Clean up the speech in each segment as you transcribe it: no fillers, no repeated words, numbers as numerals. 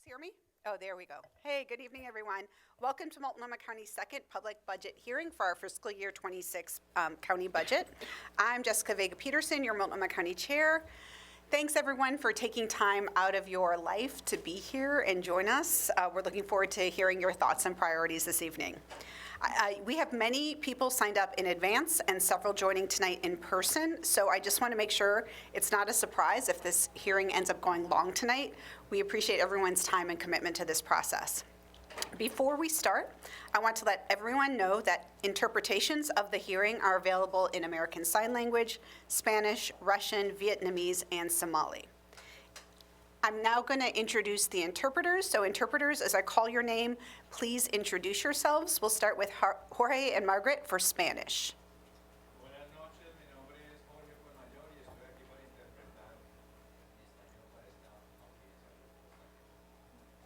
Hear me? Oh, there we go. Hey, good evening, everyone. Welcome to Multnomah County's second public budget hearing for our fiscal year 26 county budget. I'm Jessica Vega Peterson, your Multnomah County Chair. Thanks, everyone, for taking time out of your life to be here and join us. We're looking forward to hearing your thoughts and priorities this evening. We have many people signed up in advance and several joining tonight in person, so I just want to make sure it's not a surprise if this hearing ends up going long tonight. We appreciate everyone's time and commitment to this process. Before we start, I want to let everyone know that interpretations of the hearing are available in American Sign Language, Spanish, Russian, Vietnamese, and Somali. I'm now going to introduce the interpreters. So interpreters, as I call your name, please introduce yourselves. We'll start with Jorge and Margaret for Spanish. Buenas noches, mi nombre es Jorge Fuenmayor y estoy aquí para interpretar en español para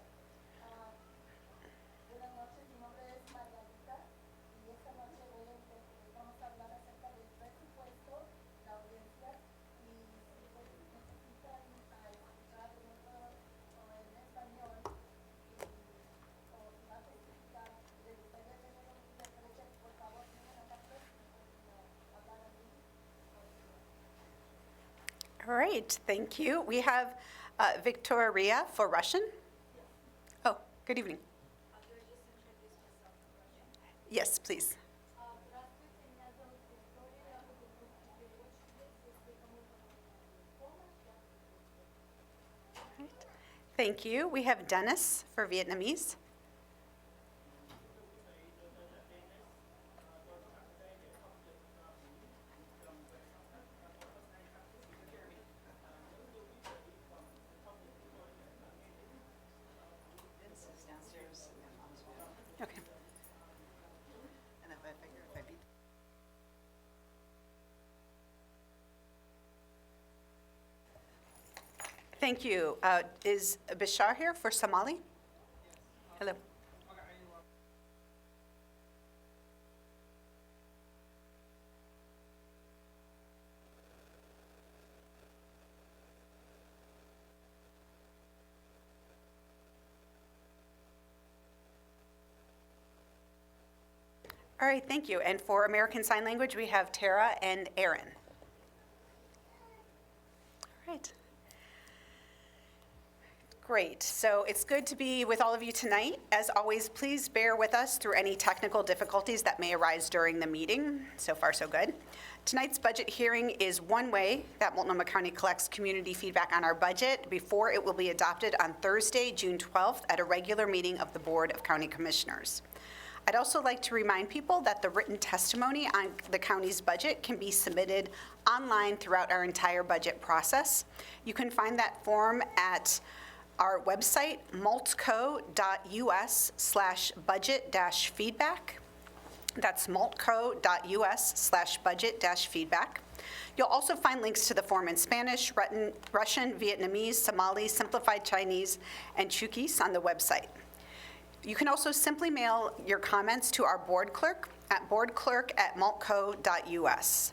esta audiencia. Buenas noches, mi nombre es Margarita y esta noche vamos a hablar acerca del presupuesto, la audiencia y si necesitan escuchar en español o si va a especificar, les gustaría tener un intérprete, por favor, tengan acá hablar así. All right, thank you. We have Victoria for Russian. Oh, good evening. Yes, please. Здравствуйте, меня зовут Виктория, я буду русский переводчик, если кому-то нужна помощь, я буду. Right. Thank you. We have Dennis for Vietnamese. Vince is downstairs on his phone. Okay. And if I figure if I beat Thank you. Is Bashar here for Somali? Hello. All right, thank you. And for American Sign Language, we have Tara and Aaron. All right. Great. So it's good to be with all of you tonight. As always, please bear with us through any technical difficulties that may arise during the meeting. So far, so good. Tonight's budget hearing is one way that Multnomah County collects community feedback on our budget before it will be adopted on Thursday, June 12th, at a regular meeting of the Board of County Commissioners. I'd also like to remind people that the written testimony on the county's budget can be submitted online throughout our entire budget process. You can find that form at our website, maltco.us/budget-feedback. That's maltco.us/budget-feedback. You'll also find links to the form in Spanish, Russian, Vietnamese, Somali, Simplified Chinese, and Chuukese on the website. You can also simply mail your comments to our board clerk at boardclerk@maltco.us.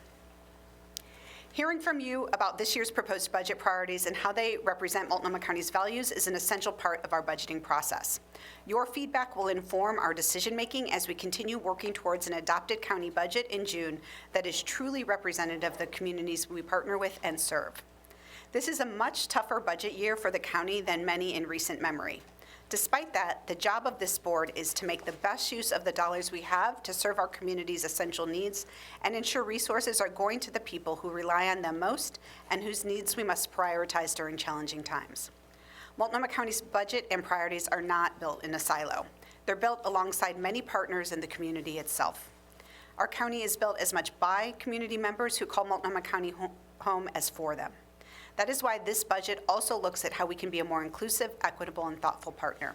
Hearing from you about this year's proposed budget priorities and how they represent Multnomah County's values is an essential part of our budgeting process. Your feedback will inform our decision-making as we continue working towards an adopted county budget in June that is truly representative of the communities we partner with and serve. This is a much tougher budget year for the county than many in recent memory. Despite that, the job of this board is to make the best use of the dollars we have to serve our community's essential needs and ensure resources are going to the people who rely on them most and whose needs we must prioritize during challenging times. Multnomah County's budget and priorities are not built in a silo. They're built alongside many partners in the community itself. Our county is built as much by community members who call Multnomah County home as for them. That is why this budget also looks at how we can be a more inclusive, equitable, and thoughtful partner.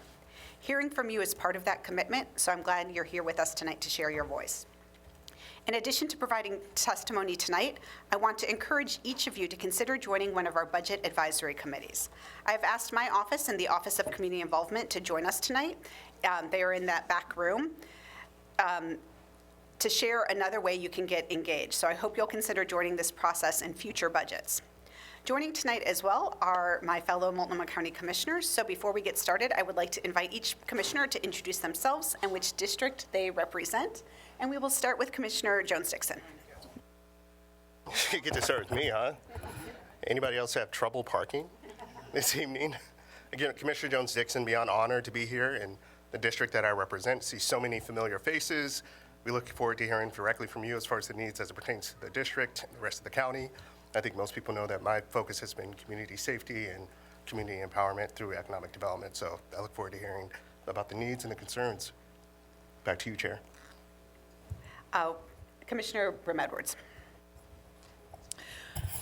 Hearing from you is part of that commitment, so I'm glad you're here with us tonight to share your voice. In addition to providing testimony tonight, I want to encourage each of you to consider joining one of our budget advisory committees. I have asked my office and the Office of Community Involvement to join us tonight. They are in that back room. To share another way you can get engaged. So I hope you'll consider joining this process in future budgets. Joining tonight as well are my fellow Multnomah County Commissioners. So before we get started, I would like to invite each commissioner to introduce themselves and which district they represent. And we will start with Commissioner Jones-Dixon. You get to start with me, huh? Anybody else have trouble parking this evening? Again, Commissioner Jones-Dixon, beyond honored to be here in the district that I represent. See so many familiar faces. We look forward to hearing directly from you as far as the needs as it pertains to the district and the rest of the county. I think most people know that my focus has been community safety and community empowerment through economic development. So I look forward to hearing about the needs and the concerns. Back to you, Chair. Commissioner Brim Edwards.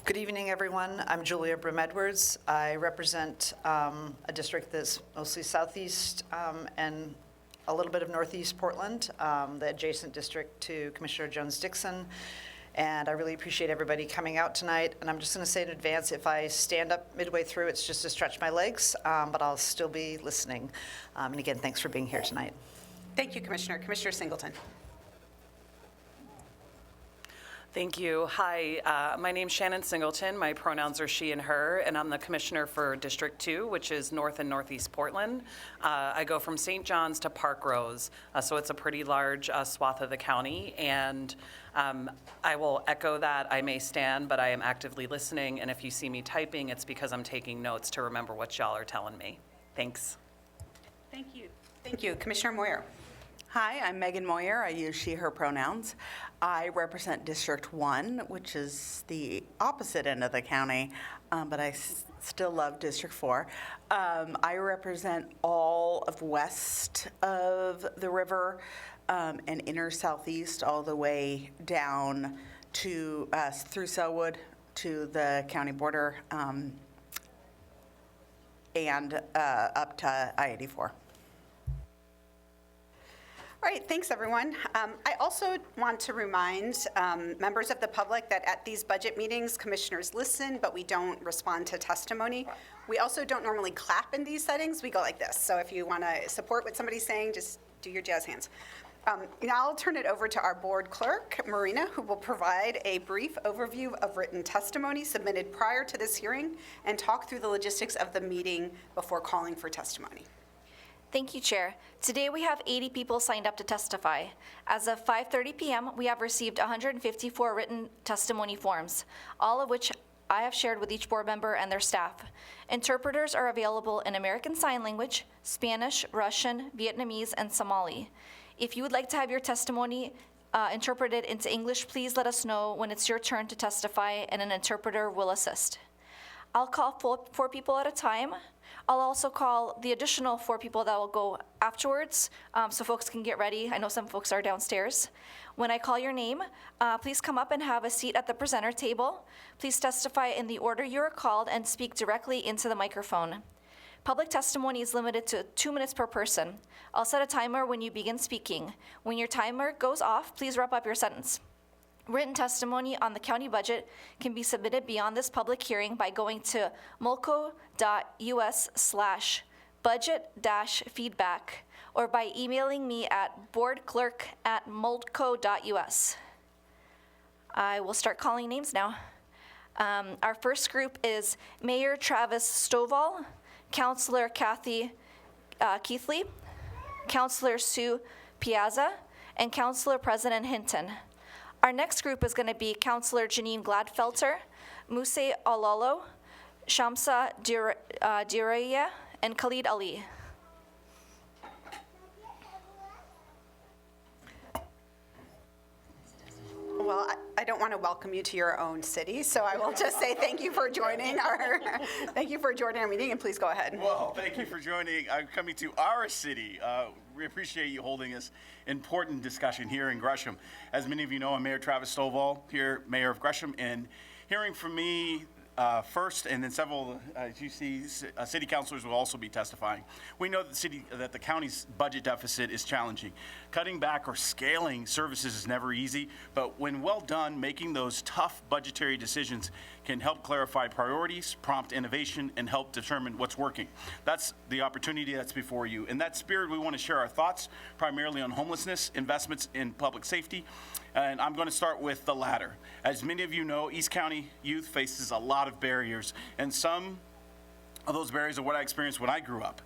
Good evening, everyone. I'm Julia Brim Edwards. I represent a district that's mostly southeast and a little bit of northeast Portland, the adjacent district to Commissioner Jones-Dixon. And I really appreciate everybody coming out tonight. And I'm just going to say in advance, if I stand up midway through, it's just to stretch my legs, but I'll still be listening. And again, thanks for being here tonight. Thank you, Commissioner. Commissioner Singleton. Thank you. Hi, my name's Shannon Singleton. My pronouns are she and her, and I'm the commissioner for District 2, which is North and Northeast Portland. I go from St. John's to Park Rose, so it's a pretty large swath of the county, and I will echo that. I may stand, but I am actively listening, and if you see me typing, it's because I'm taking notes to remember what y'all are telling me. Thanks. Thank you. Thank you. Commissioner Moyer. Hi, I'm Megan Moyer. I use she, her pronouns. I represent District 1, which is the opposite end of the county, but I still love District 4. I represent all of west of the river and inner southeast all the way down to through Selwood to the county border and up to I-84. All right, thanks, everyone. I also want to remind members of the public that at these budget meetings, commissioners listen, but we don't respond to testimony. We also don't normally clap in these settings. We go like this. So if you want to support what somebody's saying, just do your jazz hands. Now I'll turn it over to our board clerk, Marina, who will provide a brief overview of written testimony submitted prior to this hearing and talk through the logistics of the meeting before calling for testimony. Thank you, Chair. Today we have 80 people signed up to testify. As of 5:30 p.m., we have received 154 written testimony forms, all of which I have shared with each board member and their staff. Interpreters are available in American Sign Language, Spanish, Russian, Vietnamese, and Somali. If you would like to have your testimony interpreted into English, please let us know when it's your turn to testify and an interpreter will assist. I'll call four people at a time. I'll also call the additional 4 people that will go afterwards, so folks can get ready. I know some folks are downstairs. When I call your name, please come up and have a seat at the presenter table. Please testify in the order you are called and speak directly into the microphone. Public testimony is limited to 2 minutes per person. I'll set a timer when you begin speaking. When your timer goes off, please wrap up your sentence. Written testimony on the county budget can be submitted beyond this public hearing by going to mulco.us/budget-feedback or by emailing me at boardclerk@mulco.us. I will start calling names now. Our first group is Mayor Travis Stovall, Councilor Kathy Keithley, Councilor Sue Piazza, and Councilor President Hinton. Our next group is going to be Councilor Janine Gladfelter, Muse Alolo, Shamsa Diraya, and Khalid Ali. Well, I don't want to welcome you to your own city, so I will just say thank you for joining our meeting, and please go ahead. Well, thank you for joining. I'm coming to our city. We appreciate you holding this important discussion here in Gresham. As many of you know, I'm Mayor Travis Stovall, here, Mayor of Gresham, and hearing from me first, and then several, as you see, city councilors will also be testifying. We know that the county's budget deficit is challenging. Cutting back or scaling services is never easy, but when well done, making those tough budgetary decisions can help clarify priorities, prompt innovation, and help determine what's working. That's the opportunity that's before you. In that spirit, we want to share our thoughts primarily on homelessness, investments in public safety, and I'm going to start with the latter. As many of you know, East County youth faces a lot of barriers, and some of those barriers are what I experienced when I grew up.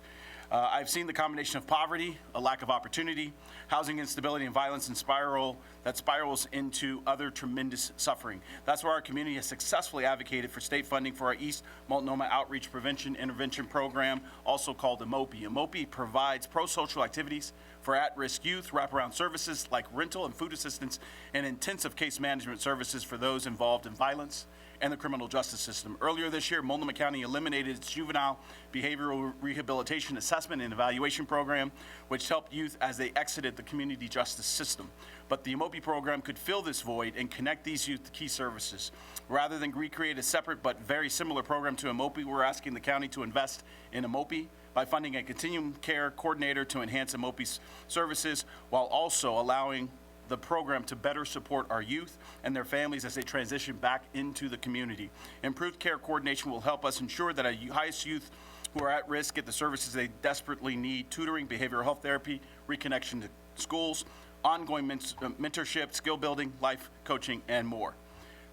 I've seen the combination of poverty, a lack of opportunity, housing instability, and violence that spirals into other tremendous suffering. That's why our community has successfully advocated for state funding for our East Multnomah Outreach Prevention Intervention Program, also called EMOPI. EMOPI provides pro-social activities for at-risk youth, wraparound services like rental and food assistance, and intensive case management services for those involved in violence and the criminal justice system. Earlier this year, Multnomah County eliminated its juvenile behavioral rehabilitation assessment and evaluation program, which helped youth as they exited the community justice system. But the EMOPI program could fill this void and connect these youth to key services. Rather than recreate a separate but very similar program to EMOPI, we're asking the county to invest in EMOPI by funding a continuum care coordinator to enhance EMOPI's services, while also allowing the program to better support our youth and their families as they transition back into the community. Improved care coordination will help us ensure that our highest youth who are at risk get the services they desperately need: tutoring, behavioral health therapy, reconnection to schools, ongoing mentorship, skill building, life coaching, and more.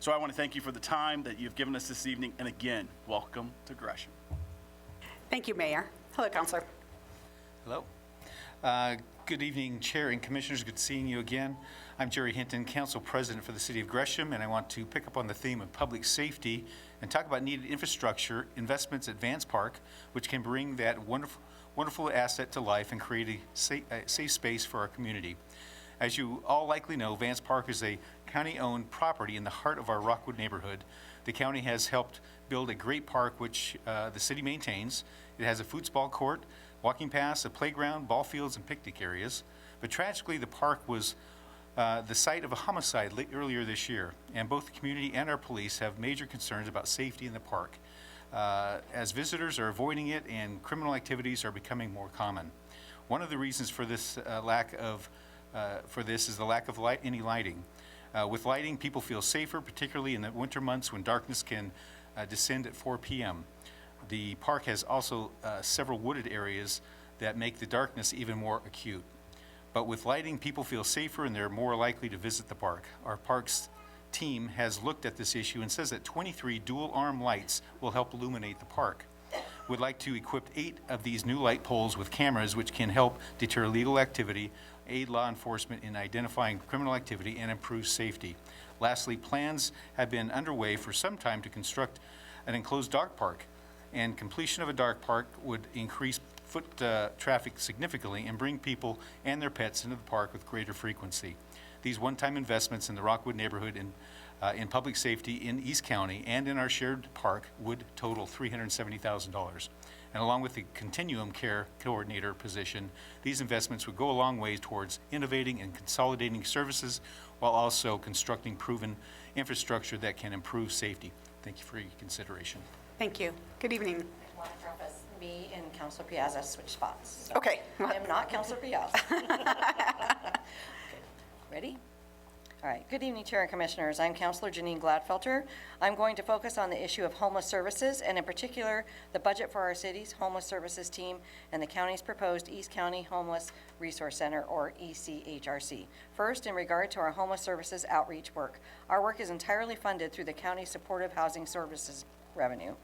So I want to thank you for the time that you've given us this evening, and again, welcome to Gresham. Thank you, Mayor. Hello, Counselor. Hello. Good evening, Chair and Commissioners. Good seeing you again. I'm Jerry Hinton, Council President for the City of Gresham, and I want to pick up on the theme of public safety and talk about needed infrastructure investments at Vance Park, which can bring that wonderful asset to life and create a safe space for our community. As you all likely know, Vance Park is a county-owned property in the heart of our Rockwood neighborhood. The county has helped build a great park which the city maintains. It has a football court, walking paths, a playground, ball fields, and picnic areas. But tragically, the park was the site of a homicide earlier this year, and both the community and our police have major concerns about safety in the park, as visitors are avoiding it and criminal activities are becoming more common. One of the reasons for this is the lack of any lighting. With lighting, people feel safer, particularly in the winter months when darkness can descend at 4 p.m. The park has also several wooded areas that make the darkness even more acute. But with lighting, people feel safer and they're more likely to visit the park. Our parks team has looked at this issue and says that 23 dual-arm lights will help illuminate the park. We'd like to equip 8 of these new light poles with cameras which can help deter illegal activity, aid law enforcement in identifying criminal activity, and improve safety. Lastly, plans have been underway for some time to construct an enclosed dog park, and completion of a dog park would increase foot traffic significantly and bring people and their pets into the park with greater frequency. These one-time investments in the Rockwood neighborhood in public safety in East County and in our shared park would total $370,000. And along with the continuum care coordinator position, these investments would go a long way towards innovating and consolidating services while also constructing proven infrastructure that can improve safety. Thank you for your consideration. Thank you. Good evening. I want to preface, me and Councilor Piazza switch spots. So Okay. I am not Councilor Piazza. Ready? All right. Good evening, Chair and Commissioners. I'm Councilor Janine Gladfelter. I'm going to focus on the issue of homeless services, and in particular, the budget for our city's homeless services team and the county's proposed East County Homeless Resource Center, or ECHRC. First, in regard to our homeless services outreach work, our work is entirely funded through the county's supportive housing services revenue.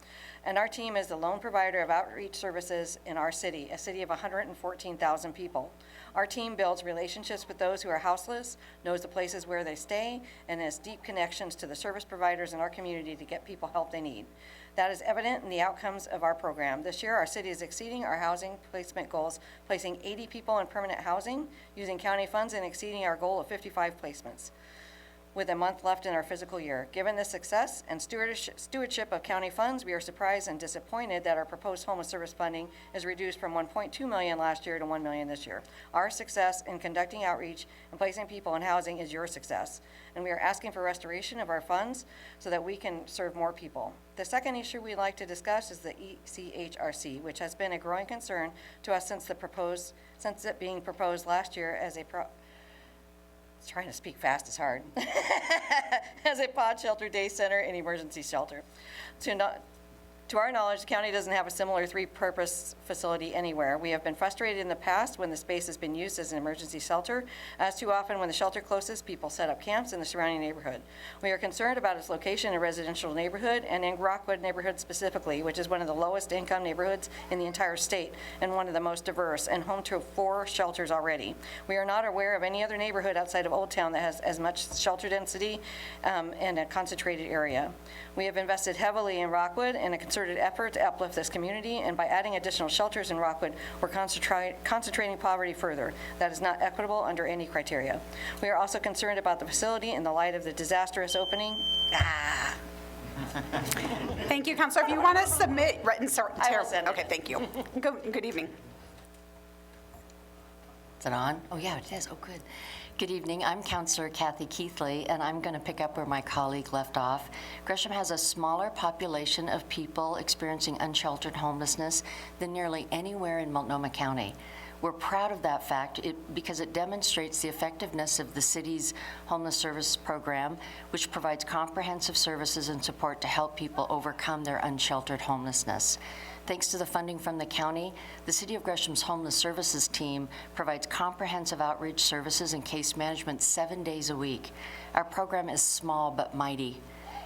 And our team is the lone provider of outreach services in our city, a city of 114,000 people. Our team builds relationships with those who are houseless, knows the places where they stay, and has deep connections to the service providers in our community to get people help they need. That is evident in the outcomes of our program. This year, our city is exceeding our housing placement goals, placing 80 people in permanent housing using county funds and exceeding our goal of 55 placements, with a month left in our fiscal year. Given the success and stewardship of county funds, we are surprised and disappointed that our proposed homeless service funding is reduced from $1.2 million last year to $1 million this year. Our success in conducting outreach and placing people in housing is your success, and we are asking for restoration of our funds so that we can serve more people. The second issue we'd like to discuss is the ECHRC, which has been a growing concern to us since it being proposed last year as a trying to speak fast is hard, as a pod shelter, day center, and emergency shelter. To our knowledge, the county doesn't have a similar three-purpose facility anywhere. We have been frustrated in the past when the space has been used as an emergency shelter, as too often when the shelter closes, people set up camps in the surrounding neighborhood. We are concerned about its location in a residential neighborhood and in Rockwood neighborhood specifically, which is one of the lowest income neighborhoods in the entire state and one of the most diverse, and home to 4 shelters already. We are not aware of any other neighborhood outside of Old Town that has as much shelter density and a concentrated area. We have invested heavily in Rockwood in a concerted effort to uplift this community, and by adding additional shelters in Rockwood, we're concentrating poverty further. That is not equitable under any criteria. We are also concerned about the facility in the light of the disastrous opening. Thank you, Counselor. If you want to submit written... I will send it. Okay, thank you. Good evening. Is it on? Oh, yeah, it is. Oh, good. Good evening. I'm Counselor Kathy Keithley, and I'm going to pick up where my colleague left off. Gresham has a smaller population of people experiencing unsheltered homelessness than nearly anywhere in Multnomah County. We're proud of that fact because it demonstrates the effectiveness of the city's homeless service program, which provides comprehensive services and support to help people overcome their unsheltered homelessness. Thanks to the funding from the county, the City of Gresham's Homeless Services team provides comprehensive outreach services and case management 7 days a week. Our program is small but mighty.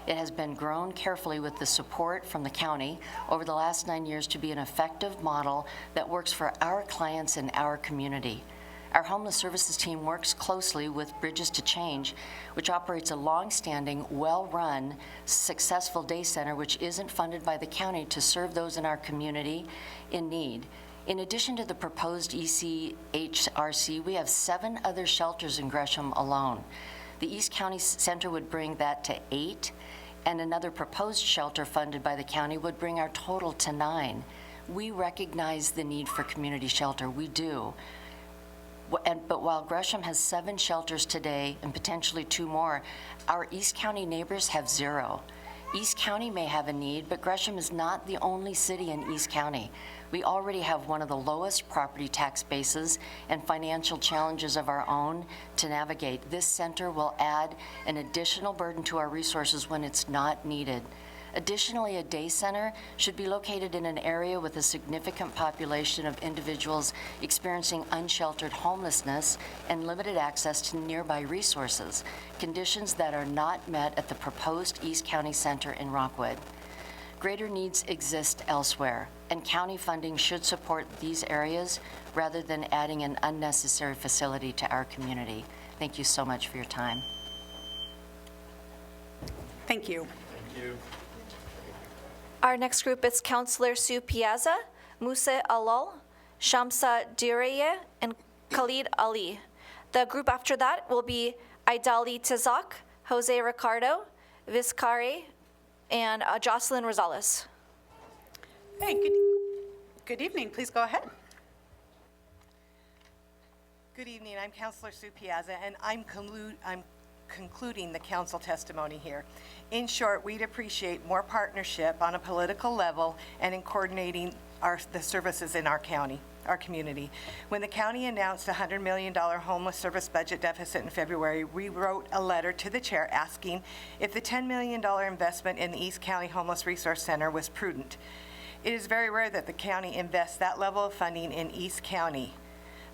It has been grown carefully with the support from the county over the last 9 years to be an effective model that works for our clients and our community. Our homeless services team works closely with Bridges to Change, which operates a long-standing, well-run, successful day center which isn't funded by the county to serve those in our community in need. In addition to the proposed ECHRC, we have 7 other shelters in Gresham alone. The East County Center would bring that to 8, and another proposed shelter funded by the county would bring our total to 9. We recognize the need for community shelter. We do. But while Gresham has 7 shelters today and potentially 2 more, our East County neighbors have 0. East County may have a need, but Gresham is not the only city in East County. We already have one of the lowest property tax bases and financial challenges of our own to navigate. This center will add an additional burden to our resources when it's not needed. Additionally, a day center should be located in an area with a significant population of individuals experiencing unsheltered homelessness and limited access to nearby resources, conditions that are not met at the proposed East County Center in Rockwood. Greater needs exist elsewhere, and county funding should support these areas rather than adding an unnecessary facility to our community. Thank you so much for your time. Thank you. Thank you. Our next group is Counselor Sue Piazza, Musa Alol, Shamsa Direye, and Khalid Ali. The group after that will be Aidali Tizak, Jose Ricardo, Vizcarre, and Jocelyn Rosales. Hey, good evening. Please go ahead. Good evening. I'm Counselor Sue Piazza, and I'm concluding the council testimony here. In short, we'd appreciate more partnership on a political level and in coordinating the services in our county, our community. When the county announced a $100 million homeless service budget deficit in February, we wrote a letter to the chair asking if the $10 million investment in the East County Homeless Resource Center was prudent. It is very rare that the county invests that level of funding in East County.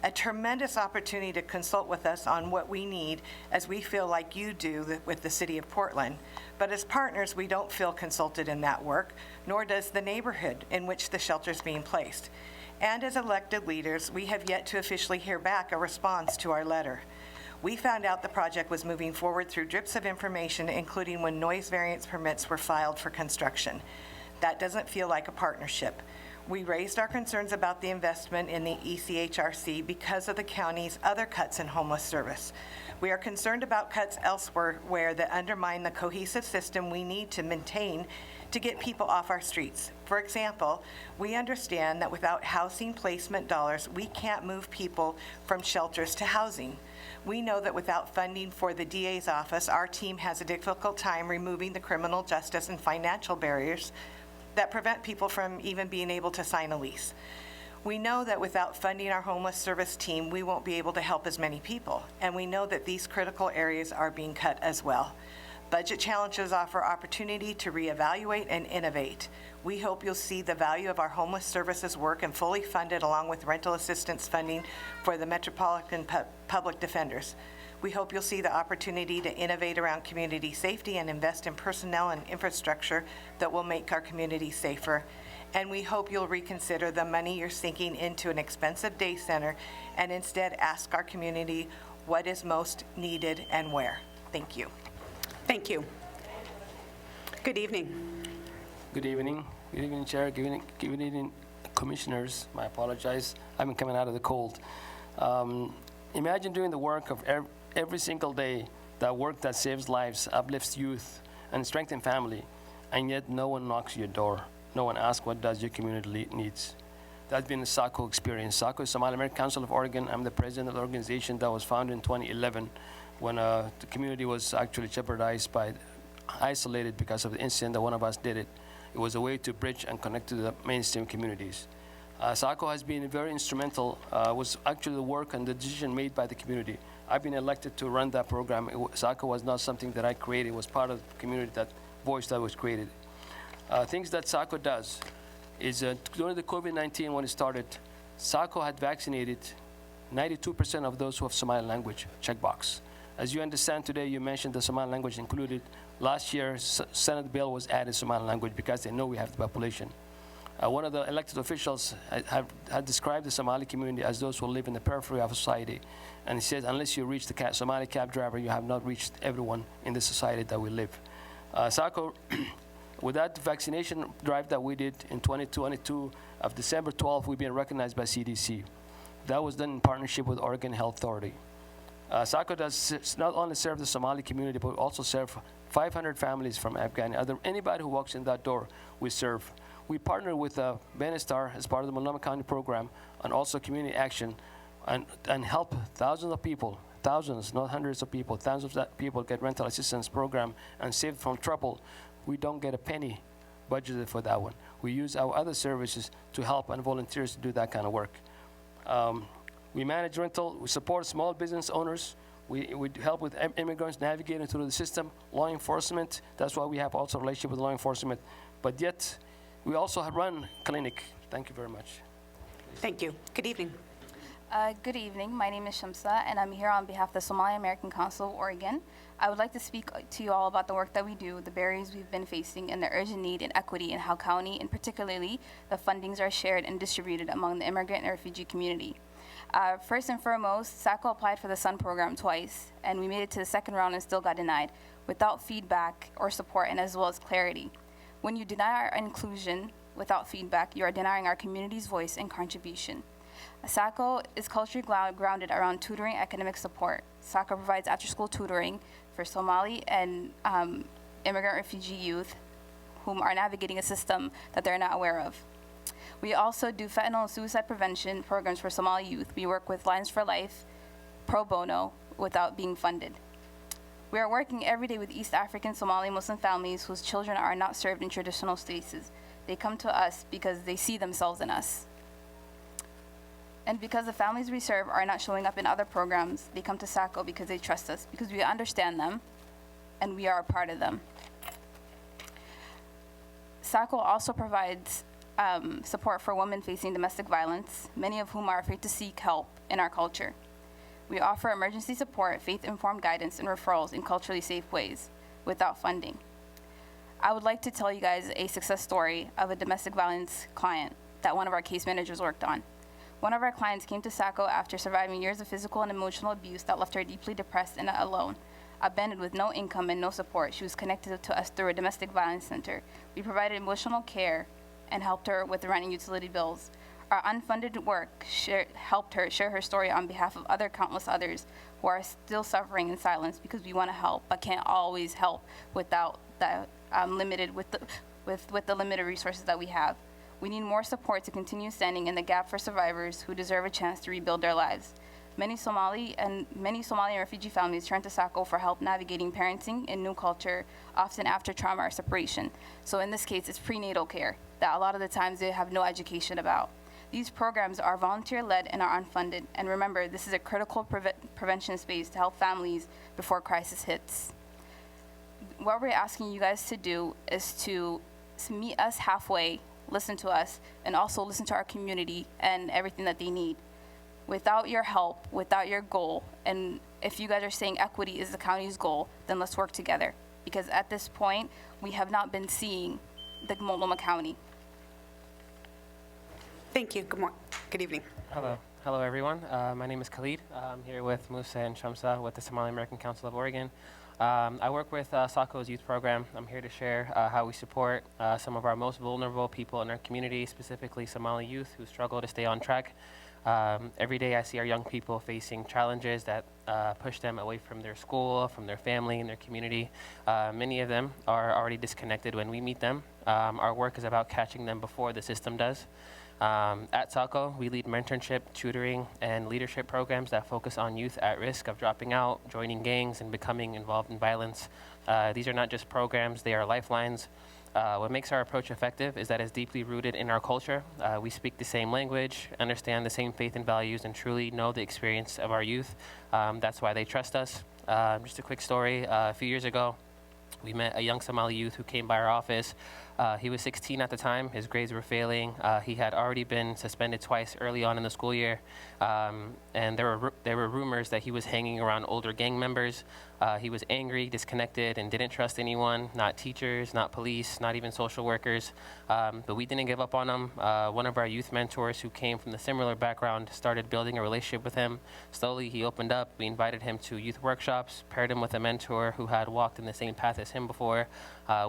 A tremendous opportunity to consult with us on what we need, as we feel like you do with the City of Portland. But as partners, we don't feel consulted in that work, nor does the neighborhood in which the shelter is being placed. And as elected leaders, we have yet to officially hear back a response to our letter. We found out the project was moving forward through drips of information, including when noise variance permits were filed for construction. That doesn't feel like a partnership. We raised our concerns about the investment in the ECHRC because of the county's other cuts in homeless service. We are concerned about cuts elsewhere that undermine the cohesive system we need to maintain to get people off our streets. For example, we understand that without housing placement dollars, we can't move people from shelters to housing. We know that without funding for the DA's office, our team has a difficult time removing the criminal justice and financial barriers that prevent people from even being able to sign a lease. We know that without funding our homeless service team, we won't be able to help as many people, and we know that these critical areas are being cut as well. Budget challenges offer opportunity to reevaluate and innovate. We hope you'll see the value of our homeless services work and fully funded along with rental assistance funding for the Metropolitan Public Defenders. We hope you'll see the opportunity to innovate around community safety and invest in personnel and infrastructure that will make our community safer. And we hope you'll reconsider the money you're sinking into an expensive day center and instead ask our community what is most needed and where. Thank you. Thank you. Good evening. Good evening. Good evening, Chair. Good evening, Commissioners. I apologize. I've been coming out of the cold. Imagine doing the work of every single day, that work that saves lives, uplifts youth, and strengthens family, and yet no one knocks your door. No one asks, what does your community needs? That's been the SACO experience. SACO is Somali American Council of Oregon. I'm the president of the organization that was founded in 2011 when the community was actually jeopardized by, isolated because of the incident that one of us did it. It was a way to bridge and connect to the mainstream communities. SACO has been very instrumental, was actually the work and the decision made by the community. I've been elected to run that program. SACO was not something that I created. It was part of the community, that voice that was created. Things that SACO does is during the COVID-19 when it started, SACO had vaccinated 92% of those who have Somali language, checkbox. As you understand today, you mentioned the Somali language included. Last year, Senate bill was added Somali language because they know we have the population. One of the elected officials had described the Somali community as those who live in the periphery of society. And he says, unless you reach the Somali cab driver, you have not reached everyone in the society that we live. SACO, with that vaccination drive that we did in 2022, of December 12th, we've been recognized by CDC. That was done in partnership with Oregon Health Authority. SACO does not only serve the Somali community, but also serve 500 families from Afghanistan. Anybody who walks in that door, we serve. We partner with Benestar as part of the Multnomah County program, and also community action, and help thousands of people, thousands, not hundreds of people, thousands of people get rental assistance program and save from trouble. We don't get a penny budgeted for that one. We use our other services to help and volunteers to do that kind of work. We manage rental, we support small business owners, we help with immigrants navigating through the system, law enforcement, that's why we have also a relationship with law enforcement, but yet we also run clinic. Thank you very much. Thank you. Good evening. Good evening. My name is Shamsa, and I'm here on behalf of the Somali American Council of Oregon. I would like to speak to you all about the work that we do, the barriers we've been facing, and the urgent need in equity, and how county, and particularly the fundings are shared and distributed among the immigrant and refugee community. First and foremost, SACO applied for the SUN program twice, and we made it to the second round and still got denied, without feedback or support, and as well as clarity. When you deny our inclusion without feedback, you are denying our community's voice and contribution. SACO is culturally grounded around tutoring academic support. SACO provides after-school tutoring for Somali and immigrant refugee youth whom are navigating a system that they're not aware of. We also do fentanyl and suicide prevention programs for Somali youth. We work with Lions for Life, pro bono, without being funded. We are working every day with East African Somali Muslim families whose children are not served in traditional spaces. They come to us because they see themselves in us. And because the families we serve are not showing up in other programs, they come to SACO because they trust us, because we understand them, and we are a part of them. SACO also provides support for women facing domestic violence, many of whom are afraid to seek help in our culture. We offer emergency support, faith-informed guidance, and referrals in culturally safe ways without funding. I would like to tell you guys a success story of a domestic violence client that one of our case managers worked on. One of our clients came to SACO after surviving years of physical and emotional abuse that left her deeply depressed and alone. Abandoned with no income and no support, she was connected to us through a domestic violence center. We provided emotional care and helped her with rent and utility bills. Our unfunded work helped her share her story on behalf of countless others who are still suffering in silence, because we want to help but can't always help without the limited resources that we have. We need more support to continue standing in the gap for survivors who deserve a chance to rebuild their lives. Many Somali and refugee families turn to SACO for help navigating parenting in new culture, often after trauma or separation. So in this case, it's prenatal care that a lot of the times they have no education about. These programs are volunteer-led and are unfunded. And remember, this is a critical prevention space to help families before crisis hits. What we're asking you guys to do is to meet us halfway, listen to us, and also listen to our community and everything that they need. Without your help, without your goal, and if you guys are saying equity is the county's goal, then let's work together. Because at this point, we have not been seeing the Multnomah County. Thank you. Good evening. Hello everyone. My name is Khalid. I'm here with Musa and Shamsa with the Somali American Council of Oregon. I work with SACO's youth program. I'm here to share how we support some of our most vulnerable people in our community, specifically Somali youth who struggle to stay on track. Every day I see our young people facing challenges that push them away from their school, from their family, and their community. Many of them are already disconnected when we meet them. Our work is about catching them before the system does. At SACO, we lead mentorship, tutoring, and leadership programs that focus on youth at risk of dropping out, joining gangs, and becoming involved in violence. These are not just programs, they are lifelines. What makes our approach effective is that it's deeply rooted in our culture. We speak the same language, understand the same faith and values, and truly know the experience of our youth. That's why they trust us. Just a quick story. A few years ago, we met a young Somali youth who came by our office. He was 16 at the time. His grades were failing. He had already been suspended twice early on in the school year. And there were rumors that he was hanging around older gang members. He was angry, disconnected, and didn't trust anyone, not teachers, not police, not even social workers. But we didn't give up on him. One of our youth mentors who came from the similar background started building a relationship with him. Slowly, he opened up. We invited him to youth workshops, paired him with a mentor who had walked in the same path as him before.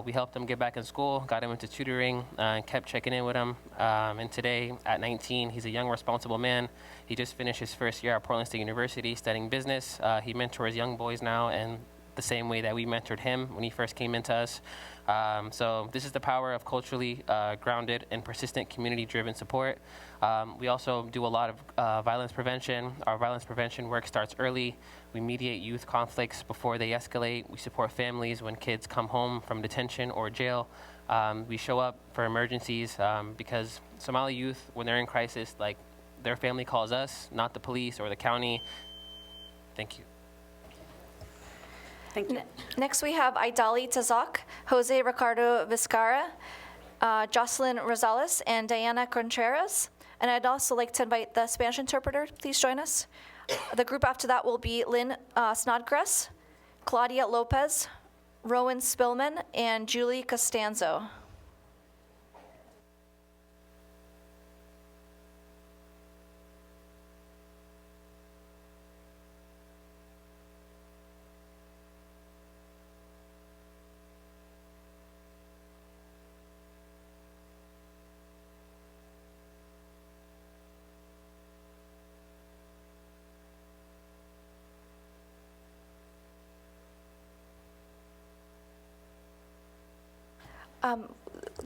We helped him get back in school, got him into tutoring, and kept checking in with him. And today, at 19, he's a young, responsible man. He just finished his first year at Portland State University studying business. He mentors young boys now, and the same way that we mentored him when he first came into us. So this is the power of culturally grounded and persistent community-driven support. We also do a lot of violence prevention. Our violence prevention work starts early. We mediate youth conflicts before they escalate. We support families when kids come home from detention or jail. We show up for emergencies because Somali youth, when they're in crisis, like their family calls us, not the police or the county. Thank you. Thank you. Next, we have Idali Tazak, Jose Ricardo Vizcarra, Jocelyn Rosales, and Diana Contreras. And I'd also like to invite the Spanish interpreter, please join us. The group after that will be Lynn Snodgrass, Claudia Lopez, Rowan Spillman, and Julie Costanzo.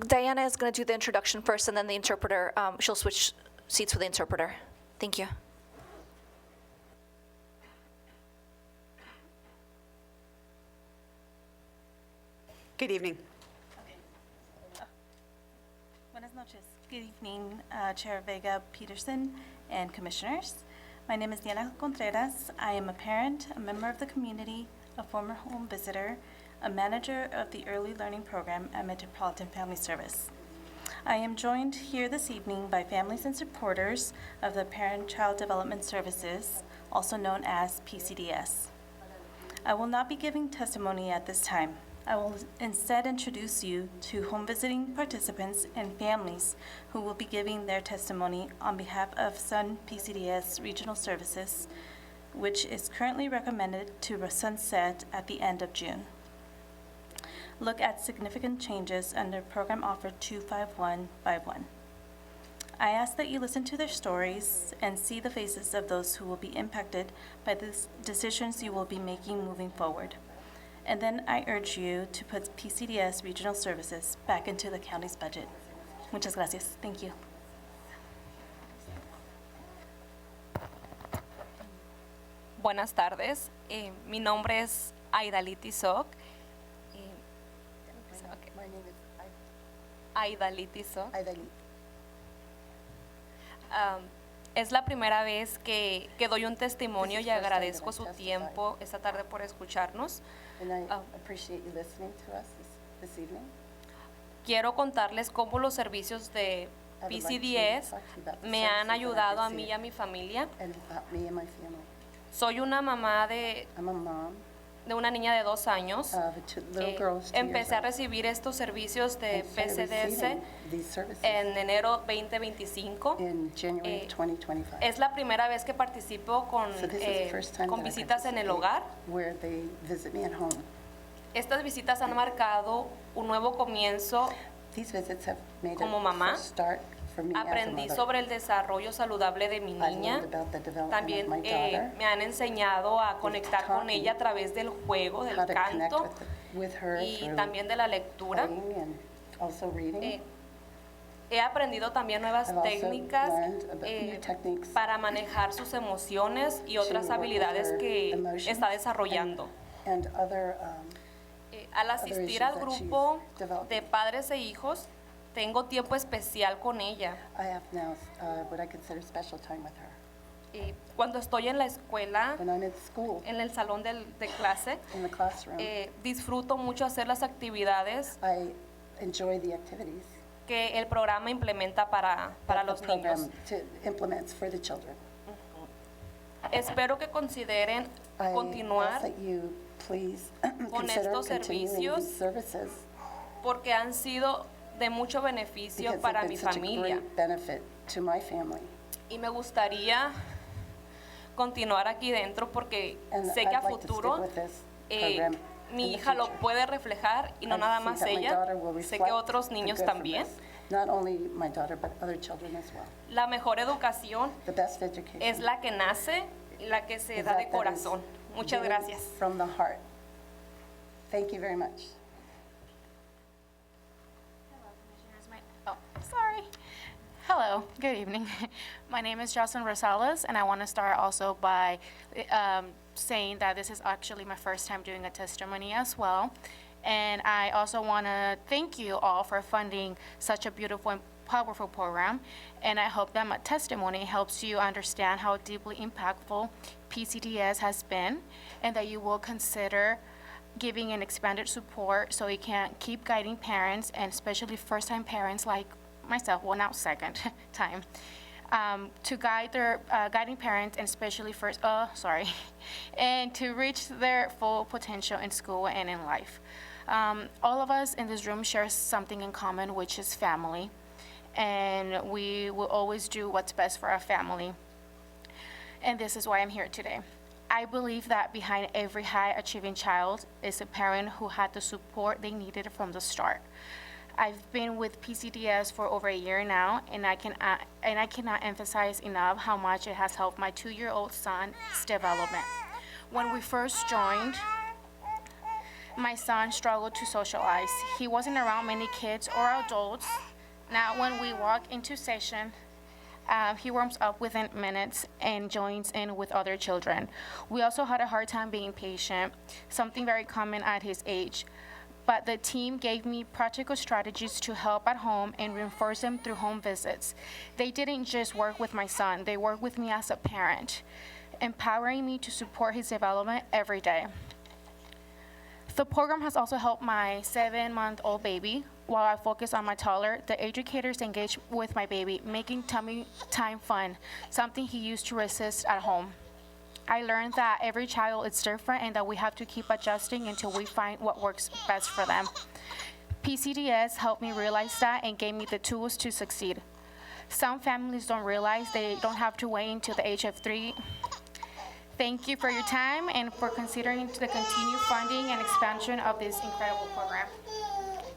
Diana is going to do the introduction first, and then the interpreter, she'll switch seats with the interpreter. Thank you. Good evening. Buenas noches. Good evening, Chair Vega Peterson and Commissioners. My name is Diana Contreras. I am a parent, a member of the community, a former home visitor, a manager of the Early Learning Program at Metropolitan Family Service. I am joined here this evening by families and supporters of the Parent-Child Development Services, also known as PCDS. I will not be giving testimony at this time. I will instead introduce you to home visiting participants and families who will be giving their testimony on behalf of Sun PCDS Regional Services, which is currently recommended to sunset at the end of June. Look at significant changes under Program Offer 25151. I ask that you listen to their stories and see the faces of those who will be impacted by the decisions you will be making moving forward. And then I urge you to put PCDS Regional Services back into the county's budget. Muchas gracias. Thank you. Buenas tardes. Mi nombre es Aidaliti Sok. Aidaliti Sok. Es la primera vez que doy un testimonio y agradezco su tiempo esta tarde por escucharnos. And I appreciate you listening to us this evening. Quiero contarles cómo los servicios de I would like to PCDS talk to you about the me han services that I ayudado a mí receive y a mi familia. and about me and my family. Soy una mamá de I'm a mom una niña de 2 años. of little girls 2 years Empecé a old. recibir estos servicios de I started PCDS receiving these services en enero 2025. in January 2025. Es la primera vez que participo con, So this is the first time con that I visitas en el participate hogar. where they visit me at home. Estas visitas han marcado un nuevo comienzo. These visits have made Como a mamá, fresh start for me as a Aprendí mother. sobre el desarrollo saludable de mi I niña. learned about the development También of my daughter, me han enseñado a conectar taught con me ella a través del juego, del how to connect canto with her y through también de la lectura. playing and also reading. He aprendido también nuevas I've also técnicas learned about new techniques para manejar sus emociones y otras to work with habilidades her que emotions está desarrollando. and other Al asistir issues al that she's grupo developing. de padres e hijos, tengo tiempo especial con ella. I have now what I consider special time with her. Cuando estoy en la escuela, When I'm at school, en el salón de clase, in the classroom, disfruto mucho hacer las actividades I enjoy the activities que el programa implementa para that los the niños. program implements for the children. Espero que consideren I continuar ask that you please con consider estos continuing servicios these services porque han sido de mucho beneficio because para they've mi been such a familia. great benefit to my family. Y me gustaría continuar aquí dentro porque And sé que a I'd like to stick futuro with this eh, program mi in the hija lo future. puede reflejar y no I nada see más that my ella, daughter will sé que reflect otros the niños good from también. this. Not only my daughter, but other children as well. La mejor educación The best education es la que nace y la que se is da de that is corazón. Muchas given gracias. from the heart. Thank you very much. Oh, sorry. Hello, good evening. My name is Jocelyn Rosales, and I want to start also by saying that this is actually my first time doing a testimony as well. And I also want to thank you all for funding such a beautiful and powerful program. And I hope that my testimony helps you understand how deeply impactful PCDS has been, and that you will consider giving an expanded support so it can keep guiding parents, and especially first-time parents like myself, well, now second time, to guide their guiding parents, and especially and to reach their full potential in school and in life. All of us in this room share something in common, which is family, and we will always do what's best for our family. And this is why I'm here today. I believe that behind every high-achieving child is a parent who had the support they needed from the start. I've been with PCDS for over a year now, and I cannot emphasize enough how much it has helped my 2-year-old son's development. When we first joined, my son struggled to socialize. He wasn't around many kids or adults. Now, when we walk into session, he warms up within minutes and joins in with other children. We also had a hard time being patient, something very common at his age. But the team gave me practical strategies to help at home and reinforce them through home visits. They didn't just work with my son, they worked with me as a parent, empowering me to support his development every day. The program has also helped my 7-month-old baby. While I focus on my toddler, the educators engage with my baby, making tummy time fun, something he used to resist at home. I learned that every child is different and that we have to keep adjusting until we find what works best for them. PCDS helped me realize that and gave me the tools to succeed. Some families don't realize they don't have to wait until the age of 3. Thank you for your time and for considering the continued funding and expansion of this incredible program.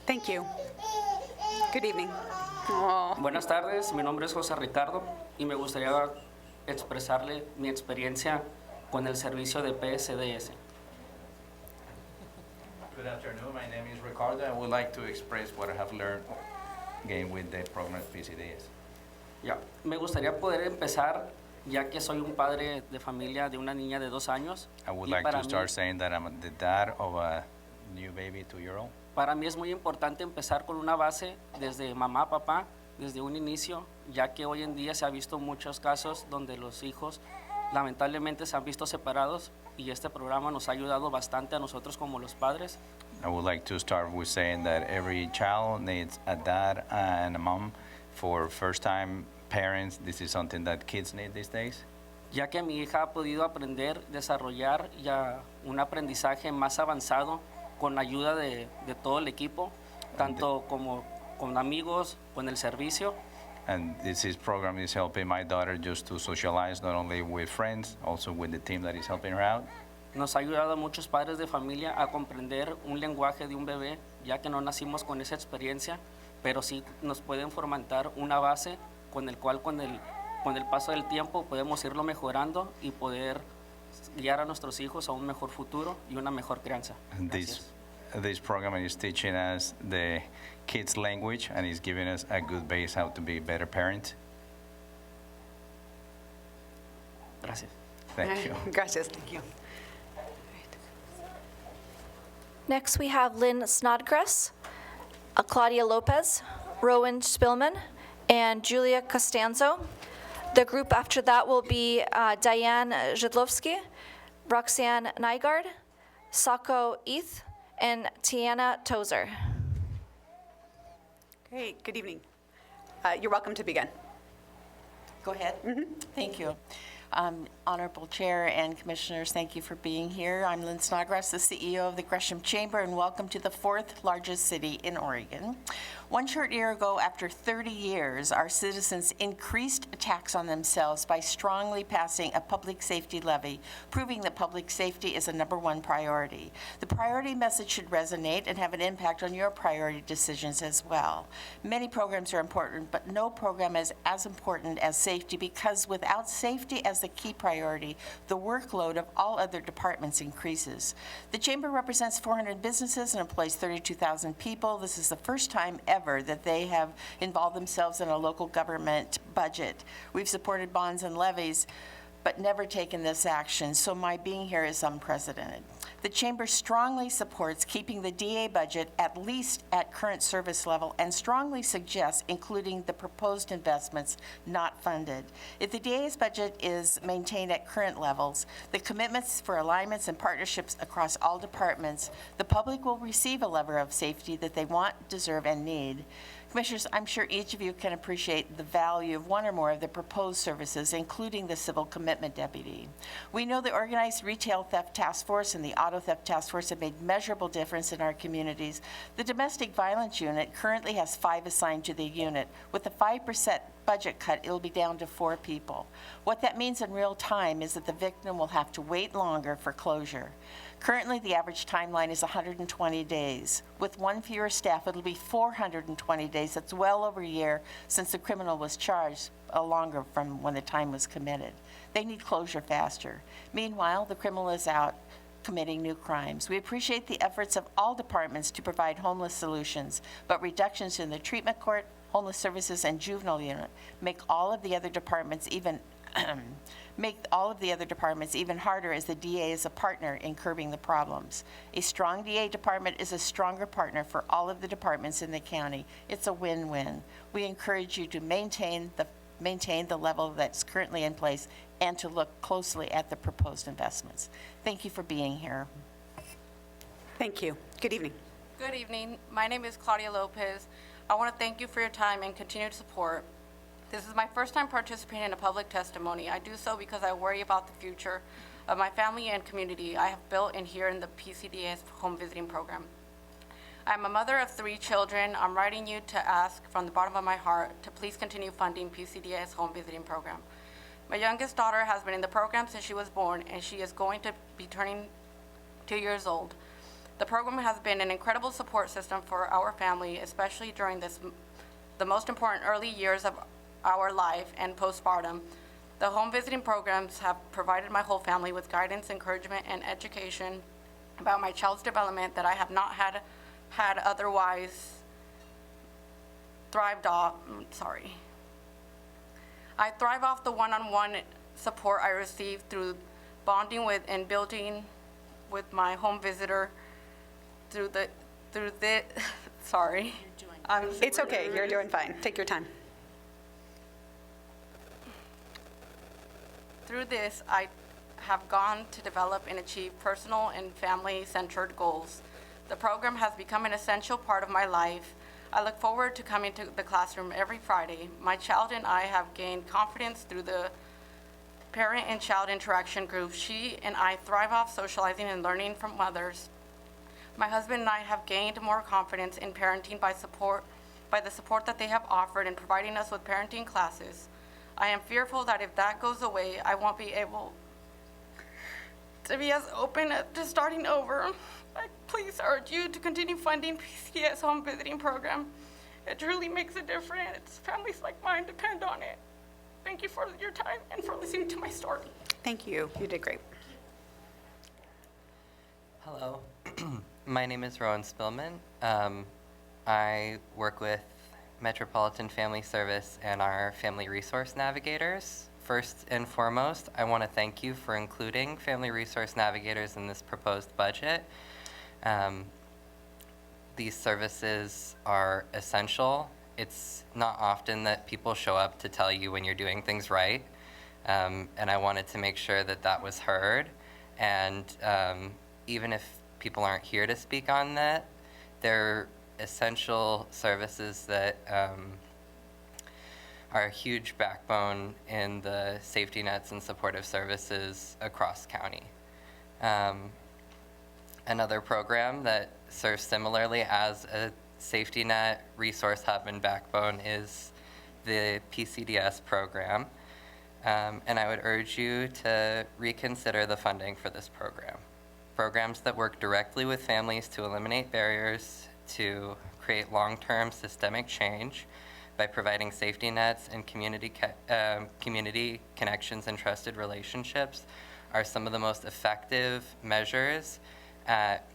Thank you. Good evening. Buenas tardes, mi nombre es José Ricardo y me gustaría expresarle mi experiencia con el servicio de PSDS. Good afternoon, my name is Ricardo. I would like to express what I have learned again with the program of PCDS. Ya, me gustaría poder empezar, ya que soy un padre de familia de una niña de 2 años. I would y like para to start mí- saying that I'm the dad of a new baby, 2-year-old. Para mí es muy importante empezar con una base desde mamá, papá desde un inicio, ya que hoy en día se ha visto muchos casos donde los hijos lamentablemente se han visto separados y este programa nos ha ayudado bastante a nosotros como los padres. I would like to start with saying that every child needs a dad and a mom. For first-time parents, this is something that kids need these days. Ya que mi hija ha podido aprender, desarrollar ya un aprendizaje más avanzado con la ayuda de todo el equipo, tanto como con amigos, con el servicio. And program is helping my daughter just to socialize not only with friends, also with the team that is helping her out. Nos ha ayudado a muchos padres de familia a comprender un lenguaje de un bebé, ya que no nacimos con esa experiencia, pero sí nos pueden formatar una base con el cual con el paso del tiempo podemos irlo mejorando y poder guiar a nuestros hijos a un mejor futuro y una mejor crianza. This program is teaching us the kids' language and is giving us a good base how to be better parents. Gracias. Thank you. Gracias. Thank you. Next, we have Lynn Snodgrass, Claudia Lopez, Rowan Spillman, and Julia Costanzo. The group after that will be Diane Zhidlovsky, Roxanne Nygaard, Sako Eth, and Tiana Tozer. Great. Good evening. You're welcome to begin. Go ahead. Thank you. Honorable Chair and Commissioners, thank you for being here. I'm Lynn Snodgrass, the CEO of the Gresham Chamber, and welcome to the fourth largest city in Oregon. One short year ago, after 30 years, our citizens increased attacks on themselves by strongly passing a public safety levy, proving that public safety is a #1 priority. The priority message should resonate and have an impact on your priority decisions as well. Many programs are important, but no program is as important as safety, because without safety as the key priority, the workload of all other departments increases. The Chamber represents 400 businesses and employs 32,000 people. This is the first time ever that they have involved themselves in a local government budget. We've supported bonds and levies, but never taken this action, so my being here is unprecedented. The Chamber strongly supports keeping the DA budget at least at current service level and strongly suggests including the proposed investments not funded. If the DA's budget is maintained at current levels, the commitments for alignments and partnerships across all departments, the public will receive a level of safety that they want, deserve, and need. Commissioners, I'm sure each of you can appreciate the value of one or more of the proposed services, including the Civil Commitment Deputy. We know the Organized Retail Theft Task Force and the Auto Theft Task Force have made measurable difference in our communities. The Domestic Violence Unit currently has 5 assigned to the unit. With a 5% budget cut, it'll be down to 4 people. What that means in real time is that the victim will have to wait longer for closure. Currently, the average timeline is 120 days. With 1 fewer staff, it'll be 420 days. That's well over a year since the criminal was charged, longer from when the time was committed. They need closure faster. Meanwhile, the criminal is out committing new crimes. We appreciate the efforts of all departments to provide homeless solutions, but reductions in the treatment court, homeless services, and juvenile unit make all of the other departments even harder, as the DA is a partner in curbing the problems. A strong DA department is a stronger partner for all of the departments in the county. It's a win-win. We encourage you to maintain the level that's currently in place and to look closely at the proposed investments. Thank you for being here. Thank you. Good evening. Good evening. My name is Claudia Lopez. I want to thank you for your time and continued support. This is my first time participating in a public testimony. I do so because I worry about the future of my family and community I have built in here in the PCDA's home visiting program. I'm a mother of 3 children. I'm writing you to ask from the bottom of my heart to please continue funding PCDA's home visiting program. My youngest daughter has been in the program since she was born, and she is going to be turning 2 years old. The program has been an incredible support system for our family, especially during the most important early years of our life and postpartum. The home visiting programs have provided my whole family with guidance, encouragement, and education about my child's development that I have not had otherwise thrived off. I thrive off the one-on-one support I receive through bonding with and building with my home visitor It's okay. You're doing fine. Take your time. Through this, I have gone to develop and achieve personal and family-centered goals. The program has become an essential part of my life. I look forward to coming to the classroom every Friday. My child and I have gained confidence through the parent and child interaction group. She and I thrive off socializing and learning from others. My husband and I have gained more confidence in parenting by the support that they have offered in providing us with parenting classes. I am fearful that if that goes away, I won't be able to be as open to starting over. I please urge you to continue funding PCDS home visiting program. It truly makes a difference. Families like mine depend on it. Thank you for your time and for listening to my story. Thank you. You did great. Hello, my name is Rowan Spillman. I work with Metropolitan Family Service and our Family Resource Navigators. First and foremost, I want to thank you for including Family Resource Navigators in this proposed budget. These services are essential. It's not often that people show up to tell you when you're doing things right, and I wanted to make sure that that was heard. And even if people aren't here to speak on that, they're essential services that are a huge backbone in the safety nets and supportive services across county. Another program that serves similarly as a safety net, resource hub, and backbone is the PCDS program. And I would urge you to reconsider the funding for this program. Programs that work directly with families to eliminate barriers, to create long-term systemic change by providing safety nets and community connections and trusted relationships are some of the most effective measures at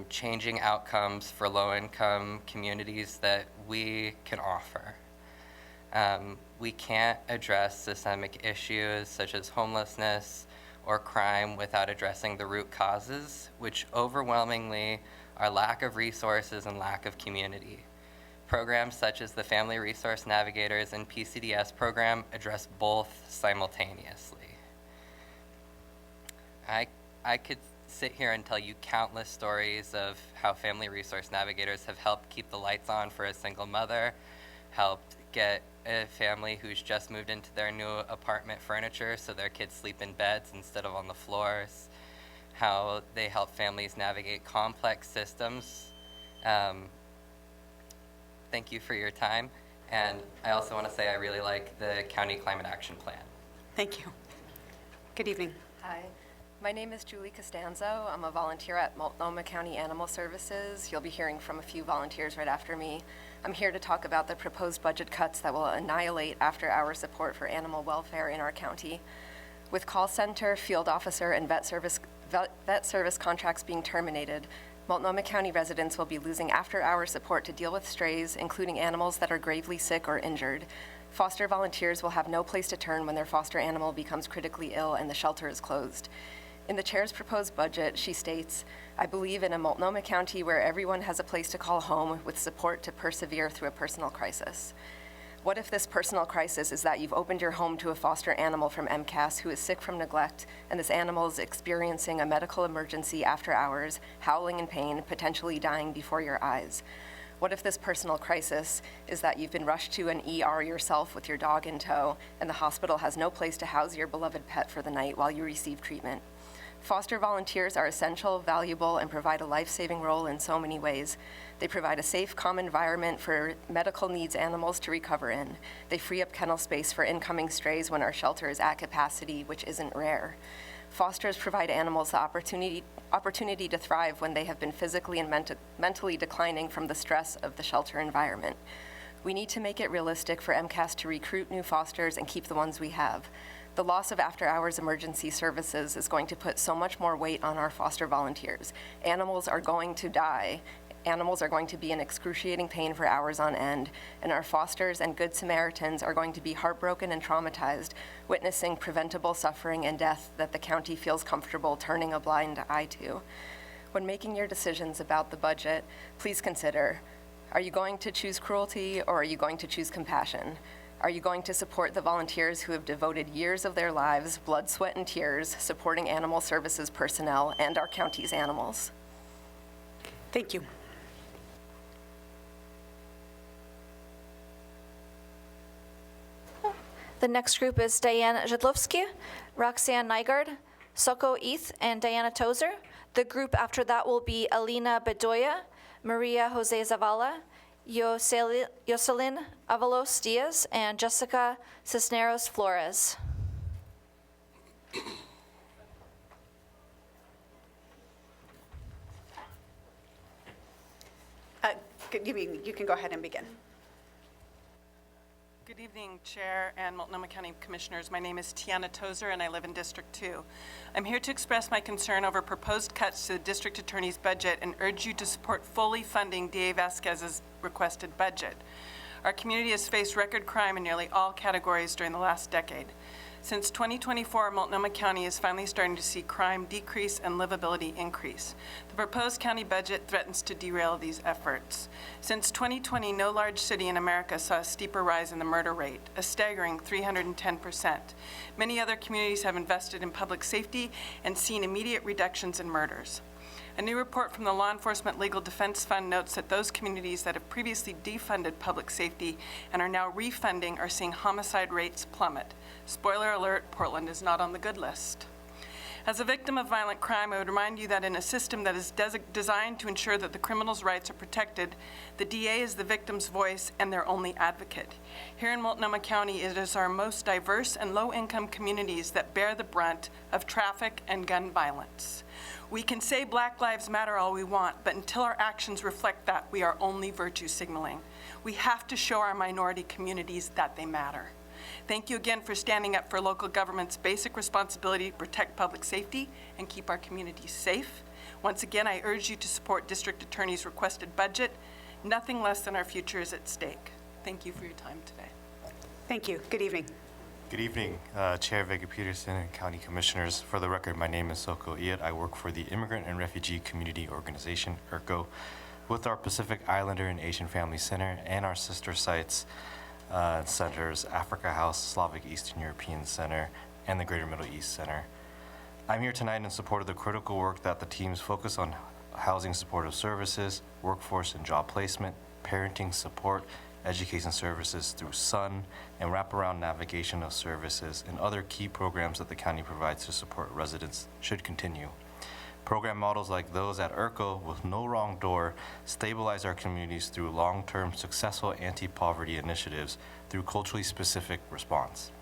changing outcomes for low-income communities that we can offer. We can't address systemic issues such as homelessness or crime without addressing the root causes, which overwhelmingly are lack of resources and lack of community. Programs such as the Family Resource Navigators and PCDS program address both simultaneously. I could sit here and tell you countless stories of how Family Resource Navigators have helped keep the lights on for a single mother, helped get a family who's just moved into their new apartment furniture so their kids sleep in beds instead of on the floors, how they help families navigate complex systems. Thank you for your time. And I also want to say I really like the County Climate Action Plan. Thank you. Good evening. Hi, my name is Julie Costanzo. I'm a volunteer at Multnomah County Animal Services. You'll be hearing from a few volunteers right after me. I'm here to talk about the proposed budget cuts that will annihilate after-hour support for animal welfare in our county. With call center, field officer, and vet service contracts being terminated, Multnomah County residents will be losing after-hour support to deal with strays, including animals that are gravely sick or injured. Foster volunteers will have no place to turn when their foster animal becomes critically ill and the shelter is closed. In the chair's proposed budget, she states, "I believe in a Multnomah County where everyone has a place to call home with support to persevere through a personal crisis." What if this personal crisis is that you've opened your home to a foster animal from MCAS who is sick from neglect, and this animal is experiencing a medical emergency after hours, howling in pain, potentially dying before your eyes? What if this personal crisis is that you've been rushed to an ER yourself with your dog in tow, and the hospital has no place to house your beloved pet for the night while you receive treatment? Foster volunteers are essential, valuable, and provide a life-saving role in so many ways. They provide a safe, calm environment for medical needs animals to recover in. They free up kennel space for incoming strays when our shelter is at capacity, which isn't rare. Fosters provide animals the opportunity to thrive when they have been physically and mentally declining from the stress of the shelter environment. We need to make it realistic for MCAS to recruit new fosters and keep the ones we have. The loss of after-hours emergency services is going to put so much more weight on our foster volunteers. Animals are going to die. Animals are going to be in excruciating pain for hours on end, and our fosters and Good Samaritans are going to be heartbroken and traumatized, witnessing preventable suffering and death that the county feels comfortable turning a blind eye to. When making your decisions about the budget, please consider, are you going to choose cruelty or are you going to choose compassion? Are you going to support the volunteers who have devoted years of their lives, blood, sweat, and tears, supporting animal services personnel and our county's animals? Thank you. The next group is Diane Zhidlovsky, Roxanne Nygaard, Soko Eith, and Diana Tozer. The group after that will be Alina Bedoya, Maria Jose Zavala, Jocelyn Avalos Diaz, and Jessica Cisneros Flores. You can go ahead and begin. Good evening, Chair and Multnomah County Commissioners. My name is Tiana Tozer, and I live in District 2. I'm here to express my concern over proposed cuts to the District Attorney's budget and urge you to support fully funding D.A. Vasquez's requested budget. Our community has faced record crime in nearly all categories during the last decade. Since 2024, Multnomah County is finally starting to see crime decrease and livability increase. The proposed county budget threatens to derail these efforts. Since 2020, no large city in America saw a steeper rise in the murder rate, a staggering 310%. Many other communities have invested in public safety and seen immediate reductions in murders. A new report from the Law Enforcement Legal Defense Fund notes that those communities that have previously defunded public safety and are now refunding are seeing homicide rates plummet. Spoiler alert, Portland is not on the good list. As a victim of violent crime, I would remind you that in a system that is designed to ensure that the criminal's rights are protected, the DA is the victim's voice and their only advocate. Here in Multnomah County, it is our most diverse and low-income communities that bear the brunt of traffic and gun violence. We can say Black Lives Matter all we want, but until our actions reflect that, we are only virtue signaling. We have to show our minority communities that they matter. Thank you again for standing up for local government's basic responsibility to protect public safety and keep our communities safe. Once again, I urge you to support District Attorney's requested budget. Nothing less than our future is at stake. Thank you for your time today. Thank you. Good evening. Good evening, Chair Vega Peterson and County Commissioners. For the record, my name is Soko Eith. I work for the Immigrant and Refugee Community Organization, IRCO, with our Pacific Islander and Asian Family Center and our sister sites centers, Africa House, Slavic Eastern European Center, and the Greater Middle East Center. I'm here tonight in support of the critical work that the teams focus on: housing supportive services, workforce and job placement, parenting support, education services through SUN, and wraparound navigation of services and other key programs that the county provides to support residents should continue. Program models like those at IRCO with No Wrong Door stabilize our communities through long-term successful anti-poverty initiatives through culturally specific response.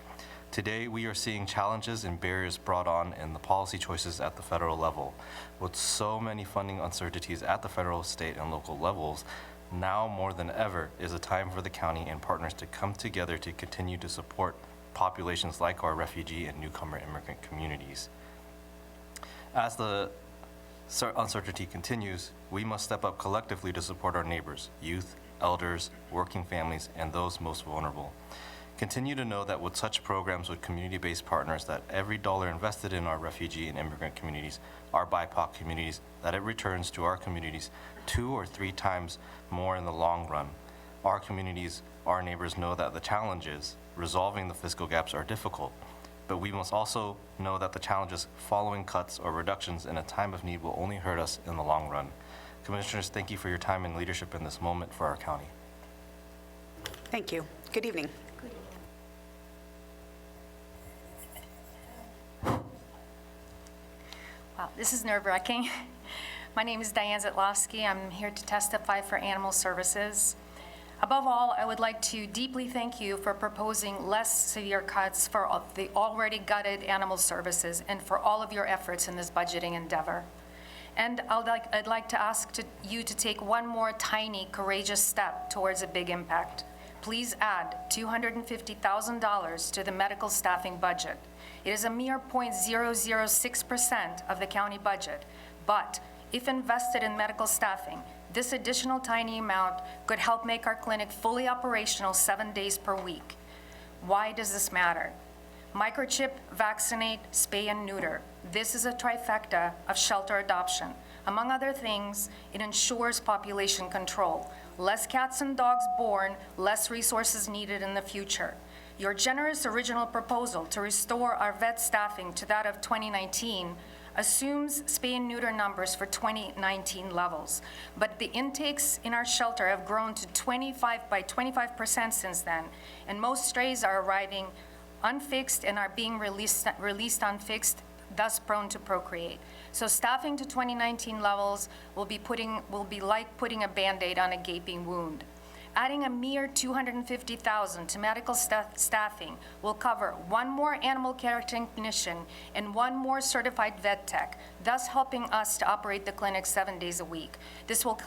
Today, we are seeing challenges and barriers brought on in the policy choices at the federal level. With so many funding uncertainties at the federal, state, and local levels, now more than ever is a time for the county and partners to come together to continue to support populations like our refugee and newcomer immigrant communities. As the uncertainty continues, we must step up collectively to support our neighbors, youth, elders, working families, and those most vulnerable. Continue to know that with such programs with community-based partners, that every dollar invested in our refugee and immigrant communities, our BIPOC communities, that it returns to our communities 2 or 3 times more in the long run. Our communities, our neighbors know that the challenges, resolving the fiscal gaps, are difficult, but we must also know that the challenges following cuts or reductions in a time of need will only hurt us in the long run. Commissioners, thank you for your time and leadership in this moment for our county. Thank you. Good evening. Wow, this is nerve-wracking. My name is Diane Zitlovsky. I'm here to testify for Animal Services. Above all, I would like to deeply thank you for proposing less severe cuts for the already gutted Animal Services and for all of your efforts in this budgeting endeavor. And I'd like to ask you to take one more tiny, courageous step towards a big impact. Please add $250,000 to the medical staffing budget. It is a mere 0.006% of the county budget, but if invested in medical staffing, this additional tiny amount could help make our clinic fully operational 7 days per week. Why does this matter? Microchip, vaccinate, spay, and neuter. This is a trifecta of shelter adoption. Among other things, it ensures population control. Less cats and dogs born, less resources needed in the future. Your generous original proposal to restore our vet staffing to that of 2019 assumes spay and neuter numbers for 2019 levels, but the intakes in our shelter have grown to 25% since then, and most strays are arriving unfixed and are being released unfixed, thus prone to procreate. So staffing to 2019 levels will be like putting a Band-Aid on a gaping wound. Adding a mere $250,000 to medical staffing will cover one more animal care technician and one more certified vet tech, thus helping us to operate the clinic 7 days a week. This will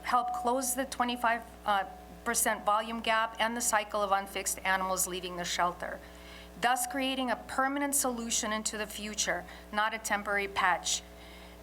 help close the 25% volume gap and the cycle of unfixed animals leaving the shelter, thus creating a permanent solution into the future, not a temporary patch.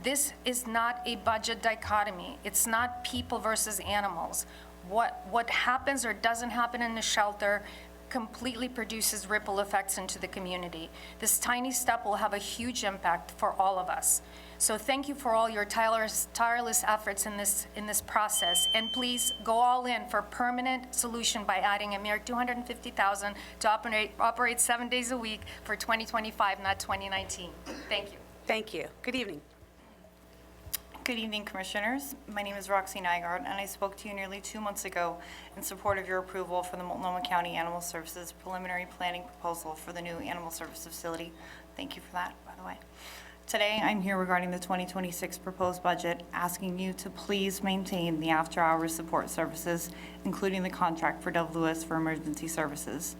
This is not a budget dichotomy. It's not people versus animals. What happens or doesn't happen in the shelter completely produces ripple effects into the community. This tiny step will have a huge impact for all of us. So thank you for all your tireless efforts in this process, and please go all in for a permanent solution by adding a mere $250,000 to operate 7 days a week for 2025, not 2019. Thank you. Thank you. Good evening. Good evening, Commissioners. My name is Roxy Nygaard, and I spoke to you nearly 2 months ago in support of your approval for the Multnomah County Animal Services preliminary planning proposal for the new animal service facility. Thank you for that, by the way. Today, I'm here regarding the 2026 proposed budget, asking you to please maintain the after-hours support services, including the contract for Dove Lewis for emergency services.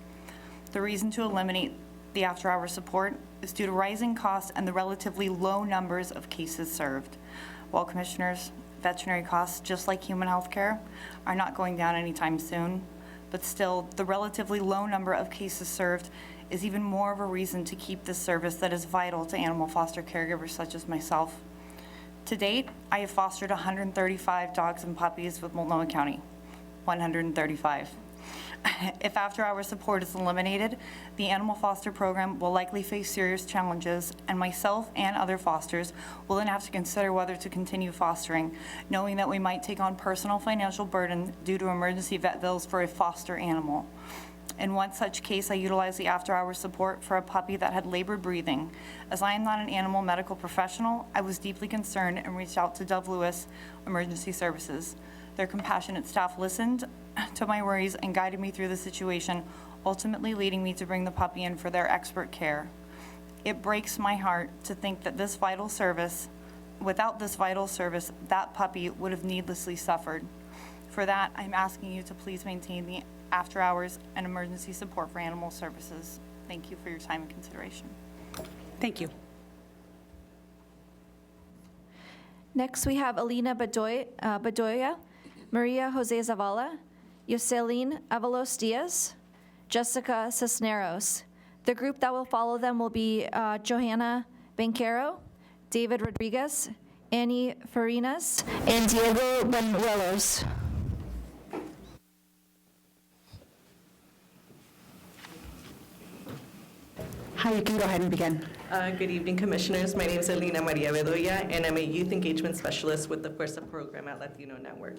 The reason to eliminate the after-hours support is due to rising costs and the relatively low numbers of cases served. Well, Commissioners, veterinary costs, just like human health care, are not going down anytime soon, but still, the relatively low number of cases served is even more of a reason to keep this service that is vital to animal foster caregivers such as myself. To date, I have fostered 135 dogs and puppies with Multnomah County, 135. If after-hours support is eliminated, the animal foster program will likely face serious challenges, and myself and other fosters will then have to consider whether to continue fostering, knowing that we might take on personal financial burden due to emergency vet bills for a foster animal. In one such case, I utilized the after-hours support for a puppy that had labored breathing. As I am not an animal medical professional, I was deeply concerned and reached out to Dove Lewis Emergency Services. Their compassionate staff listened to my worries and guided me through the situation, ultimately leading me to bring the puppy in for their expert care. It breaks my heart to think that without this vital service, that puppy would have needlessly suffered. For that, I'm asking you to please maintain the after-hours and emergency support for animal services. Thank you for your time and consideration. Thank you. Next, we have Alina Bedoya, Maria Jose Zavala, Yoselin Avalos Diaz, Jessica Cisneros. The group that will follow them will be Johanna Banquero, David Rodriguez, Annie Farinas, and Diego Benuelos. Hi, you can go ahead and begin. Good evening, Commissioners. My name is Alina Maria Bedoya, and I'm a Youth Engagement Specialist with the Fuerza program at Latino Network.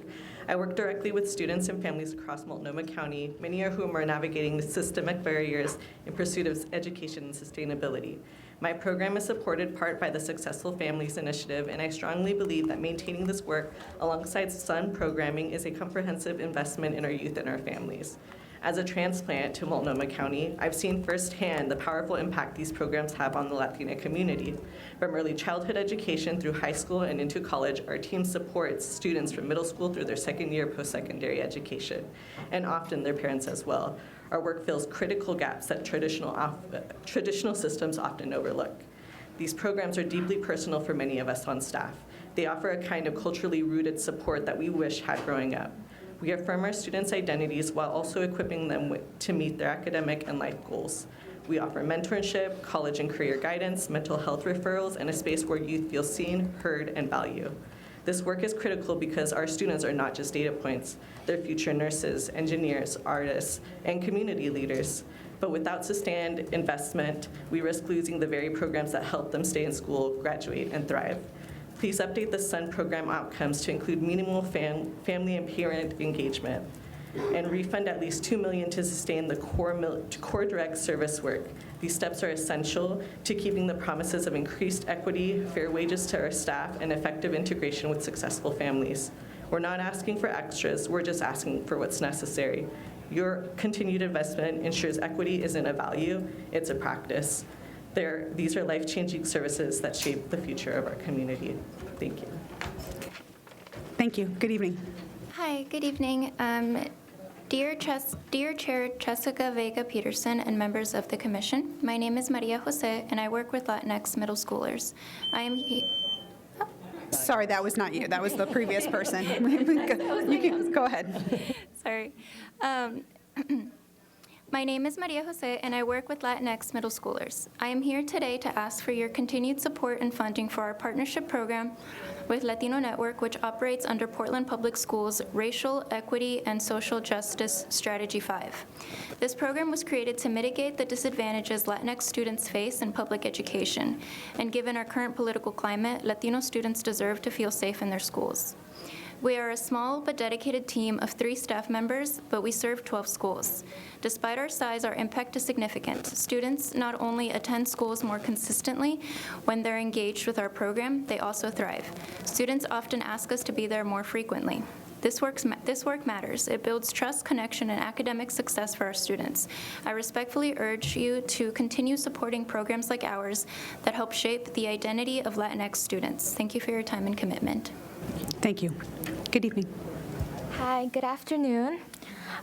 I work directly with students and families across Multnomah County, many of whom are navigating the systemic barriers in pursuit of education and sustainability. My program is supported part by the Successful Families Initiative, and I strongly believe that maintaining this work alongside SUN programming is a comprehensive investment in our youth and our families. As a transplant to Multnomah County, I've seen firsthand the powerful impact these programs have on the Latina community. From early childhood education through high school and into college, our team supports students from middle school through their second year post-secondary education, and often their parents as well. Our work fills critical gaps that traditional systems often overlook. These programs are deeply personal for many of us on staff. They offer a kind of culturally rooted support that we wish had growing up. We affirm our students' identities while also equipping them to meet their academic and life goals. We offer mentorship, college and career guidance, mental health referrals, and a space where youth feel seen, heard, and valued. This work is critical because our students are not just data points. They're future nurses, engineers, artists, and community leaders. But without sustained investment, we risk losing the very programs that help them stay in school, graduate, and thrive. Please update the SUN program outcomes to include minimal family and parent engagement. and refund at least $2 million to sustain the core direct service work. These steps are essential to keeping the promises of increased equity, fair wages to our staff, and effective integration with successful families. We're not asking for extras, we're just asking for what's necessary. Your continued investment ensures equity isn't a value, it's a practice. These are life-changing services that shape the future of our community. Thank you. Thank you. Good evening. Hi, good evening. Dear Chair Jessica Vega Peterson and members of the Commission, my name is Maria Jose, and I work with Latinx middle schoolers. I am Sorry, that was not you. That was the previous person. You can go ahead. Sorry. My name is Maria Jose, and I work with Latinx middle schoolers. I am here today to ask for your continued support and funding for our partnership program with Latino Network, which operates under Portland Public Schools' Racial Equity and Social Justice Strategy 5. This program was created to mitigate the disadvantages Latinx students face in public education, and given our current political climate, Latino students deserve to feel safe in their schools. We are a small but dedicated team of 3 staff members, but we serve 12 schools. Despite our size, our impact is significant. Students not only attend schools more consistently when they're engaged with our program, they also thrive. Students often ask us to be there more frequently. This work matters. It builds trust, connection, and academic success for our students. I respectfully urge you to continue supporting programs like ours that help shape the identity of Latinx students. Thank you for your time and commitment. Thank you. Good evening. Hi, good afternoon.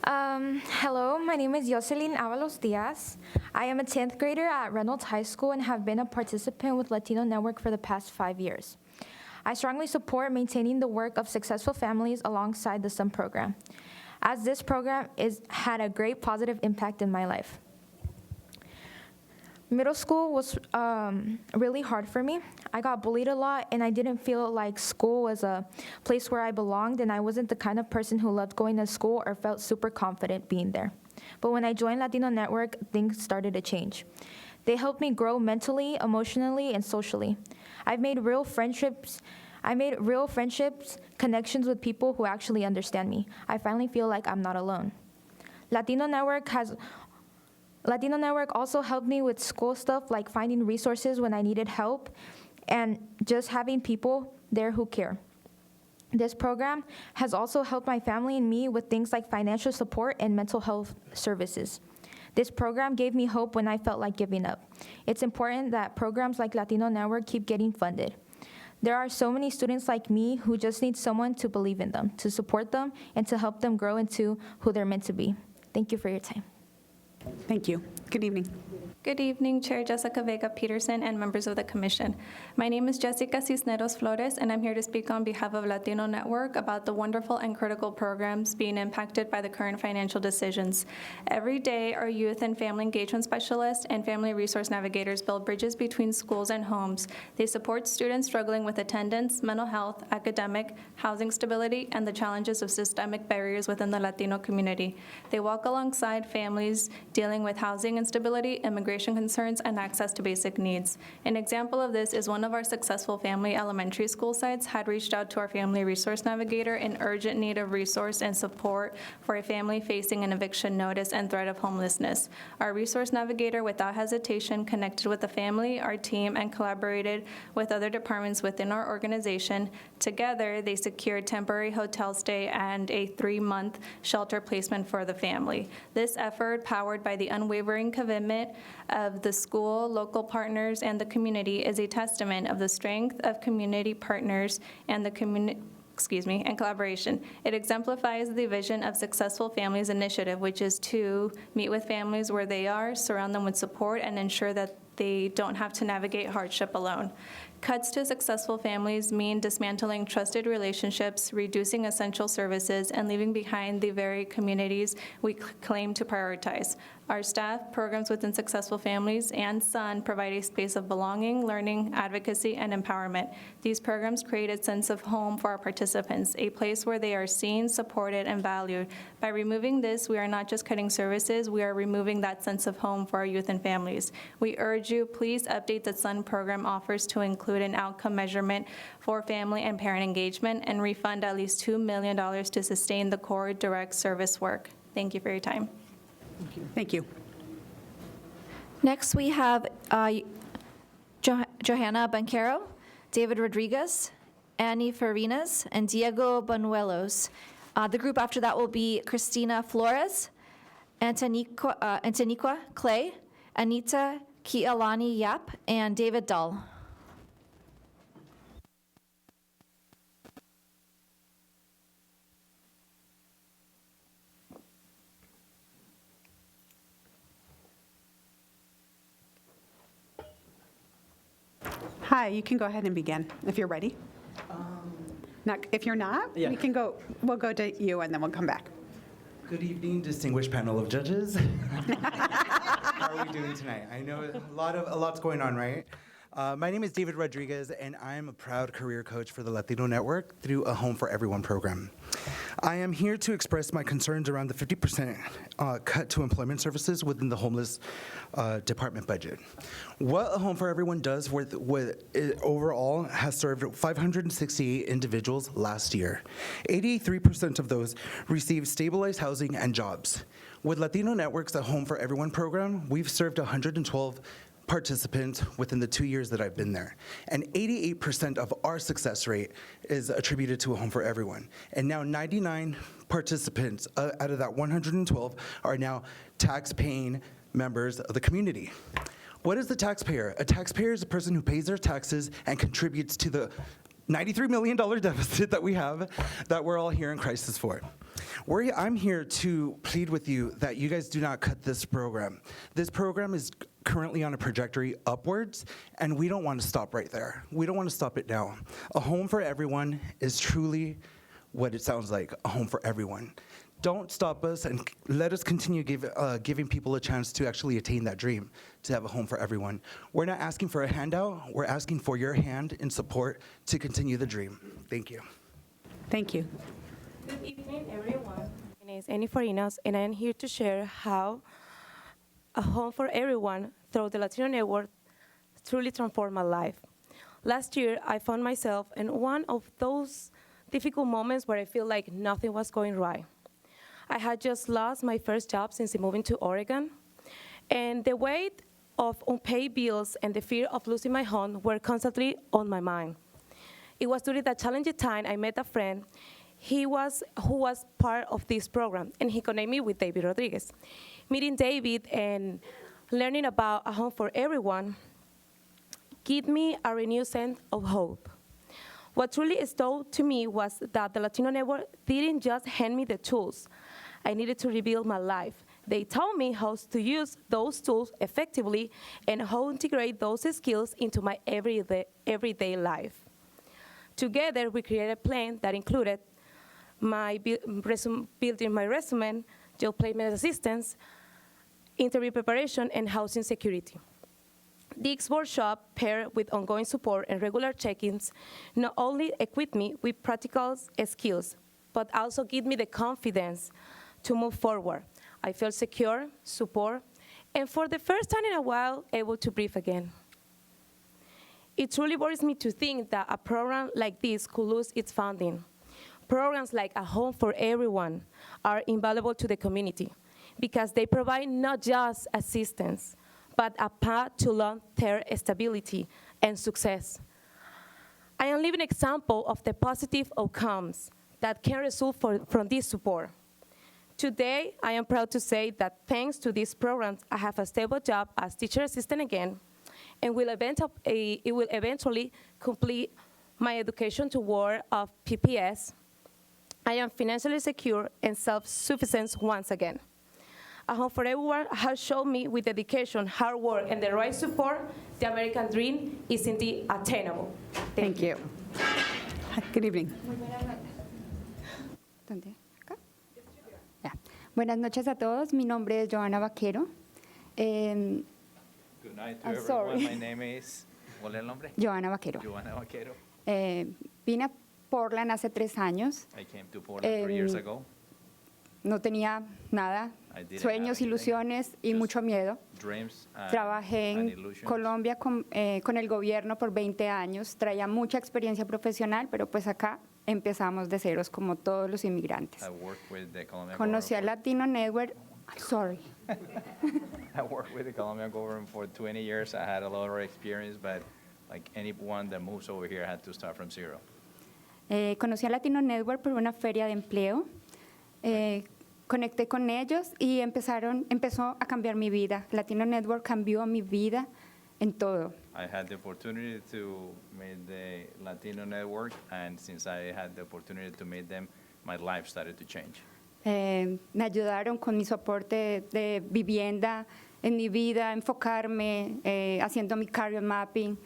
Hello, my name is Jocelyn Avalos Diaz. I am a 10th grader at Reynolds High School and have been a participant with Latino Network for the past 5 years. I strongly support maintaining the work of successful families alongside the SUM program, as this program had a great positive impact in my life. Middle school was really hard for me. I got bullied a lot, and I didn't feel like school was a place where I belonged, and I wasn't the kind of person who loved going to school or felt super confident being there. But when I joined Latino Network, things started to change. They helped me grow mentally, emotionally, and socially. I've made real friendships, connections with people who actually understand me. I finally feel like I'm not alone. Latino Network also helped me with school stuff like finding resources when I needed help and just having people there who care. This program has also helped my family and me with things like financial support and mental health services. This program gave me hope when I felt like giving up. It's important that programs like Latino Network keep getting funded. There are so many students like me who just need someone to believe in them, to support them, and to help them grow into who they're meant to be. Thank you for your time. Thank you. Good evening. Good evening, Chair Jessica Vega Peterson and members of the Commission. My name is Jessica Cisneros Flores, and I'm here to speak on behalf of Latino Network about the wonderful and critical programs being impacted by the current financial decisions. Every day, our youth and family engagement specialists and family resource navigators build bridges between schools and homes. They support students struggling with attendance, mental health, academic, housing stability, and the challenges of systemic barriers within the Latino community. They walk alongside families dealing with housing instability, immigration concerns, and access to basic needs. An example of this is one of our successful family elementary school sites had reached out to our family resource navigator in urgent need of resource and support for a family facing an eviction notice and threat of homelessness. Our resource navigator, without hesitation, connected with the family, our team, and collaborated with other departments within our organization. Together, they secured temporary hotel stay and a 3-month shelter placement for the family. This effort, powered by the unwavering commitment of the school, local partners, and the community, is a testament of the strength of community partners and the and collaboration. It exemplifies the vision of Successful Families Initiative, which is to meet with families where they are, surround them with support, and ensure that they don't have to navigate hardship alone. Cuts to successful families mean dismantling trusted relationships, reducing essential services, and leaving behind the very communities we claim to prioritize. Our staff, programs within Successful Families, and SUN provide a space of belonging, learning, advocacy, and empowerment. These programs create a sense of home for our participants, a place where they are seen, supported, and valued. By removing this, we are not just cutting services, we are removing that sense of home for our youth and families. We urge you, please update the SUN program offers to include an outcome measurement for family and parent engagement and refund at least $2 million to sustain the core direct service work. Thank you for your time. Thank you. Next, we have Johanna Banquero, David Rodriguez, Annie Farinas, and Diego Banuelos. The group after that will be Christina Flores, Antoniqua Clay, Anita Kialani Yap, and David Dahl. Hi, you can go ahead and begin if you're ready. If you're not, Yeah. we'll go to you and then we'll come back. Good evening, distinguished panel of judges. How are we doing tonight? I know a lot's going on, right? My name is David Rodriguez, and I am a proud career coach for the Latino Network through a Home for Everyone program. I am here to express my concerns around the 50% cut to employment services within the homeless department budget. What a Home for Everyone does with it overall has served 568 individuals last year. 83% of those received stabilized housing and jobs. With Latino Network's A Home for Everyone program, we've served 112 participants within the 2 years that I've been there. And 88% of our success rate is attributed to A Home for Everyone. And now 99 participants out of that 112 are now tax-paying members of the community. What is the taxpayer? A taxpayer is a person who pays their taxes and contributes to the $93 million deficit that we have that we're all here in crisis for. I'm here to plead with you that you guys do not cut this program. This program is currently on a trajectory upwards, and we don't want to stop right there. We don't want to stop it now. A Home for Everyone is truly what it sounds like, a home for everyone. Don't stop us and let us continue giving people a chance to actually attain that dream, to have a home for everyone. We're not asking for a handout, we're asking for your hand in support to continue the dream. Thank you. Thank you. Good evening, everyone. My name is Annie Farinas, and I am here to share how A Home for Everyone through the Latino Network truly transformed my life. Last year, I found myself in one of those difficult moments where I feel like nothing was going right. I had just lost my first job since moving to Oregon, and the weight of unpaid bills and the fear of losing my home were constantly on my mind. It was during that challenging time I met a friend who was part of this program, and he connected me with David Rodriguez. Meeting David and learning about A Home for Everyone gave me a renewed sense of hope. What truly stood out to me was that the Latino Network didn't just hand me the tools. I needed to rebuild my life. They taught me how to use those tools effectively and how to integrate those skills into my everyday life. Together, we created a plan that included building my resume, job placement assistance, interview preparation, and housing security. This workshop, paired with ongoing support and regular check-ins, not only equipped me with practical skills, but also gave me the confidence to move forward. I felt secure, support, and for the first time in a while, able to breathe again. It truly worries me to think that a program like this could lose its funding. Programs like A Home for Everyone are invaluable to the community because they provide not just assistance, but a path to long-term stability and success. I am a living example of the positive outcomes that can result from this support. Today, I am proud to say that thanks to these programs, I have a stable job as teacher assistant again, and it will eventually complete my education toward of PPS. I am financially secure and self-sufficient once again. A Home for Everyone has shown me with dedication, hard work, and the right support, the American dream is indeed attainable. Thank you. Hi, good evening. ¿Dónde? ¿Acá? Ya. Buenas noches a todos. Mi nombre es Johanna Vaquero. Em, Good night to I'm everyone. sorry. My name is, ¿cuál es el nombre? Joana Vaquero. Joana Vaquero. Vine a Portland hace 3 años. I came to Portland 3 years Em, ago. No tenía nada, I didn't sueños, have anything, ilusiones y mucho miedo. Dreams Trabajé and en illusions. Colombia con el gobierno por 20 años, traía mucha experiencia profesional, pero pues acá empezamos de ceros como todos los inmigrantes. I worked with the Colombian Conocí a government. Latino Network, sorry, I worked with the Colombian government for 20 years. I had a lot of experience, but like anyone that moves over here had to start from zero. Conocí a Latino Network por una feria de empleo, conecté con ellos y empezó a cambiar mi vida. Latino Network cambió mi vida en todo. I had the opportunity to meet the Latino network, and since I had the opportunity to meet them, my life started to change. Me ayudaron con mi soporte de vivienda en mi vida, enfocarme, haciendo mi career mapping.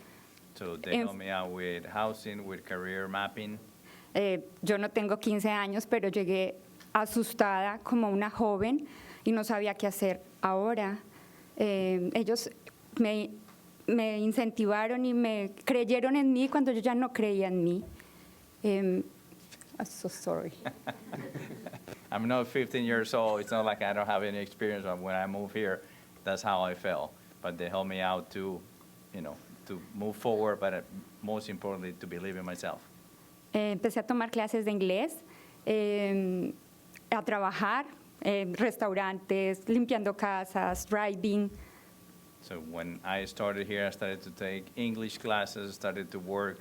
So they En- helped me out with housing, with career mapping. Yo no tengo 15 años, pero llegué asustada como una joven y no sabía qué hacer. Ahora, ellos me incentivaron y me creyeron en mí cuando yo ya no creía en mí. I'm so sorry. I'm not 15 years old. It's not like I don't have any experience. When I moved here, that's how I felt. But they helped me out to, to move forward, but most importantly, to believe in myself. Empecé a tomar clases de inglés, a trabajar en restaurantes, limpiando casas, driving. So when I started here, I started to take English classes, started to work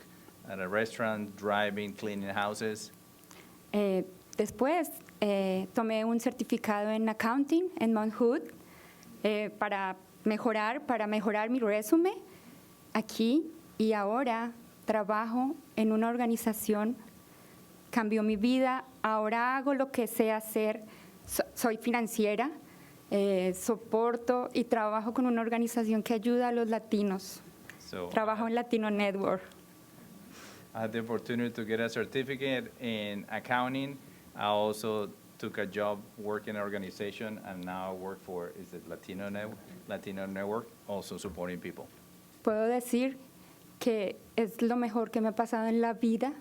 at a restaurant, driving, cleaning houses. Después tomé un certificado en accounting en Mount Hood para mejorar mi resumen aquí, y ahora trabajo en una organización, cambió mi vida, ahora hago lo que sé hacer, soy financiera, soporto y trabajo con una organización que ayuda a los latinos. So Trabajo en Latino Network. I had the opportunity to get a certificate in accounting. I also took a job working in an organization, and now I work for, is it Latino Network, also supporting people. Puedo decir que es lo mejor que me ha pasado en la vida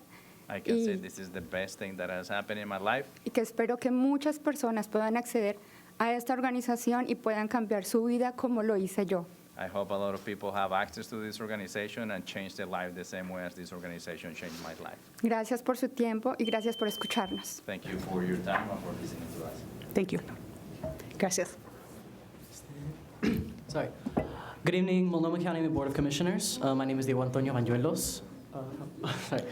I can say this is the best thing that has happened in my life. y que espero que muchas personas puedan acceder a esta organización y puedan cambiar su vida como lo hice yo. I hope a lot of people have access to this organization and change their life the same way as this organization changed my life. Gracias por su tiempo y gracias por escucharnos. Thank you for your time and for listening to us. Thank you. Gracias. Sorry. Good evening, Multnomah County Board of Commissioners. My name is Diego Antonio Bañuelos. Sorry.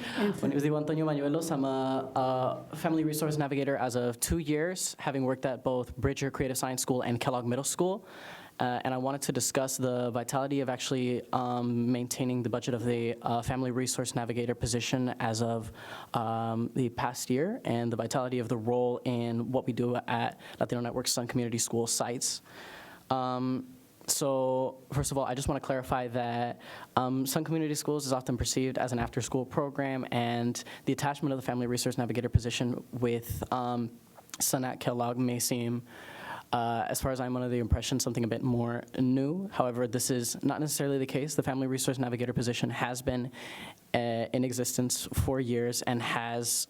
My name is Diego Antonio Bañuelos. I'm a family resource navigator as of 2 years, having worked at both Bridger Creative Science School and Kellogg Middle School. And I wanted to discuss the vitality of actually maintaining the budget of the Family Resource Navigator position as of the past year, and the vitality of the role in what we do at Latino Network Sun Community School sites. So first of all, I just want to clarify that Sun Community Schools is often perceived as an after-school program, and the attachment of the Family Resource Navigator position with Sun at Kellogg may seem, as far as I'm under the impression, something a bit more new. However, this is not necessarily the case. The Family Resource Navigator position has been in existence for years and has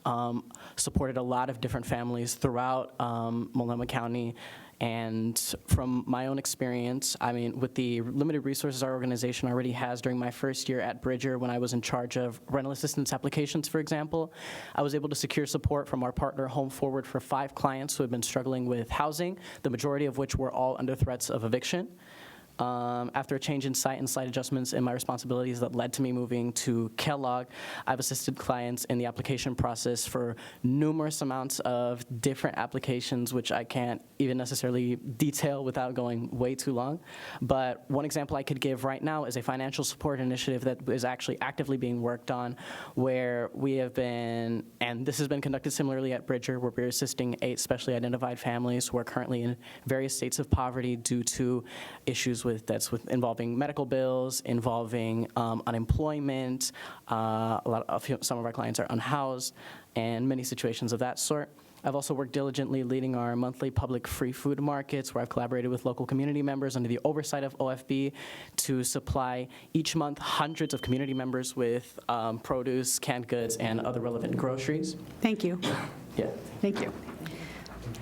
supported a lot of different families throughout Multnomah County. And from my own experience, I mean, with the limited resources our organization already has, during my first year at Bridger, when I was in charge of rental assistance applications, for example, I was able to secure support from our partner Home Forward for 5 clients who had been struggling with housing, the majority of which were all under threats of eviction. After a change in site and slight adjustments in my responsibilities that led to me moving to Kellogg, I've assisted clients in the application process for numerous amounts of different applications, which I can't even necessarily detail without going way too long. But one example I could give right now is a financial support initiative that is actually actively being worked on, where we have been, and this has been conducted similarly at Bridger, where we're assisting 8 specially identified families who are currently in various states of poverty due to issues with involving medical bills, involving unemployment. Some of our clients are unhoused, and many situations of that sort. I've also worked diligently leading our monthly public free food markets, where I've collaborated with local community members under the oversight of OFB to supply each month hundreds of community members with produce, canned goods, and other relevant groceries. Thank you. Yeah. Thank you.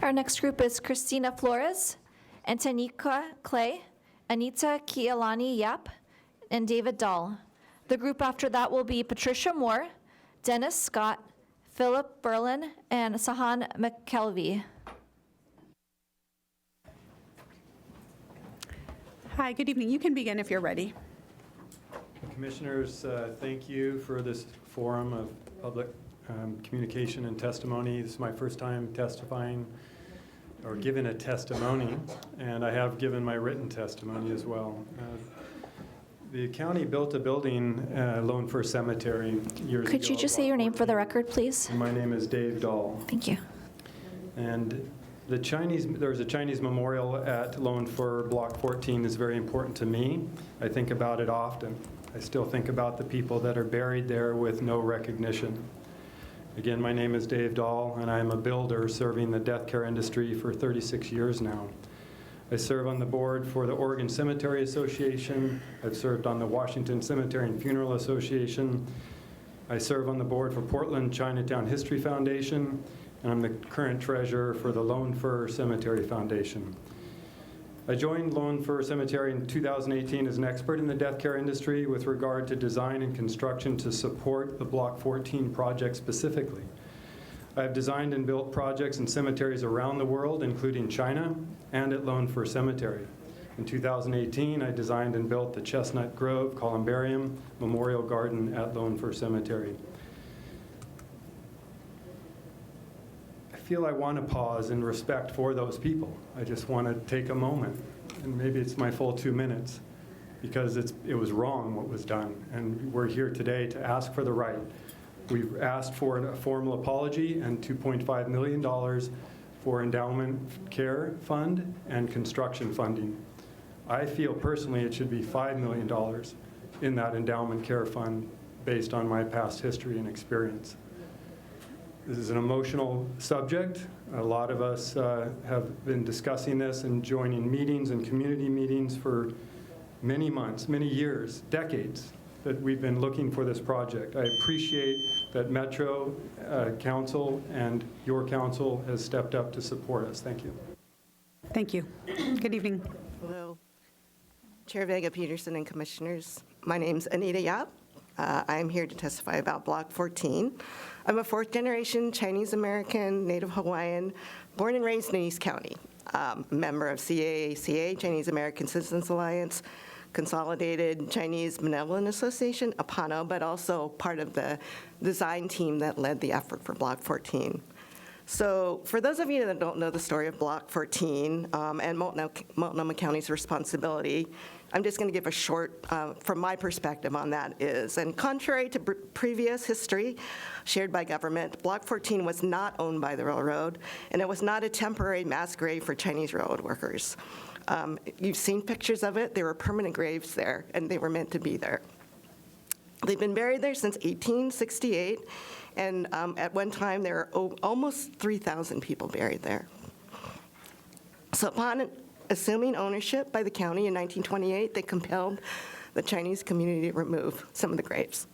Our next group is Christina Flores, Antonica Clay, Anita Kialani Yap, and David Dahl. The group after that will be Patricia Moore, Dennis Scott, Philip Berlin, and Sahan McKelvey. Hi, good evening. You can begin if you're ready. Commissioners, thank you for this forum of public communication and testimony. This is my first time testifying or giving a testimony, and I have given my written testimony as well. The county built a building, Lone Fir Cemetery, years ago. Could you just say your name for the record, please? My name is Dave Dahl. Thank you. And there's a Chinese memorial at Lone Fir, Block 14 is very important to me. I think about it often. I still think about the people that are buried there with no recognition. Again, my name is Dave Dahl, and I'm a builder serving the death care industry for 36 years now. I serve on the board for the Oregon Cemetery Association. I've served on the Washington Cemetery and Funeral Association. I serve on the board for Portland Chinatown History Foundation, and I'm the current treasurer for the Lone Fir Cemetery Foundation. I joined Lone Fir Cemetery in 2018 as an expert in the death care industry with regard to design and construction to support the Block 14 project specifically. I've designed and built projects in cemeteries around the world, including China and at Lone Fir Cemetery. In 2018, I designed and built the Chestnut Grove Columbarium Memorial Garden at Lone Fir Cemetery. I feel I want to pause in respect for those people. I just want to take a moment, and maybe it's my full 2 minutes, because it was wrong what was done, and we're here today to ask for the right. We've asked for a formal apology and $2.5 million for endowment care fund and construction funding. I feel personally it should be $5 million in that endowment care fund based on my past history and experience. This is an emotional subject. A lot of us have been discussing this and joining meetings and community meetings for many months, many years, decades, that we've been looking for this project. I appreciate that Metro Council and your council has stepped up to support us. Thank you. Thank you. Good evening. Hello, Chair Vega Peterson and Commissioners. My name's Anita Yap. I'm here to testify about Block 14. I'm a fourth-generation Chinese-American, Native Hawaiian, born and raised in East County, member of CAACA, Chinese American Citizens Alliance, Consolidated Chinese Benevolent Association, APANO, but also part of the design team that led the effort for Block 14. So for those of you that don't know the story of Block 14 and Multnomah County's responsibility, I'm just going to give a short, from my perspective on that is, and contrary to previous history shared by government, Block 14 was not owned by the railroad, and it was not a temporary mass grave for Chinese railroad workers. You've seen pictures of it. There were permanent graves there, and they were meant to be there. They've been buried there since 1868, and at one time there were almost 3,000 people buried there. So upon assuming ownership by the county in 1928, they compelled the Chinese community to remove some of the graves.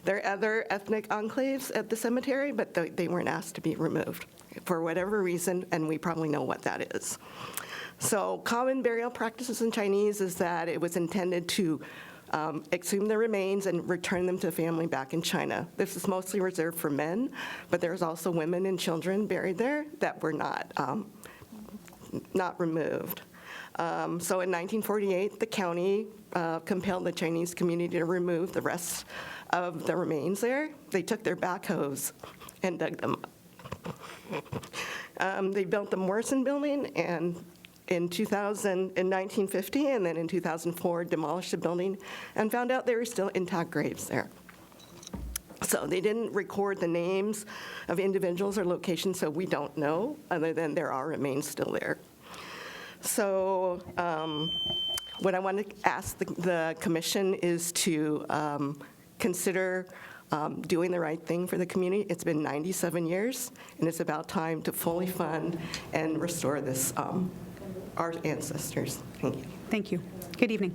There are other ethnic enclaves at the cemetery, but they weren't asked to be removed for whatever reason, and we probably know what that is. So common burial practices in Chinese is that it was intended to exhume the remains and return them to the family back in China. This is mostly reserved for men, but there's also women and children buried there that were not removed. So in 1948, the county compelled the Chinese community to remove the rest of the remains there. They took their backhoes and dug them up. They built the Morrison Building, and in 1950, and then in 2004, demolished the building and found out there were still intact graves there. So they didn't record the names of individuals or locations, so we don't know, other than there are remains still there. So what I want to ask the commission is to consider doing the right thing for the community. It's been 97 years, and it's about time to fully fund and restore this, our ancestors. Thank you. Thank you. Good evening.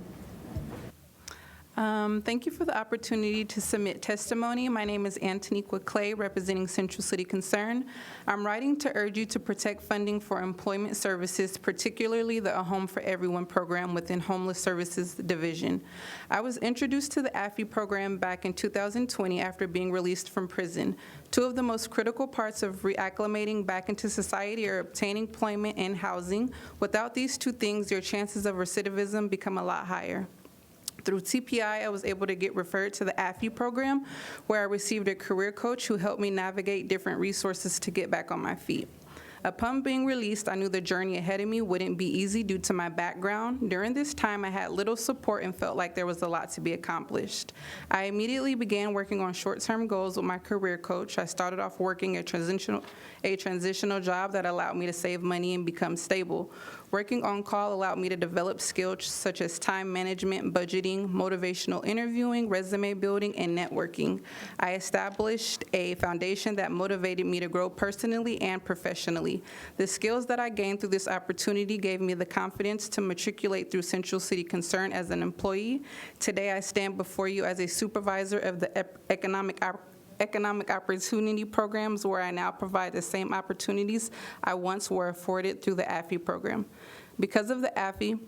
Thank you for the opportunity to submit testimony. My name is Antoniqua Clay, representing Central City Concern. I'm writing to urge you to protect funding for employment services, particularly the A Home for Everyone program within Homeless Services Division. I was introduced to the AFI program back in 2020 after being released from prison. Two of the most critical parts of reacclimating back into society are obtaining employment and housing. Without these two things, your chances of recidivism become a lot higher. Through TPI, I was able to get referred to the AFI program, where I received a career coach who helped me navigate different resources to get back on my feet. Upon being released, I knew the journey ahead of me wouldn't be easy due to my background. During this time, I had little support and felt like there was a lot to be accomplished. I immediately began working on short-term goals with my career coach. I started off working a transitional job that allowed me to save money and become stable. Working on call allowed me to develop skills such as time management, budgeting, motivational interviewing, resume building, and networking. I established a foundation that motivated me to grow personally and professionally. The skills that I gained through this opportunity gave me the confidence to matriculate through Central City Concern as an employee. Today, I stand before you as a supervisor of the economic opportunity programs, where I now provide the same opportunities I once were afforded through the AFI program. Because of the AFI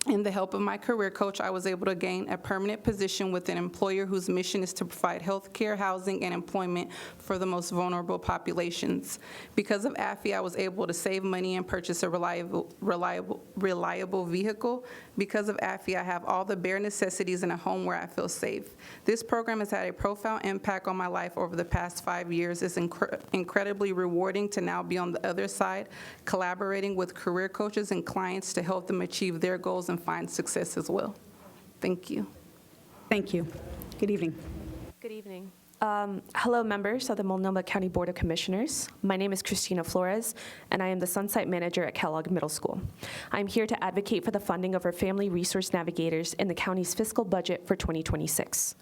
and the help of my career coach, I was able to gain a permanent position with an employer whose mission is to provide health care, housing, and employment for the most vulnerable populations. Because of AFI, I was able to save money and purchase a reliable vehicle. Because of AFI, I have all the bare necessities in a home where I feel safe. This program has had a profound impact on my life over the past 5 years. It's incredibly rewarding to now be on the other side, collaborating with career coaches and clients to help them achieve their goals and find success as well. Thank you. Thank you. Good evening. Good evening. Hello, members of the Multnomah County Board of Commissioners. My name is Christina Flores, and I am the Sunsite Manager at Kellogg Middle School. I'm here to advocate for the funding of our Family Resource Navigators in the county's fiscal budget for 2026.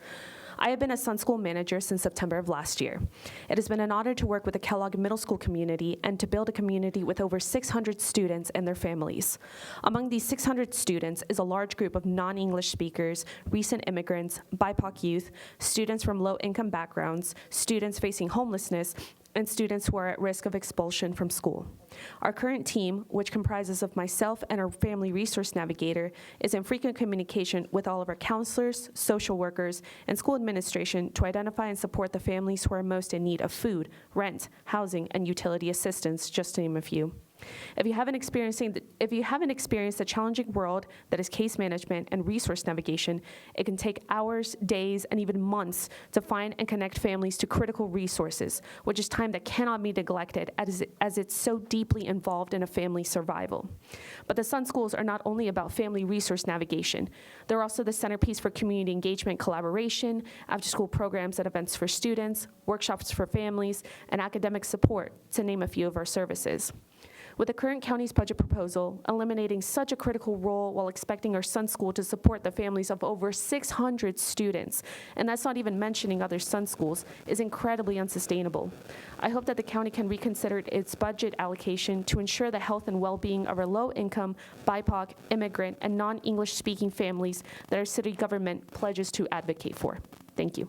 I have been a Sun School manager since September of last year. It has been an honor to work with the Kellogg Middle School community and to build a community with over 600 students and their families. Among these 600 students is a large group of non-English speakers, recent immigrants, BIPOC youth, students from low-income backgrounds, students facing homelessness, and students who are at risk of expulsion from school. Our current team, which comprises of myself and our Family Resource Navigator, is in frequent communication with all of our counselors, social workers, and school administration to identify and support the families who are most in need of food, rent, housing, and utility assistance, just to name a few. If you haven't experienced the challenging world that is case management and resource navigation, it can take hours, days, and even months to find and connect families to critical resources, which is time that cannot be neglected as it's so deeply involved in a family's survival. But the Sun Schools are not only about family resource navigation. They're also the centerpiece for community engagement, collaboration, after-school programs and events for students, workshops for families, and academic support, to name a few of our services. With the current county's budget proposal, eliminating such a critical role while expecting our Sun School to support the families of over 600 students, and that's not even mentioning other Sun Schools, is incredibly unsustainable. I hope that the county can reconsider its budget allocation to ensure the health and well-being of our low-income, BIPOC, immigrant, and non-English speaking families that our city government pledges to advocate for. Thank you.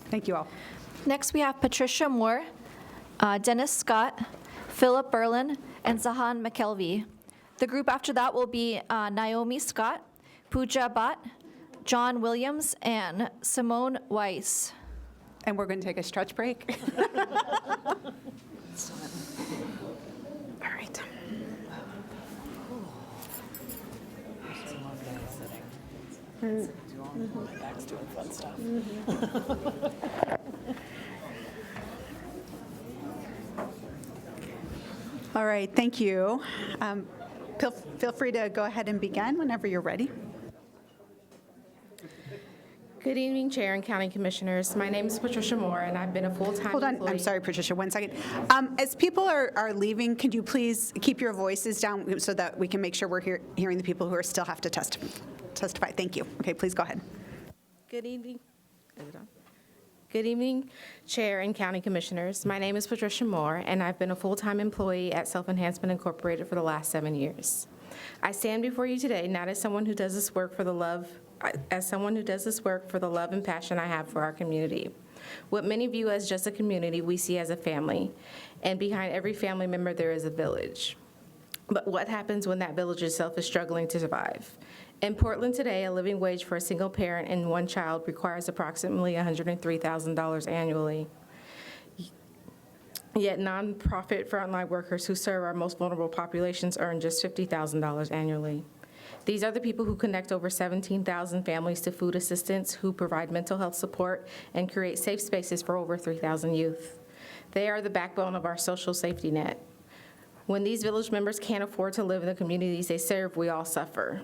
Thank you all. Next, we have Patricia Moore, Dennis Scott, Philip Berlin, and Zahan McKelvey. The group after that will be Naomi Scott, Pooja Bhatt, John Williams, and Simone Weiss. And we're going to take a stretch break. All right. My back's doing fun stuff. All right, thank you. Feel free to go ahead and begin whenever you're ready. Good evening, Chair and County Commissioners. My name is Patricia Moore, and I've been a full-time Hold on, employee. I'm sorry, Patricia, 1 second. As people are leaving, could you please keep your voices down so that we can make sure we're hearing the people who are still have to testify? Thank you. Okay, please go ahead. Good evening. Is it on? Good evening, Chair and County Commissioners. My name is Patricia Moore, and I've been a full-time employee at Self Enhancement Incorporated for the last 7 years. I stand before you today not as someone who does this work for the love, and passion I have for our community. What many view as just a community, we see as a family, and behind every family member there is a village. But what happens when that village itself is struggling to survive? In Portland today, a living wage for a single parent and one child requires approximately $103,000 annually. Yet nonprofit frontline workers who serve our most vulnerable populations earn just $50,000 annually. These are the people who connect over 17,000 families to food assistance, who provide mental health support, and create safe spaces for over 3,000 youth. They are the backbone of our social safety net. When these village members can't afford to live in the communities they serve, we all suffer.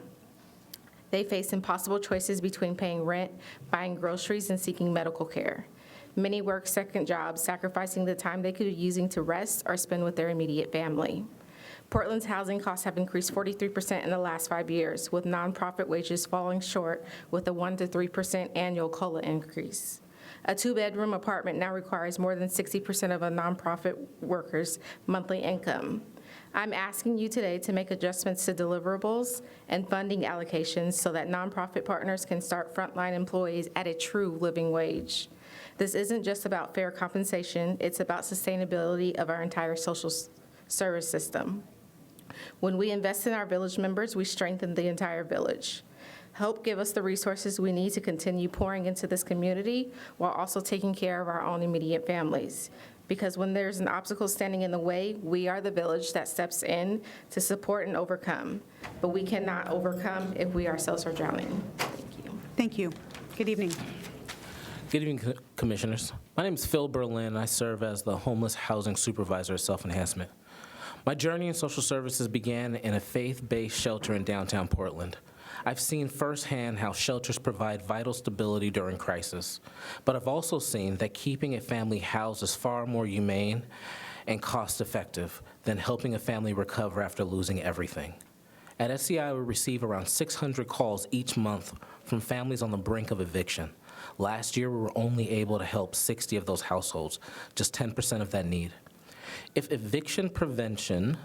They face impossible choices between paying rent, buying groceries, and seeking medical care. Many work second jobs, sacrificing the time they could be using to rest or spend with their immediate family. Portland's housing costs have increased 43% in the last 5 years, with nonprofit wages falling short with a 1 to 3% annual COLA increase. A 2-bedroom apartment now requires more than 60% of a nonprofit worker's monthly income. I'm asking you today to make adjustments to deliverables and funding allocations so that nonprofit partners can start frontline employees at a true living wage. This isn't just about fair compensation, it's about sustainability of our entire social service system. When we invest in our village members, we strengthen the entire village. Help give us the resources we need to continue pouring into this community while also taking care of our own immediate families. Because when there's an obstacle standing in the way, we are the village that steps in to support and overcome. But we cannot overcome if we ourselves are drowning. Thank you. Thank you. Good evening. Good evening, Commissioners. My name is Phil Berlin, and I serve as the Homeless Housing Supervisor at Self Enhancement. My journey in social services began in a faith-based shelter in downtown Portland. I've seen firsthand how shelters provide vital stability during crisis, but I've also seen that keeping a family housed is far more humane and cost-effective than helping a family recover after losing everything. At SCI, we receive around 600 calls each month from families on the brink of eviction. Last year, we were only able to help 60 of those households, just 10% of that need. If eviction prevention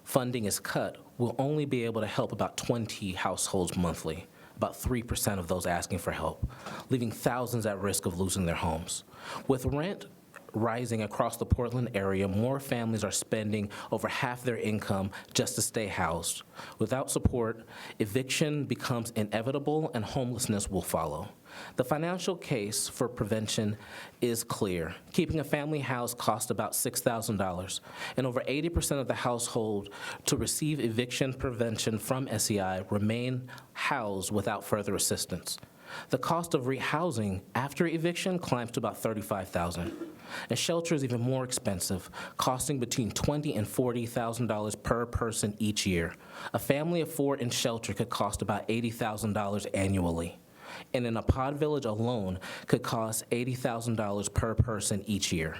funding is cut, we'll only be able to help about 20 households monthly, about 3% of those asking for help, leaving thousands at risk of losing their homes. With rent rising across the Portland area, more families are spending over half their income just to stay housed. Without support, eviction becomes inevitable and homelessness will follow. The financial case for prevention is clear. Keeping a family housed costs about $6,000, and over 80% of the household to receive eviction prevention from SEI remain housed without further assistance. The cost of rehousing after eviction climbs to about $35,000. And shelter is even more expensive, costing between $20,000 and $40,000 per person each year. A family of 4 in shelter could cost about $80,000 annually. And in a pod village alone could cost $80,000 per person each year.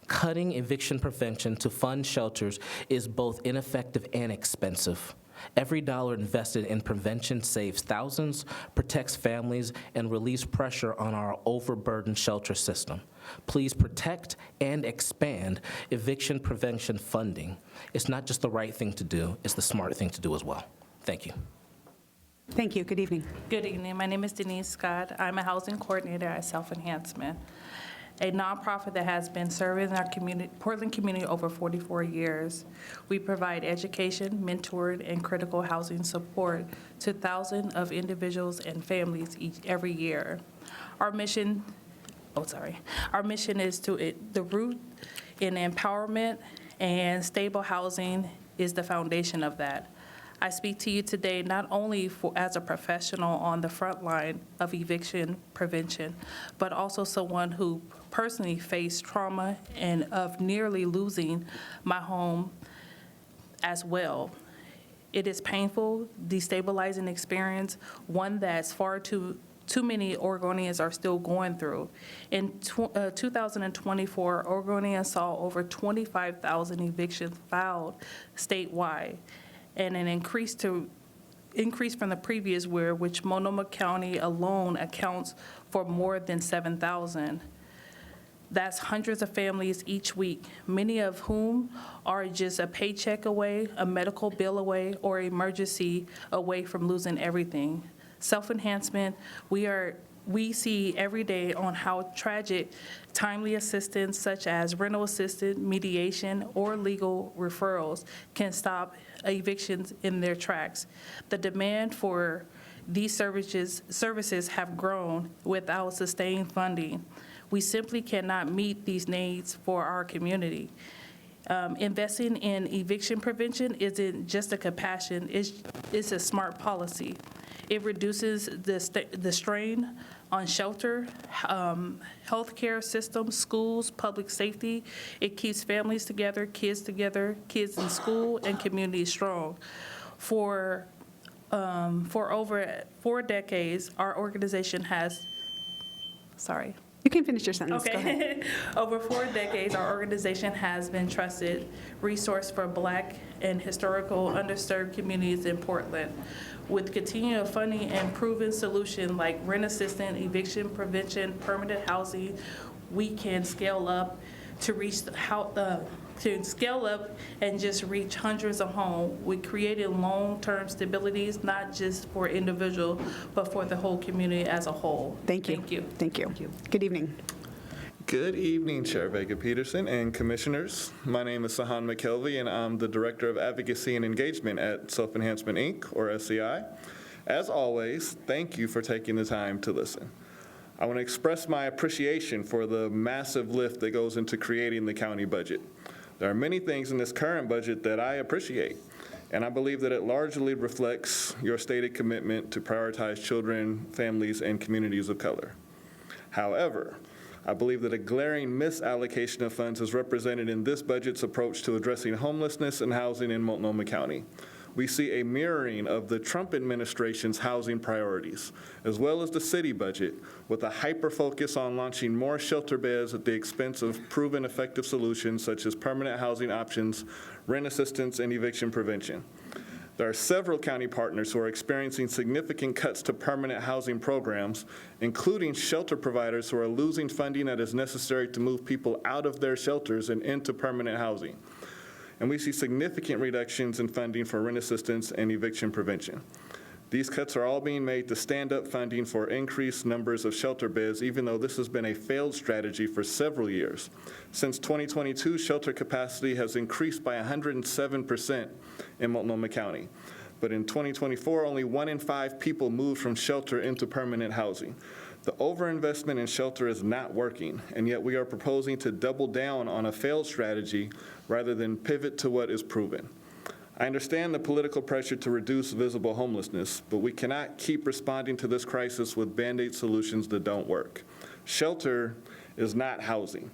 Cutting eviction prevention to fund shelters is both ineffective and expensive. Every dollar invested in prevention saves thousands, protects families, and relieves pressure on our overburdened shelter system. Please protect and expand eviction prevention funding. It's not just the right thing to do, it's the smart thing to do as well. Thank you. Thank you. Good evening. Good evening. My name is Denise Scott. I'm a housing coordinator at Self Enhancement, a nonprofit that has been serving our Portland community over 44 years. We provide education, mentored, and critical housing support to thousands of individuals and families every year. Our mission is to the root in empowerment, and stable housing is the foundation of that. I speak to you today not only as a professional on the front line of eviction prevention, but also someone who personally faced trauma and of nearly losing my home as well. It is painful, destabilizing experience, one that's far too many Oregonians are still going through. In 2024, Oregonians saw over 25,000 evictions filed statewide, and an increase to increase from the previous year, which Multnomah County alone accounts for more than 7,000. That's hundreds of families each week, many of whom are just a paycheck away, a medical bill away, or emergency away from losing everything. Self-enhancement, we see every day on how tragic timely assistance such as rental assistance, mediation, or legal referrals can stop evictions in their tracks. The demand for these services have grown without sustained funding. We simply cannot meet these needs for our community. Investing in eviction prevention isn't just a compassion, it's a smart policy. It reduces the strain on shelter, healthcare systems, schools, public safety. It keeps families together, kids in school, and communities strong. For over 4 decades, our organization has, sorry. You can finish your sentence. Go ahead. Okay. Over 4 decades, our organization has been trusted resource for Black and historical underserved communities in Portland. With continued funding and proven solutions like rent assistance, eviction prevention, permanent housing, we can scale up to reach and just reach hundreds of homes. We created long-term stabilities, not just for individuals, but for the whole community as a whole. Thank you. Thank you. Thank you. Good evening. Good evening, Chair Vega Peterson and Commissioners. My name is Sahan McKelvey, and I'm the Director of Advocacy and Engagement at Self-Enhancement, Inc., or SEI. As always, thank you for taking the time to listen. I want to express my appreciation for the massive lift that goes into creating the county budget. There are many things in this current budget that I appreciate, and I believe that it largely reflects your stated commitment to prioritize children, families, and communities of color. However, I believe that a glaring misallocation of funds is represented in this budget's approach to addressing homelessness and housing in Multnomah County. We see a mirroring of the Trump administration's housing priorities, as well as the city budget, with a hyper-focus on launching more shelter beds at the expense of proven effective solutions such as permanent housing options, rent assistance, and eviction prevention. There are several county partners who are experiencing significant cuts to permanent housing programs, including shelter providers who are losing funding that is necessary to move people out of their shelters and into permanent housing. And we see significant reductions in funding for rent assistance and eviction prevention. These cuts are all being made to stand up funding for increased numbers of shelter beds, even though this has been a failed strategy for several years. Since 2022, shelter capacity has increased by 107% in Multnomah County. But in 2024, only 1 in 5 people moved from shelter into permanent housing. The overinvestment in shelter is not working, and yet we are proposing to double down on a failed strategy rather than pivot to what is proven. I understand the political pressure to reduce visible homelessness, but we cannot keep responding to this crisis with Band-Aid solutions that don't work. Shelter is not housing.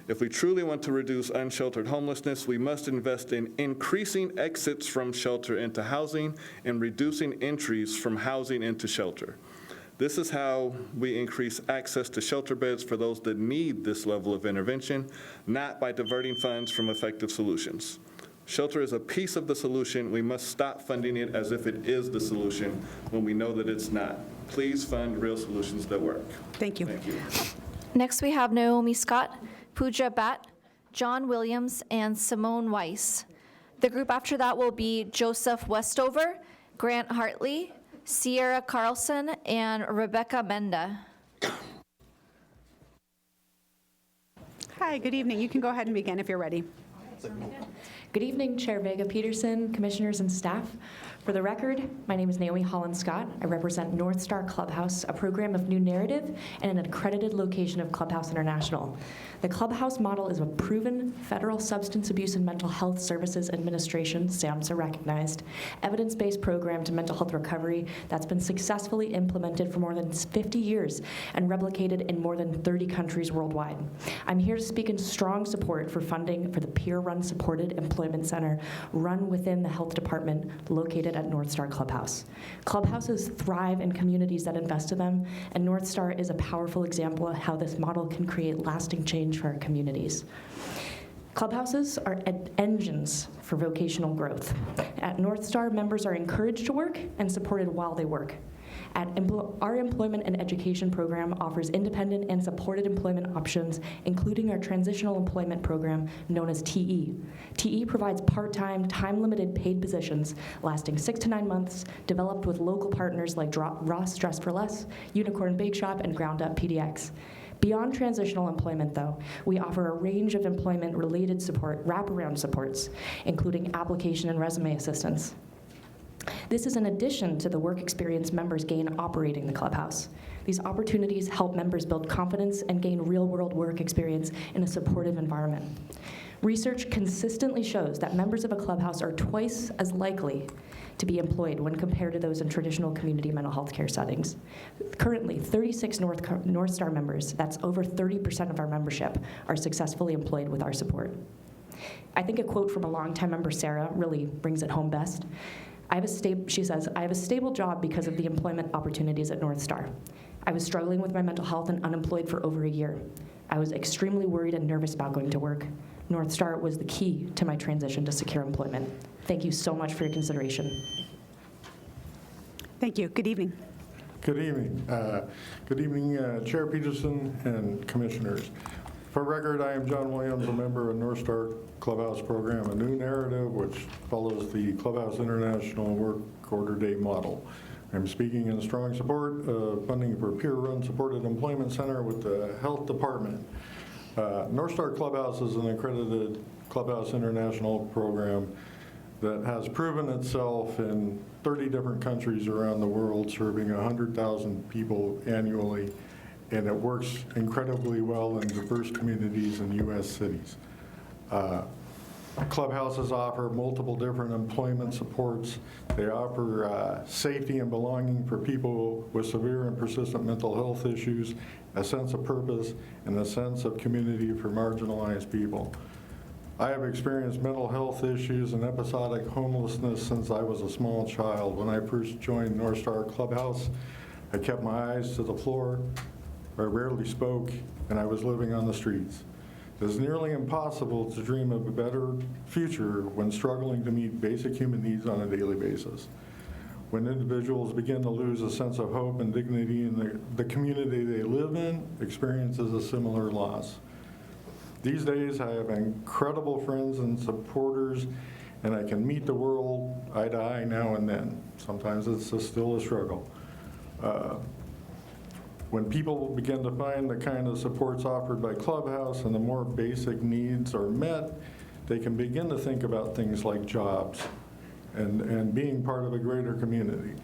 If we truly want to reduce unsheltered homelessness, we must invest in increasing exits from shelter into housing and reducing entries from housing into shelter. This is how we increase access to shelter beds for those that need this level of intervention, not by diverting funds from effective solutions. Shelter is a piece of the solution. We must stop funding it as if it is the solution when we know that it's not. Please fund real solutions that work. Thank you. Thank you. Next, we have Naomi Scott, Pooja Bhatt, John Williams, and Simone Weiss. The group after that will be Joseph Westover, Grant Hartley, Sierra Carlson, and Rebecca Menda. Hi, good evening. You can go ahead and begin if you're ready. Good evening, Chair Vega Peterson, commissioners, and staff. For the record, my name is Naomi Holland Scott. I represent North Star Clubhouse, a program of new narrative and an accredited location of Clubhouse International. The Clubhouse model is a proven federal Substance Abuse and Mental Health Services Administration, SAMHSA recognized, evidence-based program to mental health recovery that's been successfully implemented for more than 50 years and replicated in more than 30 countries worldwide. I'm here to speak in strong support for funding for the peer-run supported employment center run within the health department located at North Star Clubhouse. Clubhouses thrive in communities that invest in them, and North Star is a powerful example of how this model can create lasting change for our communities. Clubhouses are engines for vocational growth. At North Star, members are encouraged to work and supported while they work. Our employment and education program offers independent and supported employment options, including our transitional employment program known as TE. TE provides part-time, time-limited paid positions lasting 6 to 9 months, developed with local partners like Ross Dress for Less, Unicorn Bake Shop, and Ground Up PDX. Beyond transitional employment, though, we offer a range of employment-related support, wraparound supports, including application and resume assistance. This is in addition to the work experience members gain operating the clubhouse. These opportunities help members build confidence and gain real-world work experience in a supportive environment. Research consistently shows that members of a clubhouse are twice as likely to be employed when compared to those in traditional community mental health care settings. Currently, 36 North Star members, that's over 30% of our membership, are successfully employed with our support. I think a quote from a longtime member, Sarah, really brings it home best. She says, "I have a stable job because of the employment opportunities at North Star. I was struggling with my mental health and unemployed for over a year. I was extremely worried and nervous about going to work. North Star was the key to my transition to secure employment." Thank you so much for your consideration. Thank you. Good evening. Good evening. Good evening, Chair Peterson and Commissioners. For record, I am John Williams, a member of North Star Clubhouse Program, a new narrative which follows the Clubhouse International Work Order Day model. I'm speaking in strong support of funding for peer-run supported employment center with the Health Department. North Star Clubhouse is an accredited Clubhouse International program that has proven itself in 30 different countries around the world, serving 100,000 people annually, and it works incredibly well in diverse communities in U.S. cities. Clubhouses offer multiple different employment supports. They offer safety and belonging for people with severe and persistent mental health issues, a sense of purpose, and a sense of community for marginalized people. I have experienced mental health issues and episodic homelessness since I was a small child. When I first joined North Star Clubhouse, I kept my eyes to the floor, I rarely spoke, and I was living on the streets. It is nearly impossible to dream of a better future when struggling to meet basic human needs on a daily basis. When individuals begin to lose a sense of hope and dignity in the community they live in, experiences a similar loss. These days, I have incredible friends and supporters, and I can meet the world eye to eye now and then. Sometimes it's still a struggle. When people begin to find the kind of supports offered by Clubhouse and the more basic needs are met, they can begin to think about things like jobs and being part of a greater community.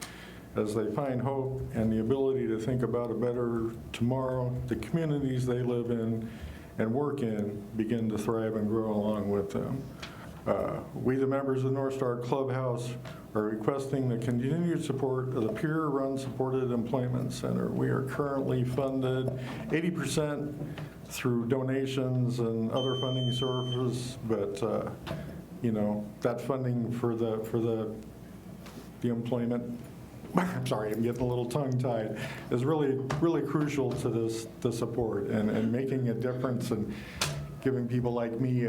As they find hope and the ability to think about a better tomorrow, the communities they live in and work in begin to thrive and grow along with them. We, the members of North Star Clubhouse, are requesting the continued support of the peer-run supported employment center. We are currently funded 80% through donations and other funding sources, but that funding for the employment, I'm sorry, I'm getting a little tongue-tied, is really crucial to the support and making a difference and giving people like me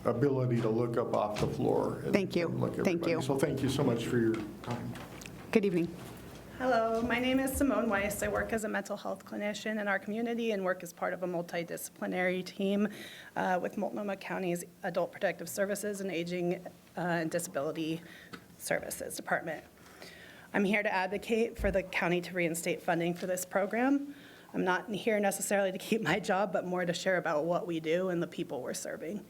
ability to look up off the floor. Thank you. Look at Thank everybody. you. So thank you so much for your time. Good evening. Hello, my name is Simone Weiss. I work as a mental health clinician in our community and work as part of a multidisciplinary team with Multnomah County's Adult Protective Services and Aging and Disability Services Department. I'm here to advocate for the county to reinstate funding for this program. I'm not here necessarily to keep my job, but more to share about what we do and the people we're serving.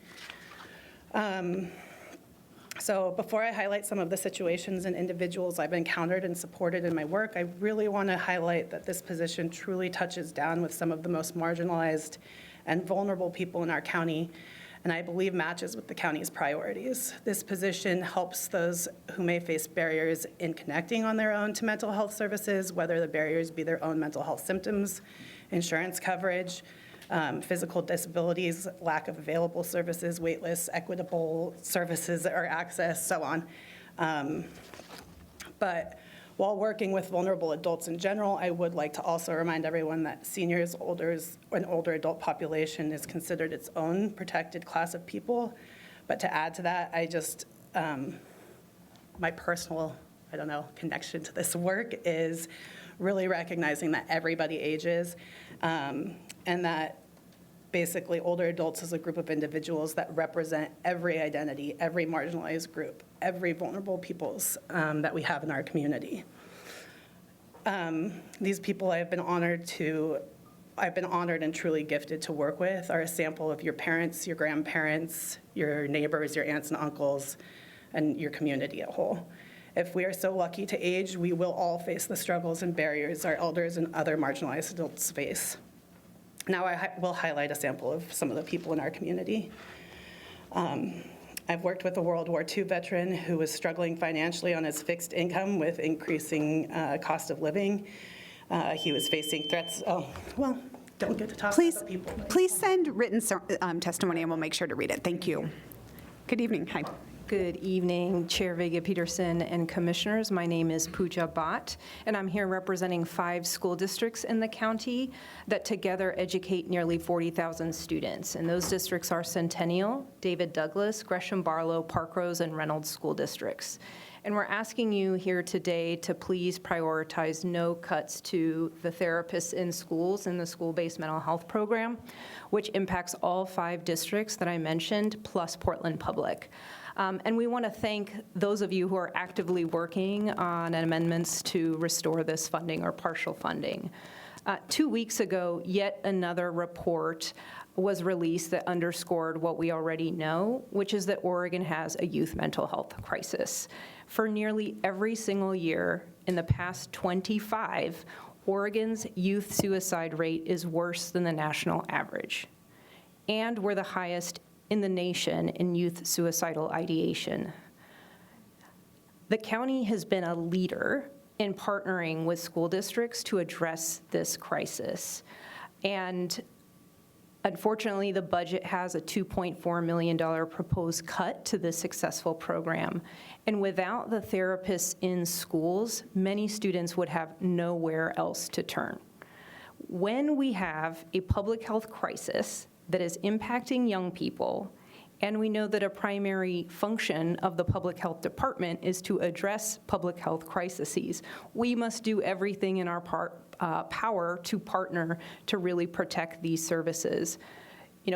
So before I highlight some of the situations and individuals I've encountered and supported in my work, I really want to highlight that this position truly touches down with some of the most marginalized and vulnerable people in our county, and I believe matches with the county's priorities. This position helps those who may face barriers in connecting on their own to mental health services, whether the barriers be their own mental health symptoms, insurance coverage, physical disabilities, lack of available services, wait lists, equitable services or access, so on. But While working with vulnerable adults in general, I would like to also remind everyone that seniors, an older adult population is considered its own protected class of people. But to add to that, I just, my personal, connection to this work is really recognizing that everybody ages, and that basically older adults is a group of individuals that represent every identity, every marginalized group, every vulnerable peoples that we have in our community. These people I've been honored and truly gifted to work with are a sample of your parents, your grandparents, your neighbors, your aunts and uncles, and your community at whole. If we are so lucky to age, we will all face the struggles and barriers our elders and other marginalized adults face. Now I will highlight a sample of some of the people in our community. I've worked with a World War II veteran who was struggling financially on his fixed income with increasing cost of living. He was facing threats. Don't get to talk about the people. Please send written testimony and we'll make sure to read it. Thank you. Good evening. Hi. Good evening, Chair Vega Peterson and Commissioners. My name is Pooja Bhatt, and I'm here representing 5 school districts in the county that together educate nearly 40,000 students. And those districts are Centennial, David Douglas, Gresham Barlow, Parkrose, and Reynolds school districts. And we're asking you here today to please prioritize no cuts to the therapists in schools in the school-based mental health program, which impacts all 5 districts that I mentioned, plus Portland Public. And we want to thank those of you who are actively working on amendments to restore this funding or partial funding. 2 weeks ago, yet another report was released that underscored what we already know, which is that Oregon has a youth mental health crisis. For nearly every single year in the past 25, Oregon's youth suicide rate is worse than the national average. And we're the highest in the nation in youth suicidal ideation. The county has been a leader in partnering with school districts to address this crisis. And unfortunately, the budget has a $2.4 million proposed cut to this successful program. And without the therapists in schools, many students would have nowhere else to turn. When we have a public health crisis that is impacting young people, and we know that a primary function of the public health department is to address public health crises, we must do everything in our power to partner to really protect these services.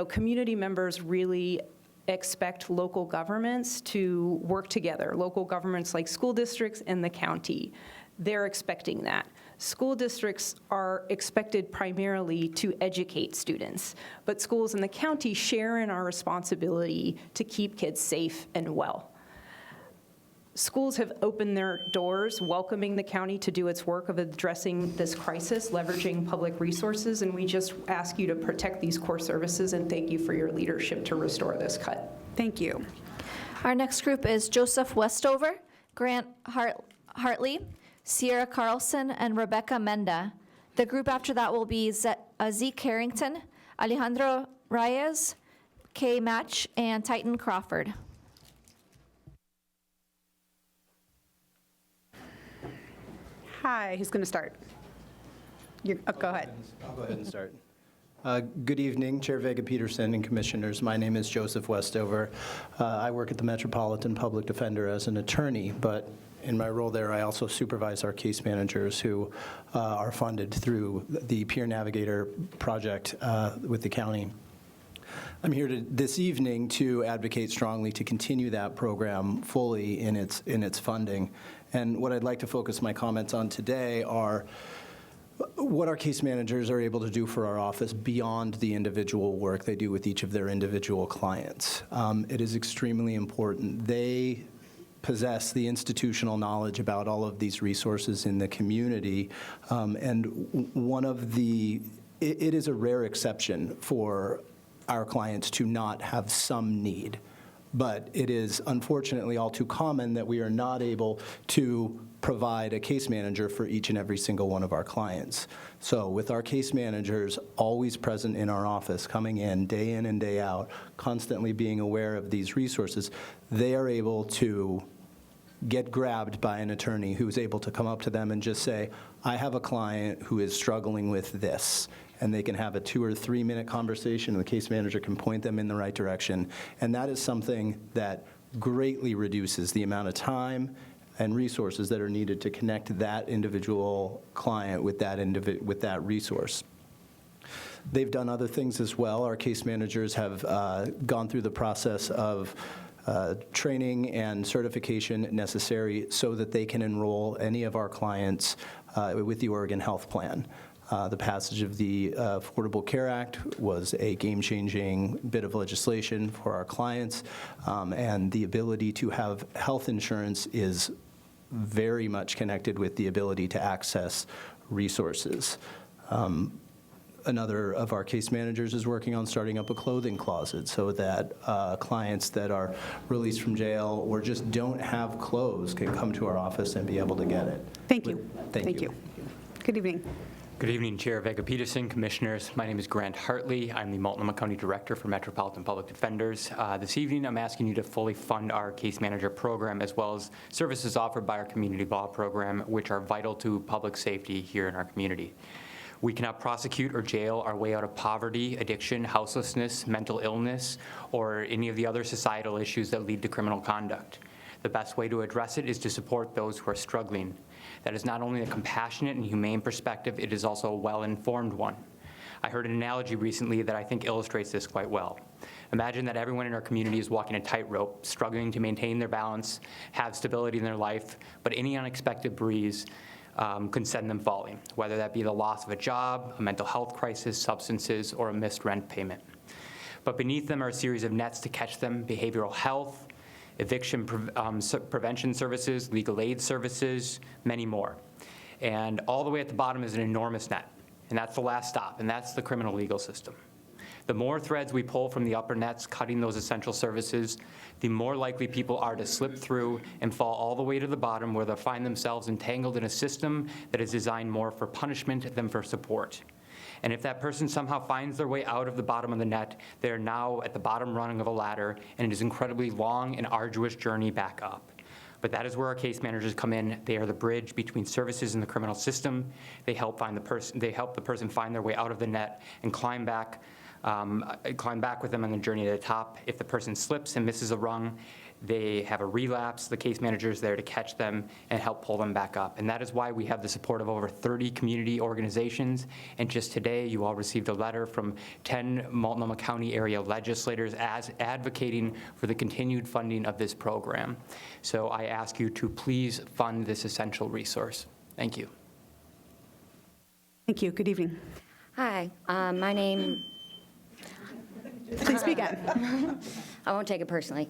Community members really expect local governments to work together, local governments like school districts and the county. They're expecting that. School districts are expected primarily to educate students, but schools in the county share in our responsibility to keep kids safe and well. Schools have opened their doors, welcoming the county to do its work of addressing this crisis, leveraging public resources, and we just ask you to protect these core services and thank you for your leadership to restore this cut. Thank you. Our next group is Joseph Westover, Grant Hartley, Sierra Carlson, and Rebecca Menda. The group after that will be Zeke Harrington, Alejandro Reyes, Kay Match, and Titan Crawford. Hi, who's going to start? Go ahead. I'll go ahead and start. Good evening, Chair Vega Peterson and Commissioners. My name is Joseph Westover. I work at the Metropolitan Public Defender as an attorney, but in my role there, I also supervise our case managers who are funded through the Peer Navigator project with the county. I'm here this evening to advocate strongly to continue that program fully in its funding. And what I'd like to focus my comments on today are what our case managers are able to do for our office beyond the individual work they do with each of their individual clients. It is extremely important. They possess the institutional knowledge about all of these resources in the community, and it is a rare exception for our clients to not have some need. But it is unfortunately all too common that we are not able to provide a case manager for each and every single one of our clients. So with our case managers always present in our office, coming in and day out, constantly being aware of these resources, they are able to get grabbed by an attorney who is able to come up to them and just say, I have a client who is struggling with this. And they can have a 2 or 3 minute conversation, and the case manager can point them in the right direction. And that is something that greatly reduces the amount of time and resources that are needed to connect that individual client with that resource. They've done other things as well. Our case managers have gone through the process of training and certification necessary so that they can enroll any of our clients with the Oregon Health Plan. The passage of the Affordable Care Act was a game-changing bit of legislation for our clients, and the ability to have health insurance is very much connected with the ability to access resources. Another of our case managers is working on starting up a clothing closet so that clients that are released from jail or just don't have clothes can come to our office and be able to get it. Thank you. Thank you. Good evening. Good evening, Chair Vega-Peterson, Commissioners. My name is Grant Hartley. I'm the Multnomah County Director for Metropolitan Public Defenders. This evening, I'm asking you to fully fund our case manager program as well as services offered by our community law program, which are vital to public safety here in our community. We cannot prosecute or jail our way out of poverty, addiction, houselessness, mental illness, or any of the other societal issues that lead to criminal conduct. The best way to address it is to support those who are struggling. That is not only a compassionate and humane perspective, it is also a well-informed one. I heard an analogy recently that I think illustrates this quite well. Imagine that everyone in our community is walking a tightrope, struggling to maintain their balance, have stability in their life, but any unexpected breeze can send them falling, whether that be the loss of a job, a mental health crisis, substances, or a missed rent payment. But beneath them are a series of nets to catch them: behavioral health, eviction prevention services, legal aid services, many more. And all the way at the bottom is an enormous net, and that's the last stop, and that's the criminal legal system. The more threads we pull from the upper nets cutting those essential services, the more likely people are to slip through and fall all the way to the bottom, where they'll find themselves entangled in a system that is designed more for punishment than for support. And if that person somehow finds their way out of the bottom of the net, they are now at the bottom rung of a ladder, and it is an incredibly long and arduous journey back up. But that is where our case managers come in. They are the bridge between services and the criminal system. They help the person find their way out of the net and climb back with them on the journey to the top. If the person slips and misses a rung, they have a relapse. The case manager is there to catch them and help pull them back up. And that is why we have the support of over 30 community organizations. And just today, you all received a letter from 10 Multnomah County area legislators advocating for the continued funding of this program. So I ask you to please fund this essential resource. Thank you. Thank you. Good evening. Hi, my name... Please begin. I won't take it personally.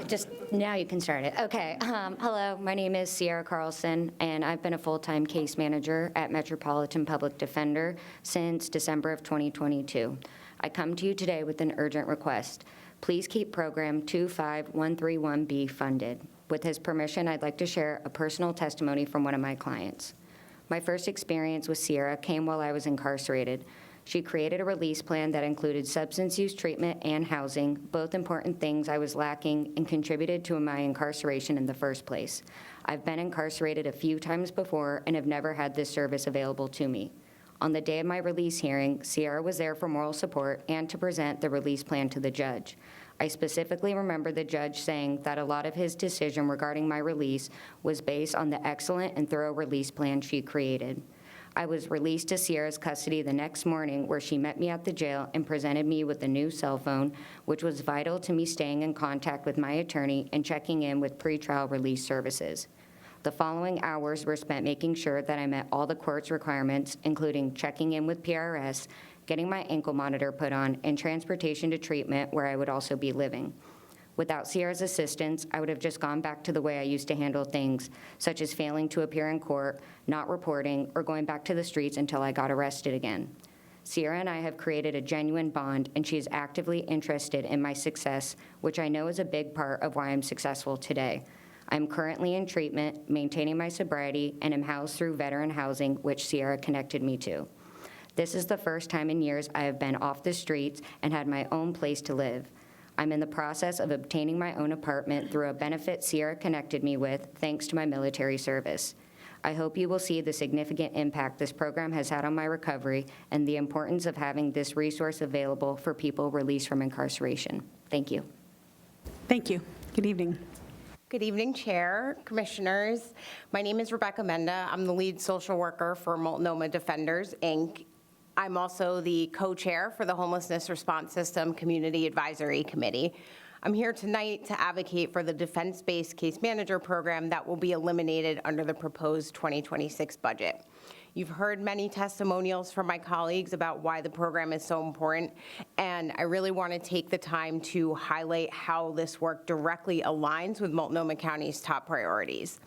Just now you can start it. Okay. Hello, my name is Sierra Carlson, and I've been a full-time case manager at Metropolitan Public Defender since December of 2022. I come to you today with an urgent request. Please keep Program 25131B funded. With his permission, I'd like to share a personal testimony from one of my clients. My first experience with Sierra came while I was incarcerated. She created a release plan that included substance use treatment and housing, both important things I was lacking and contributed to my incarceration in the first place. I've been incarcerated a few times before and have never had this service available to me. On the day of my release hearing, Sierra was there for moral support and to present the release plan to the judge. I specifically remember the judge saying that a lot of his decision regarding my release was based on the excellent and thorough release plan she created. I was released to Sierra's custody the next morning, where she met me at the jail and presented me with a new cell phone, which was vital to me staying in contact with my attorney and checking in with pretrial release services. The following hours were spent making sure that I met all the court's requirements, including checking in with PRS, getting my ankle monitor put on, and transportation to treatment, where I would also be living. Without Sierra's assistance, I would have just gone back to the way I used to handle things, such as failing to appear in court, not reporting, or going back to the streets until I got arrested again. Sierra and I have created a genuine bond, and she is actively interested in my success, which I know is a big part of why I'm successful today. I'm currently in treatment, maintaining my sobriety, and am housed through veteran housing, which Sierra connected me to. This is the first time in years I have been off the streets and had my own place to live. I'm in the process of obtaining my own apartment through a benefit Sierra connected me with, thanks to my military service. I hope you will see the significant impact this program has had on my recovery and the importance of having this resource available for people released from incarceration. Thank you. Thank you. Good evening. Good evening, Chair, Commissioners. My name is Rebecca Menda. I'm the lead social worker for Multnomah Defenders, Inc. I'm also the co-chair for the Homelessness Response System Community Advisory Committee. I'm here tonight to advocate for the defense-based case manager program that will be eliminated under the proposed 2026 budget. You've heard many testimonials from my colleagues about why the program is so important, and I really want to take the time to highlight how this work directly aligns with Multnomah County's top priorities.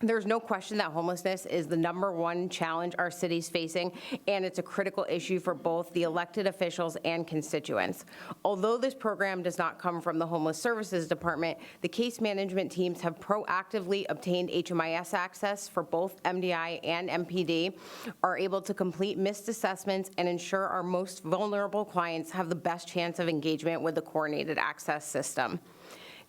There's no question that homelessness is the #1 challenge our city's facing, and it's a critical issue for both the elected officials and constituents. Although this program does not come from the Homeless Services Department, the case management teams have proactively obtained HMIS access for both MDI and MPD, are able to complete missed assessments, and ensure our most vulnerable clients have the best chance of engagement with the coordinated access system.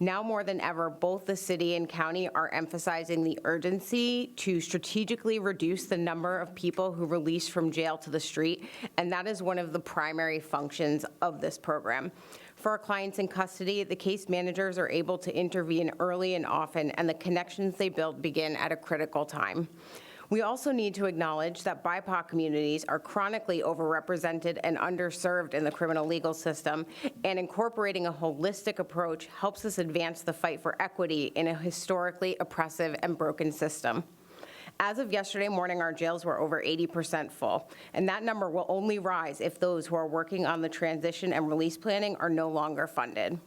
Now more than ever, both the city and county are emphasizing the urgency to strategically reduce the number of people who release from jail to the street, and that is one of the primary functions of this program. For our clients in custody, the case managers are able to intervene early and often, and the connections they build begin at a critical time. We also need to acknowledge that BIPOC communities are chronically overrepresented and underserved in the criminal legal system, and incorporating a holistic approach helps us advance the fight for equity in a historically oppressive and broken system. As of yesterday morning, our jails were over 80% full, and that number will only rise if those who are working on the transition and release planning are no longer funded.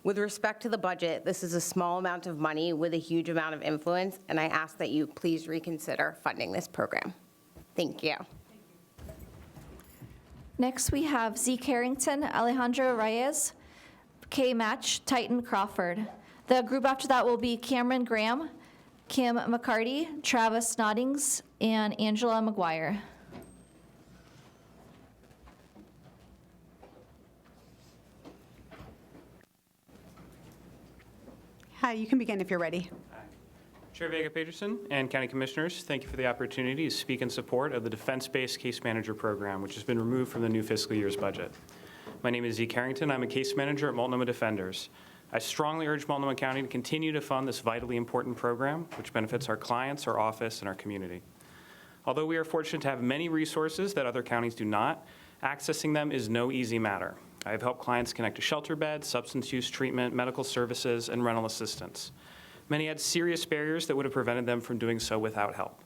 With respect to the budget, this is a small amount of money with a huge amount of influence, and I ask that you please reconsider funding this program. Thank you. Next, we have Z. Carrington, Alejandro Reyes, K. Match, Titan Crawford. The group after that will be Cameron Graham, Kim McCarty, Travis Noddings, and Angela McGuire. Hi, you can begin if you're ready. Chair Vega-Peterson and County Commissioners, thank you for the opportunity to speak in support of the Defense-Based Case Manager Program, which has been removed from the new fiscal year's budget. My name is Z. Carrington. I'm a case manager at Multnomah Defenders. I strongly urge Multnomah County to continue to fund this vitally important program, which benefits our clients, our office, and our community. Although we are fortunate to have many resources that other counties do not, accessing them is no easy matter. I have helped clients connect to shelter beds, substance use treatment, medical services, and rental assistance. Many had serious barriers that would have prevented them from doing so without help.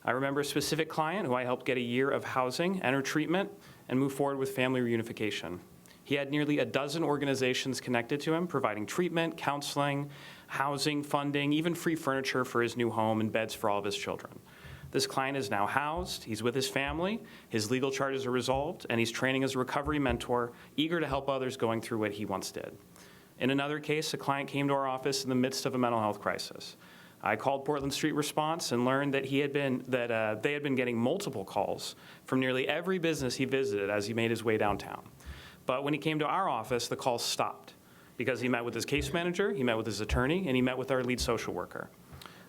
I remember a specific client who I helped get a year of housing, enter treatment, and move forward with family reunification. He had nearly a dozen organizations connected to him, providing treatment, counseling, housing, funding, even free furniture for his new home and beds for all of his children. This client is now housed, he's with his family, his legal charges are resolved, and he's training as a recovery mentor, eager to help others going through what he once did. In another case, a client came to our office in the midst of a mental health crisis. I called Portland Street Response and learned that they had been getting multiple calls from nearly every business he visited as he made his way downtown. But when he came to our office, the calls stopped because he met with his case manager, he met with his attorney, and he met with our lead social worker.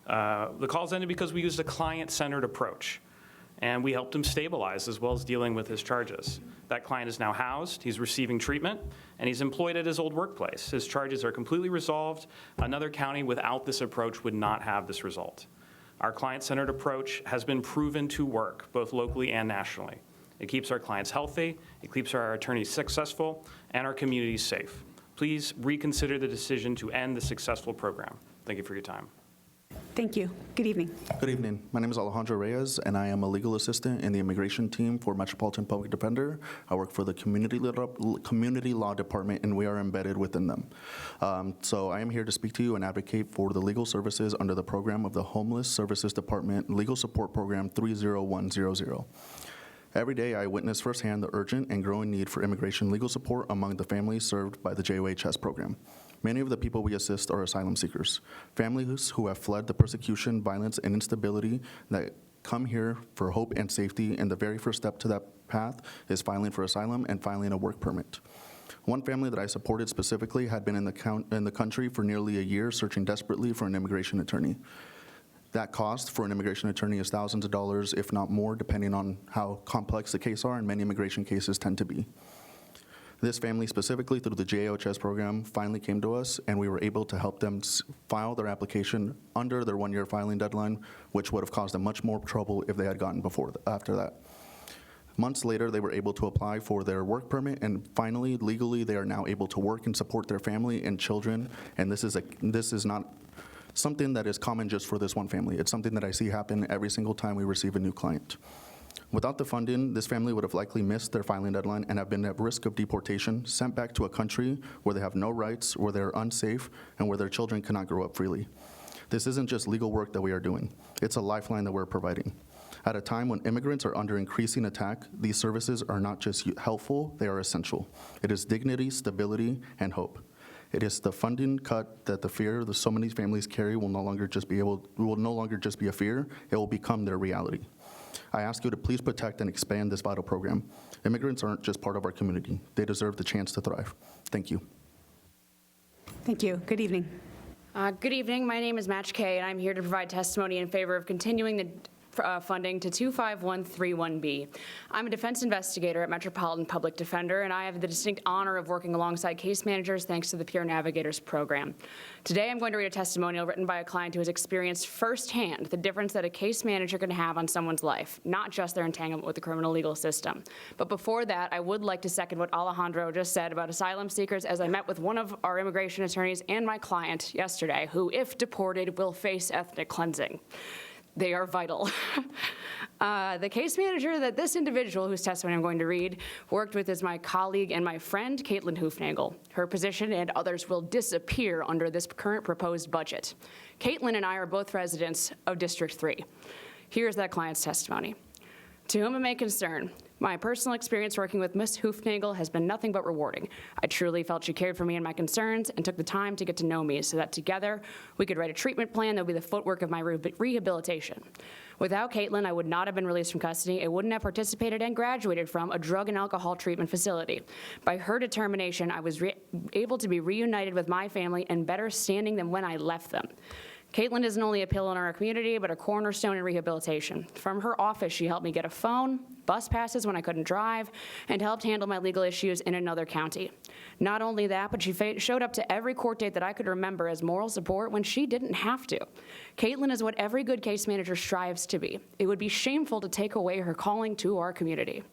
The calls ended because we used a client-centered approach, and we helped him stabilize as well as dealing with his charges. That client is now housed, he's receiving treatment, and he's employed at his old workplace. His charges are completely resolved. Another county without this approach would not have this result. Our client-centered approach has been proven to work, both locally and nationally. It keeps our clients healthy, it keeps our attorneys successful, and our communities safe. Please reconsider the decision to end the successful program. Thank you for your time. Thank you. Good evening. Good evening. My name is Alejandro Reyes, and I am a legal assistant in the immigration team for Metropolitan Public Defender. I work for the Community Law Department, and we are embedded within them. So I am here to speak to you and advocate for the legal services under the program of the Homeless Services Department Legal Support Program 30100. Every day, I witness firsthand the urgent and growing need for immigration legal support among the families served by the JOHS program. Many of the people we assist are asylum seekers, families who have fled the persecution, violence, and instability that come here for hope and safety, and the very first step to that path is filing for asylum and filing a work permit. One family that I supported specifically had been in the country for nearly a year, searching desperately for an immigration attorney. That cost for an immigration attorney is thousands of dollars, if not more, depending on how complex the case are, and many immigration cases tend to be. This family, specifically through the JHS program, finally came to us, and we were able to help them file their application under their one-year filing deadline, which would have caused them much more trouble if they had gotten after that. Months later, they were able to apply for their work permit, and finally, legally, they are now able to work and support their family and children. And this is not something that is common just for this one family. It's something that I see happen every single time we receive a new client. Without the funding, this family would have likely missed their filing deadline and have been at risk of deportation, sent back to a country where they have no rights, where they're unsafe, and where their children cannot grow up freely. This isn't just legal work that we are doing. It's a lifeline that we're providing. At a time when immigrants are under increasing attack, these services are not just helpful, they are essential. It is dignity, stability, and hope. It is the funding cut that the fear that so many families carry will no longer just be a fear, it will become their reality. I ask you to please protect and expand this vital program. Immigrants aren't just part of our community. They deserve the chance to thrive. Thank you. Thank you. Good evening. Good evening. My name is Match Kay, and I'm here to provide testimony in favor of continuing the funding to 25131B. I'm a defense investigator at Metropolitan Public Defender, and I have the distinct honor of working alongside case managers thanks to the Peer Navigators program. Today, I'm going to read a testimonial written by a client who has experienced firsthand the difference that a case manager can have on someone's life, not just their entanglement with the criminal legal system. But before that, I would like to second what Alejandro just said about asylum seekers, as I met with one of our immigration attorneys and my client yesterday, who, if deported, will face ethnic cleansing. They are vital. The case manager that this individual, whose testimony I'm going to read, worked with is my colleague and my friend, Caitlin Hoofnagel. Her position and others will disappear under this current proposed budget. Caitlin and I are both residents of District 3. Here's that client's testimony. To whom it may concern, my personal experience working with Ms. Hoofnagel has been nothing but rewarding. I truly felt she cared for me and my concerns and took the time to get to know me so that together we could write a treatment plan that would be the footwork of my rehabilitation. Without Caitlin, I would not have been released from custody. I wouldn't have participated and graduated from a drug and alcohol treatment facility. By her determination, I was able to be reunited with my family and better standing than when I left them. Caitlin isn't only a pillar in our community, but a cornerstone in rehabilitation. From her office, she helped me get a phone, bus passes when I couldn't drive, and helped handle my legal issues in another county. Not only that, but she showed up to every court date that I could remember as moral support when she didn't have to. Caitlin is what every good case manager strives to be. It would be shameful to take away her calling to our community.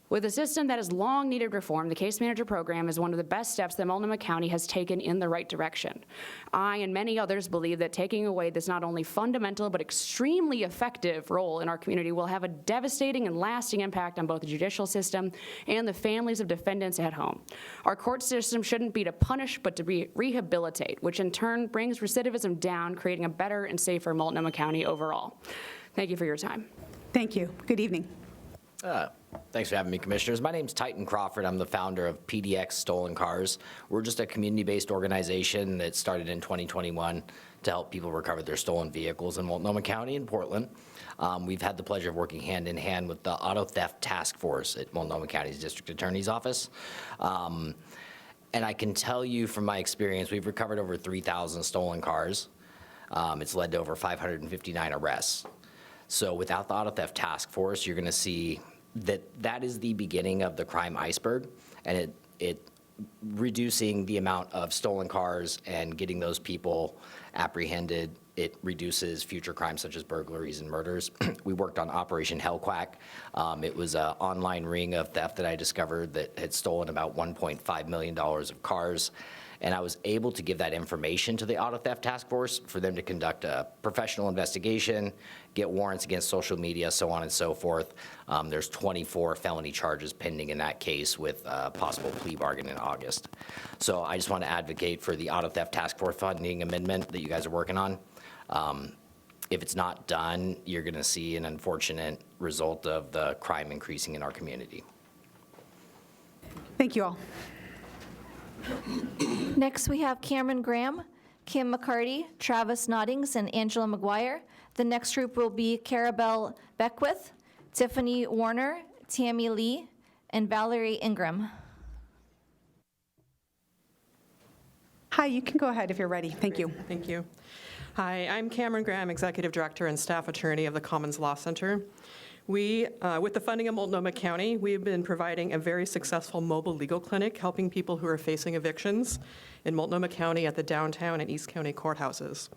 With a system that has long needed reform, the Case Manager Program is one of the best steps that Multnomah County has taken in the right direction. I and many others believe that taking away this not only fundamental but extremely effective role in our community will have a devastating and lasting impact on both the judicial system and the families of defendants at home. Our court system shouldn't be to punish but to rehabilitate, which in turn brings recidivism down, creating a better and safer Multnomah County overall. Thank you for your time. Thank you. Good evening. Thanks for having me, Commissioners. My name's Titan Crawford. I'm the founder of PDX Stolen Cars. We're just a community-based organization that started in 2021 to help people recover their stolen vehicles in Multnomah County and Portland. We've had the pleasure of working hand in hand with the Auto Theft Task Force at Multnomah County's District Attorney's Office. And I can tell you from my experience, we've recovered over 3,000 stolen cars. It's led to over 559 arrests. So without the Auto Theft Task Force, you're going to see that is the beginning of the crime iceberg, and it reducing the amount of stolen cars and getting those people apprehended, it reduces future crimes such as burglaries and murders. We worked on Operation Hellquack. It was an online ring of theft that I discovered that had stolen about $1.5 million of cars. And I was able to give that information to the Auto Theft Task Force for them to conduct a professional investigation, get warrants against social media, so on and so forth. There's 24 felony charges pending in that case with a possible plea bargain in August. So I just want to advocate for the Auto Theft Task Force funding amendment that you guys are working on. If it's not done, you're going to see an unfortunate result of the crime increasing in our community. Thank you all. Next, we have Cameron Graham, Kim McCarty, Travis Noddings, and Angela McGuire. The next group will be Carabelle Beckwith, Tiffany Warner, Tammy Lee, and Valerie Ingram. Hi, you can go ahead if you're ready. Thank you. Thank you. Hi, I'm Cameron Graham, Executive Director and Staff Attorney of the Commons Law Center. We, with the funding of Multnomah County, we have been providing a very successful mobile legal clinic helping people who are facing evictions in Multnomah County at the downtown and East County courthouses.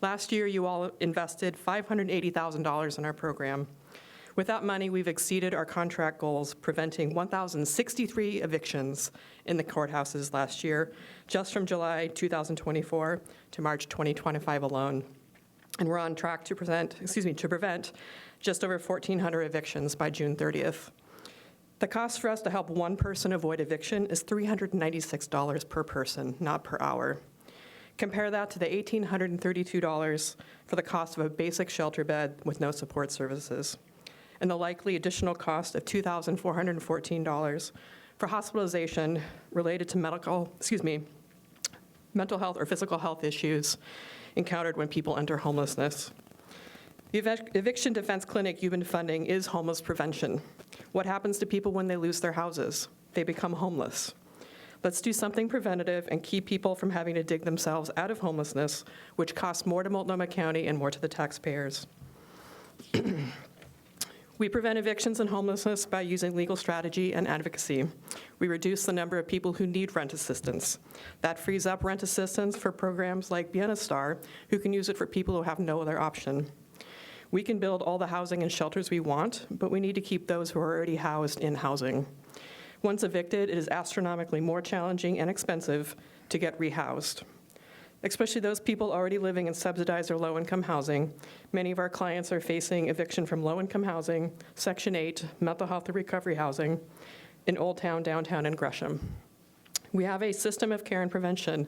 Last year, you all invested $580,000 in our program. With that money, we've exceeded our contract goals, preventing 1,063 evictions in the courthouses last year, just from July 2024 to March 2025 alone. And we're on track to prevent just over 1,400 evictions by June 30th. The cost for us to help one person avoid eviction is $396 per person, not per hour. Compare that to the $1,832 for the cost of a basic shelter bed with no support services, and the likely additional cost of $2,414 for hospitalization related to mental health or physical health issues encountered when people enter homelessness. The Eviction Defense Clinic you've been funding is homeless prevention. What happens to people when they lose their houses? They become homeless. Let's do something preventative and keep people from having to dig themselves out of homelessness, which costs more to Multnomah County and more to the taxpayers. We prevent evictions and homelessness by using legal strategy and advocacy. We reduce the number of people who need rent assistance. That frees up rent assistance for programs like Bienestar, who can use it for people who have no other option. We can build all the housing and shelters we want, but we need to keep those who are already housed in housing. Once evicted, it is astronomically more challenging and expensive to get rehoused. Especially those people already living in subsidized or low-income housing. Many of our clients are facing eviction from low-income housing, Section 8, mental health and recovery housing in Old Town, Downtown, and Gresham. We have a system of care and prevention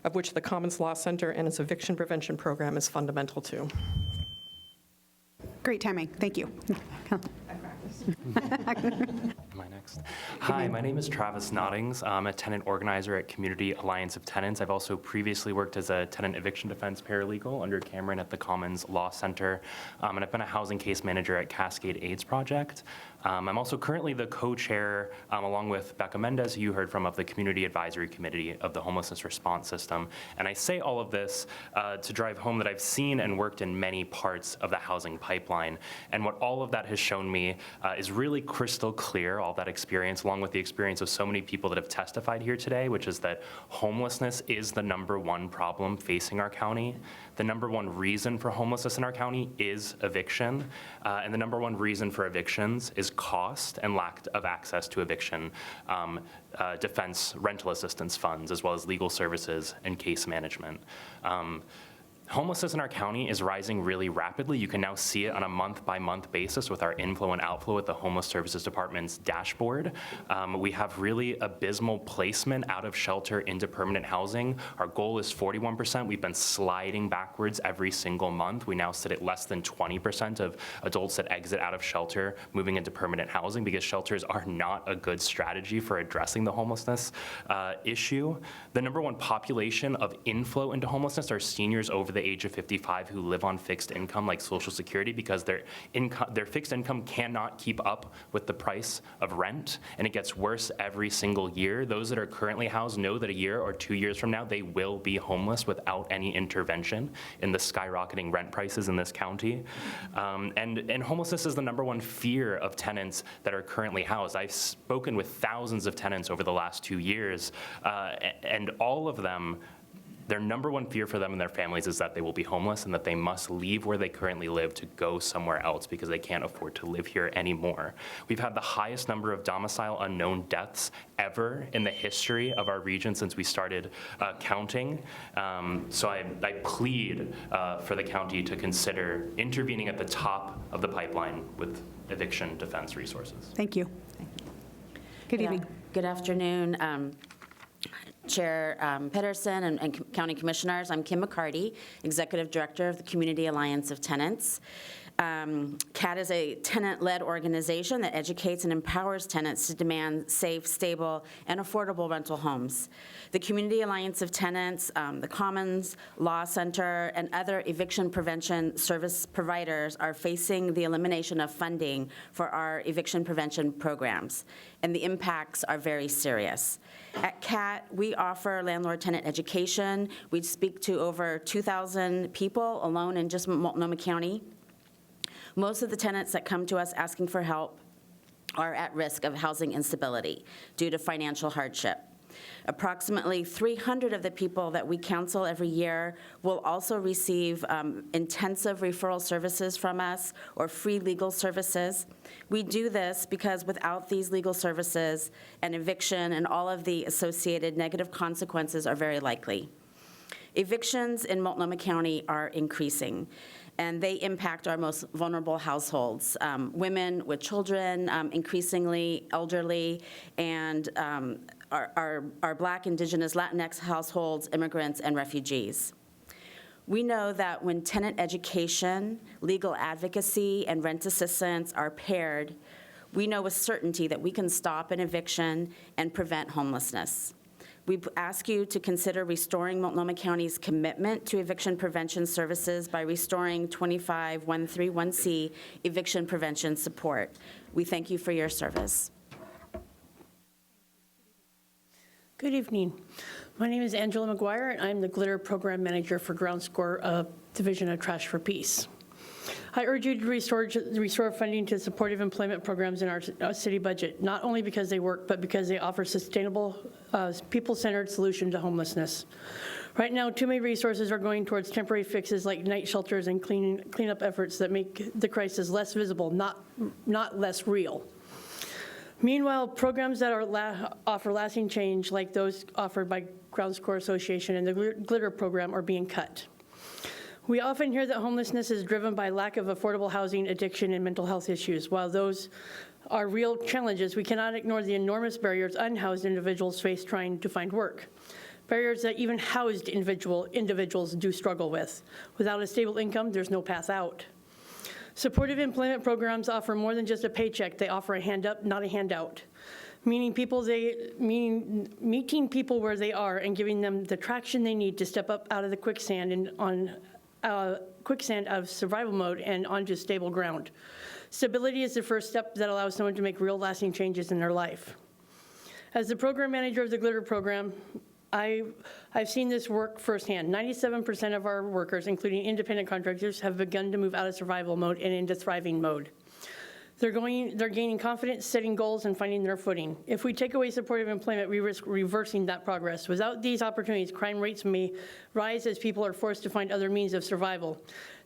of which the Commons Law Center and its eviction prevention program is fundamental to. Great timing. Thank you. Am I next? Hi, my name is Travis Noddings. I'm a tenant organizer at Community Alliance of Tenants. I've also previously worked as a tenant eviction defense paralegal under Cameron at the Commons Law Center, and I've been a housing case manager at Cascade AIDS Project. I'm also currently the co-chair, along with Becca Mendez, who you heard from, of the Community Advisory Committee of the Homelessness Response System. And I say all of this to drive home that I've seen and worked in many parts of the housing pipeline. And what all of that has shown me is really crystal clear, all that experience, along with the experience of so many people that have testified here today, which is that homelessness is the #1 problem facing our county. The #1 reason for homelessness in our county is eviction. And the #1 reason for evictions is cost and lack of access to eviction defense rental assistance funds, as well as legal services and case management. Homelessness in our county is rising really rapidly. You can now see it on a month-by-month basis with our inflow and outflow at the Homeless Services Department's dashboard. We have really abysmal placement out of shelter into permanent housing. Our goal is 41%. We've been sliding backwards every single month. We now sit at less than 20% of adults that exit out of shelter moving into permanent housing, because shelters are not a good strategy for addressing the homelessness issue. The #1 population of inflow into homelessness are seniors over the age of 55 who live on fixed income like Social Security, because their fixed income cannot keep up with the price of rent, and it gets worse every single year. Those that are currently housed know that a year or 2 years from now they will be homeless without any intervention in the skyrocketing rent prices in this county. And homelessness is the #1 fear of tenants that are currently housed. I've spoken with thousands of tenants over the last 2 years, and all of them, their #1 fear for them and their families is that they will be homeless and that they must leave where they currently live to go somewhere else because they can't afford to live here anymore. We've had the highest number of domicile unknown deaths ever in the history of our region since we started counting. So I plead for the county to consider intervening at the top of the pipeline with eviction defense resources. Thank you. Good evening. Good afternoon. Chair Peterson and County Commissioners. I'm Kim McCarty, Executive Director of the Community Alliance of Tenants. CAT is a tenant-led organization that educates and empowers tenants to demand safe, stable, and affordable rental homes. The Community Alliance of Tenants, the Commons Law Center, and other eviction prevention service providers are facing the elimination of funding for our eviction prevention programs, and the impacts are very serious. At CAT, we offer landlord-tenant education. We speak to over 2,000 people alone in just Multnomah County. Most of the tenants that come to us asking for help are at risk of housing instability due to financial hardship. Approximately 300 of the people that we counsel every year will also receive intensive referral services from us or free legal services. We do this because without these legal services, an eviction and all of the associated negative consequences are very likely. Evictions in Multnomah County are increasing, and they impact our most vulnerable households, women with children, increasingly elderly, and our Black, Indigenous, Latinx households, immigrants, and refugees. We know that when tenant education, legal advocacy, and rent assistance are paired, we know with certainty that we can stop an eviction and prevent homelessness. We ask you to consider restoring Multnomah County's commitment to eviction prevention services by restoring 25131C eviction prevention support. We thank you for your service. Good evening. My name is Angela McGuire, and I'm the Glitter Program Manager for Ground Score Division of Trash for Peace. I urge you to restore funding to supportive employment programs in our city budget, not only because they work, but because they offer sustainable, people-centered solution to homelessness. Right now, too many resources are going towards temporary fixes like night shelters and cleanup efforts that make the crisis less visible, not less real. Meanwhile, programs that offer lasting change, like those offered by Ground Score Association and the Glitter Program, are being cut. We often hear that homelessness is driven by lack of affordable housing, addiction, and mental health issues. While those are real challenges, we cannot ignore the enormous barriers unhoused individuals face trying to find work. Barriers that even housed individuals do struggle with. Without a stable income, there's no path out. Supportive employment programs offer more than just a paycheck. They offer a hand up, not a handout. Meeting people where they are and giving them the traction they need to step up out of the quicksand of survival mode and onto stable ground. Stability is the first step that allows someone to make real lasting changes in their life. As the program manager of the Glitter Program, I've seen this work firsthand. 97% of our workers, including independent contractors, have begun to move out of survival mode and into thriving mode. They're gaining confidence, setting goals, and finding their footing. If we take away supportive employment, we risk reversing that progress. Without these opportunities, crime rates may rise as people are forced to find other means of survival.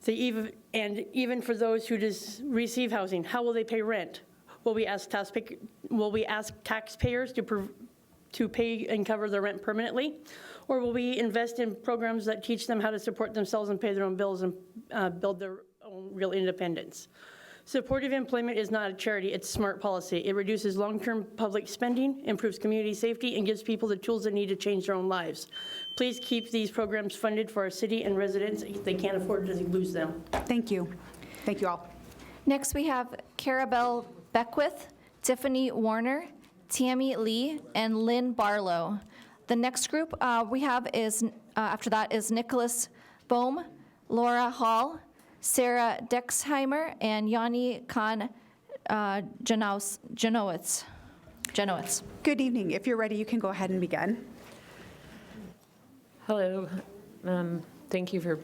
Even for those who just receive housing, how will they pay rent? Will we ask taxpayers to pay and cover their rent permanently? Or will we invest in programs that teach them how to support themselves and pay their own bills and build their own real independence? Supportive employment is not a charity, it's smart policy. It reduces long-term public spending, improves community safety, and gives people the tools they need to change their own lives. Please keep these programs funded for our city and residents. They can't afford to lose them. Thank you. Thank you all. Next, we have Carabelle Beckwith, Tiffany Warner, Tammy Lee, and Lynn Barlow. The next group we have is, after that, is Nicholas Bohm, Laura Hall, Sarah Dexheimer, and Yanni Khan Janowitz. Good evening. If you're ready, you can go ahead and begin. Hello. Thank you for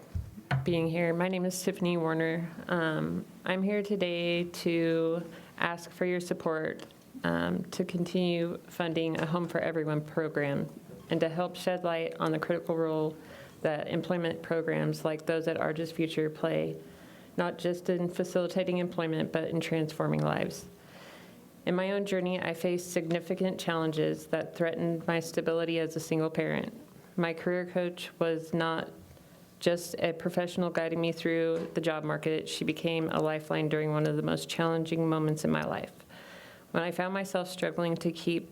being here. My name is Tiffany Warner. I'm here today to ask for your support to continue funding a Home for Everyone program and to help shed light on the critical role that employment programs like those at Argus Future play, not just in facilitating employment, but in transforming lives. In my own journey, I faced significant challenges that threatened my stability as a single parent. My career coach was not just a professional guiding me through the job market. She became a lifeline during one of the most challenging moments in my life. When I found myself struggling to keep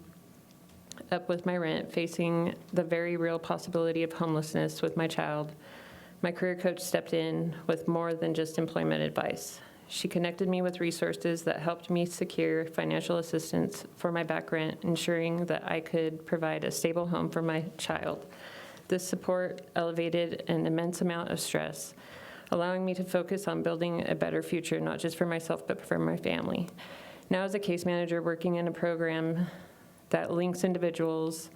up with my rent, facing the very real possibility of homelessness with my child, my career coach stepped in with more than just employment advice. She connected me with resources that helped me secure financial assistance for my back rent, ensuring that I could provide a stable home for my child. This support elevated an immense amount of stress, allowing me to focus on building a better future, not just for myself, but for my family. Now, as a case manager working in a program that links individuals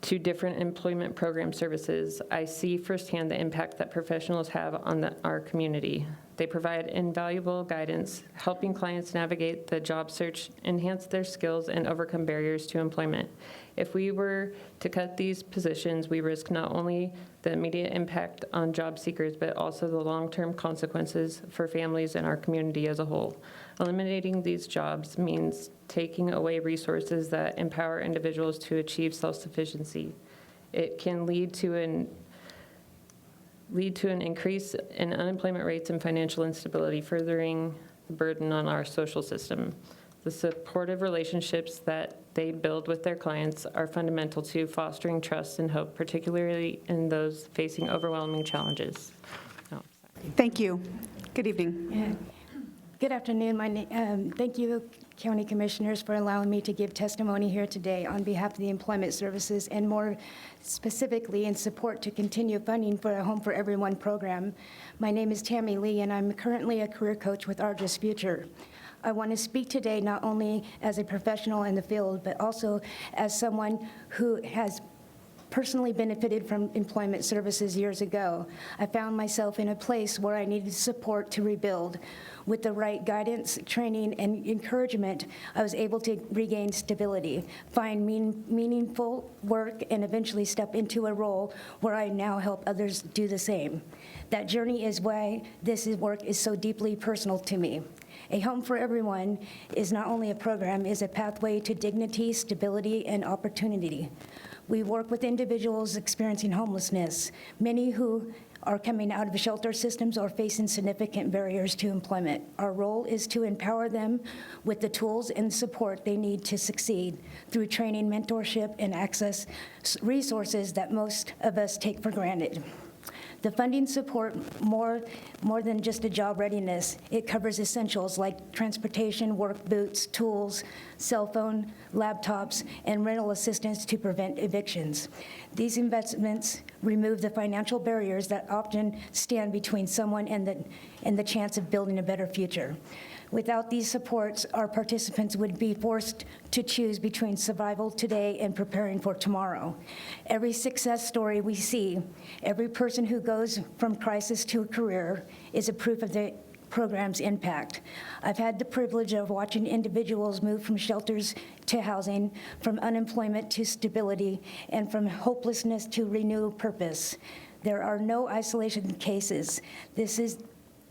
to different employment program services, I see firsthand the impact that professionals have on our community. They provide invaluable guidance, helping clients navigate the job search, enhance their skills, and overcome barriers to employment. If we were to cut these positions, we risk not only the immediate impact on job seekers, but also the long-term consequences for families and our community as a whole. Eliminating these jobs means taking away resources that empower individuals to achieve self-sufficiency. It can lead to an increase in unemployment rates and financial instability, furthering the burden on our social system. The supportive relationships that they build with their clients are fundamental to fostering trust and hope, particularly in those facing overwhelming challenges. Thank you. Good evening. Good afternoon. Thank you, County Commissioners, for allowing me to give testimony here today on behalf of the Employment Services and more specifically in support to continue funding for a Home for Everyone program. My name is Tammy Lee, and I'm currently a career coach with Argus Future. I want to speak today not only as a professional in the field, but also as someone who has personally benefited from employment services years ago. I found myself in a place where I needed support to rebuild. With the right guidance, training, and encouragement, I was able to regain stability, find meaningful work, and eventually step into a role where I now help others do the same. That journey is why this work is so deeply personal to me. A Home for Everyone is not only a program, it is a pathway to dignity, stability, and opportunity. We work with individuals experiencing homelessness, many who are coming out of shelter systems or facing significant barriers to employment. Our role is to empower them with the tools and support they need to succeed through training, mentorship, and access resources that most of us take for granted. The funding support more than just a job readiness. It covers essentials like transportation, work boots, tools, cell phone, laptops, and rental assistance to prevent evictions. These investments remove the financial barriers that often stand between someone and the chance of building a better future. Without these supports, our participants would be forced to choose between survival today and preparing for tomorrow. Every success story we see, every person who goes from crisis to a career is a proof of the program's impact. I've had the privilege of watching individuals move from shelters to housing, from unemployment to stability, and from hopelessness to renewed purpose. There are no isolation cases.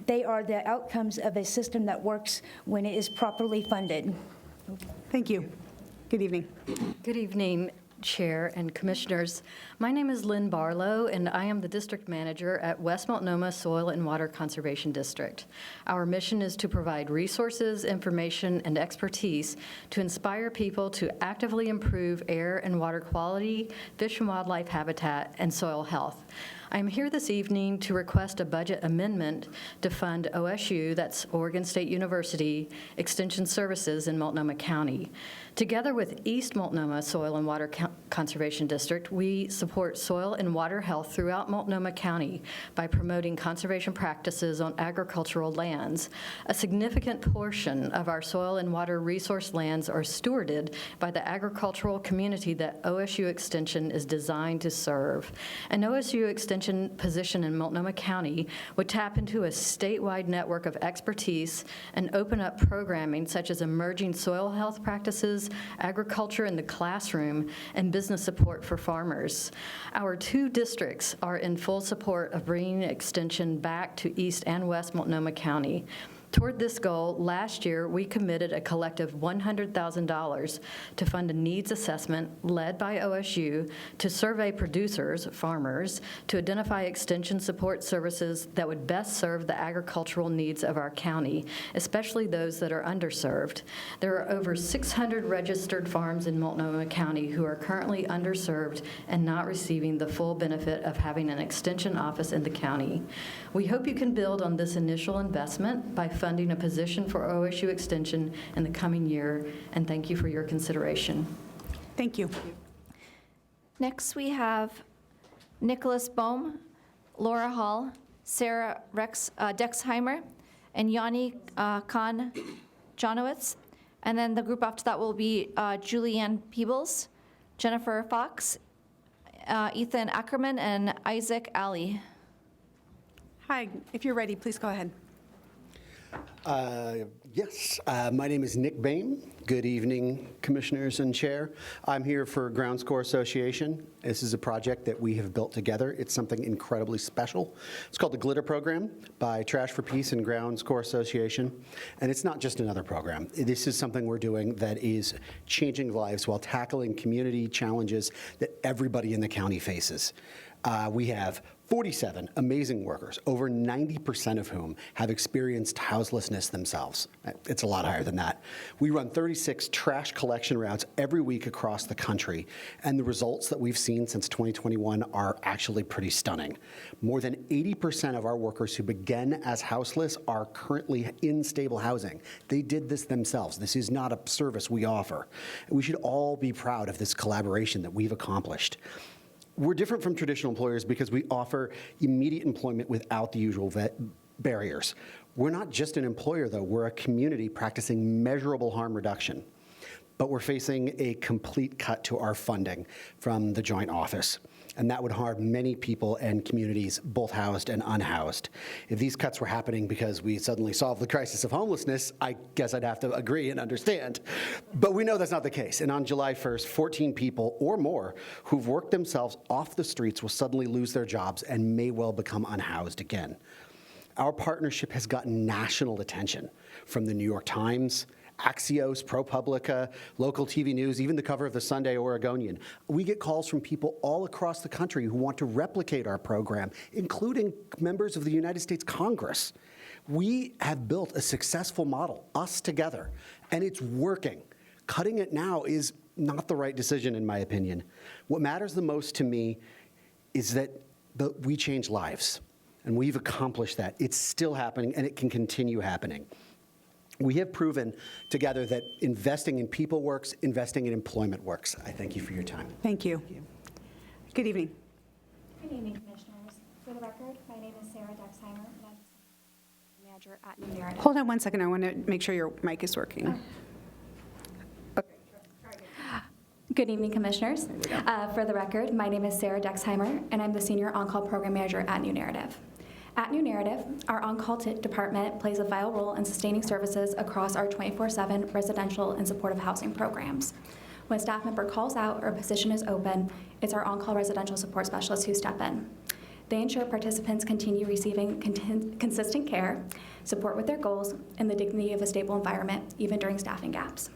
They are the outcomes of a system that works when it is properly funded. Thank you. Good evening. Good evening, Chair and Commissioners. My name is Lynn Barlow, and I am the District Manager at West Multnomah Soil and Water Conservation District. Our mission is to provide resources, information, and expertise to inspire people to actively improve air and water quality, fish and wildlife habitat, and soil health. I'm here this evening to request a budget amendment to fund OSU, that's Oregon State University, Extension Services in Multnomah County. Together with East Multnomah Soil and Water Conservation District, we support soil and water health throughout Multnomah County by promoting conservation practices on agricultural lands. A significant portion of our soil and water resource lands are stewarded by the agricultural community that OSU Extension is designed to serve. An OSU Extension position in Multnomah County would tap into a statewide network of expertise and open up programming such as emerging soil health practices, agriculture in the classroom, and business support for farmers. Our two districts are in full support of bringing Extension back to East and West Multnomah County. Toward this goal, last year, we committed a collective $100,000 to fund a needs assessment led by OSU to survey producers, farmers, to identify extension support services that would best serve the agricultural needs of our county, especially those that are underserved. There are over 600 registered farms in Multnomah County who are currently underserved and not receiving the full benefit of having an extension office in the county. We hope you can build on this initial investment by funding a position for OSU Extension in the coming year, and thank you for your consideration. Thank you. Next, we have Nicholas Bohm, Laura Hall, Sarah Dexheimer, and Yanni Khan Jonowitz. And then the group after that will be Julianne Peebles, Jennifer Fox, Ethan Ackerman, and Isaac Alley. Hi, if you're ready, please go ahead. Yes, my name is Nick Boehm. Good evening, Commissioners and Chair. I'm here for Ground Score Association. This is a project that we have built together. It's something incredibly special. It's called the Glitter Program by Trash for Peace and Ground Score Association. And it's not just another program. This is something we're doing that is changing lives while tackling community challenges that everybody in the county faces. We have 47 amazing workers, over 90% of whom have experienced houselessness themselves. It's a lot higher than that. We run 36 trash collection routes every week across the country, and the results that we've seen since 2021 are actually pretty stunning. More than 80% of our workers who began as houseless are currently in stable housing. They did this themselves. This is not a service we offer. We should all be proud of this collaboration that we've accomplished. We're different from traditional employers because we offer immediate employment without the usual barriers. We're not just an employer, though. We're a community practicing measurable harm reduction. But we're facing a complete cut to our funding from the Joint Office, and that would harm many people and communities, both housed and unhoused. If these cuts were happening because we suddenly solved the crisis of homelessness, I guess I'd have to agree and understand. But we know that's not the case. And on July 1st, 14 people or more who've worked themselves off the streets will suddenly lose their jobs and may well become unhoused again. Our partnership has gotten national attention from the New York Times, Axios, ProPublica, local TV news, even the cover of the Sunday Oregonian. We get calls from people all across the country who want to replicate our program, including members of the United States Congress. We have built a successful model, us together, and it's working. Cutting it now is not the right decision, in my opinion. What matters the most to me is that we change lives, and we've accomplished that. It's still happening, and it can continue happening. We have proven together that investing in people works, investing in employment works. I thank you for your time. Thank you. Good evening. Good evening, Commissioners. For the record, my name is Sarah Dexheimer, and I'm the manager at New Narrative. Hold on one second. I want to make sure your mic is working. Good evening, Commissioners. For the record, my name is Sarah Dexheimer, and I'm the Senior On-Call Program Manager at New Narrative. At New Narrative, our on-call department plays a vital role in sustaining services across our 24/7 residential and supportive housing programs. When a staff member calls out or a position is open, it's our on-call residential support specialists who step in. They ensure participants continue receiving consistent care, support with their goals, and the dignity of a stable environment, even during staffing gaps.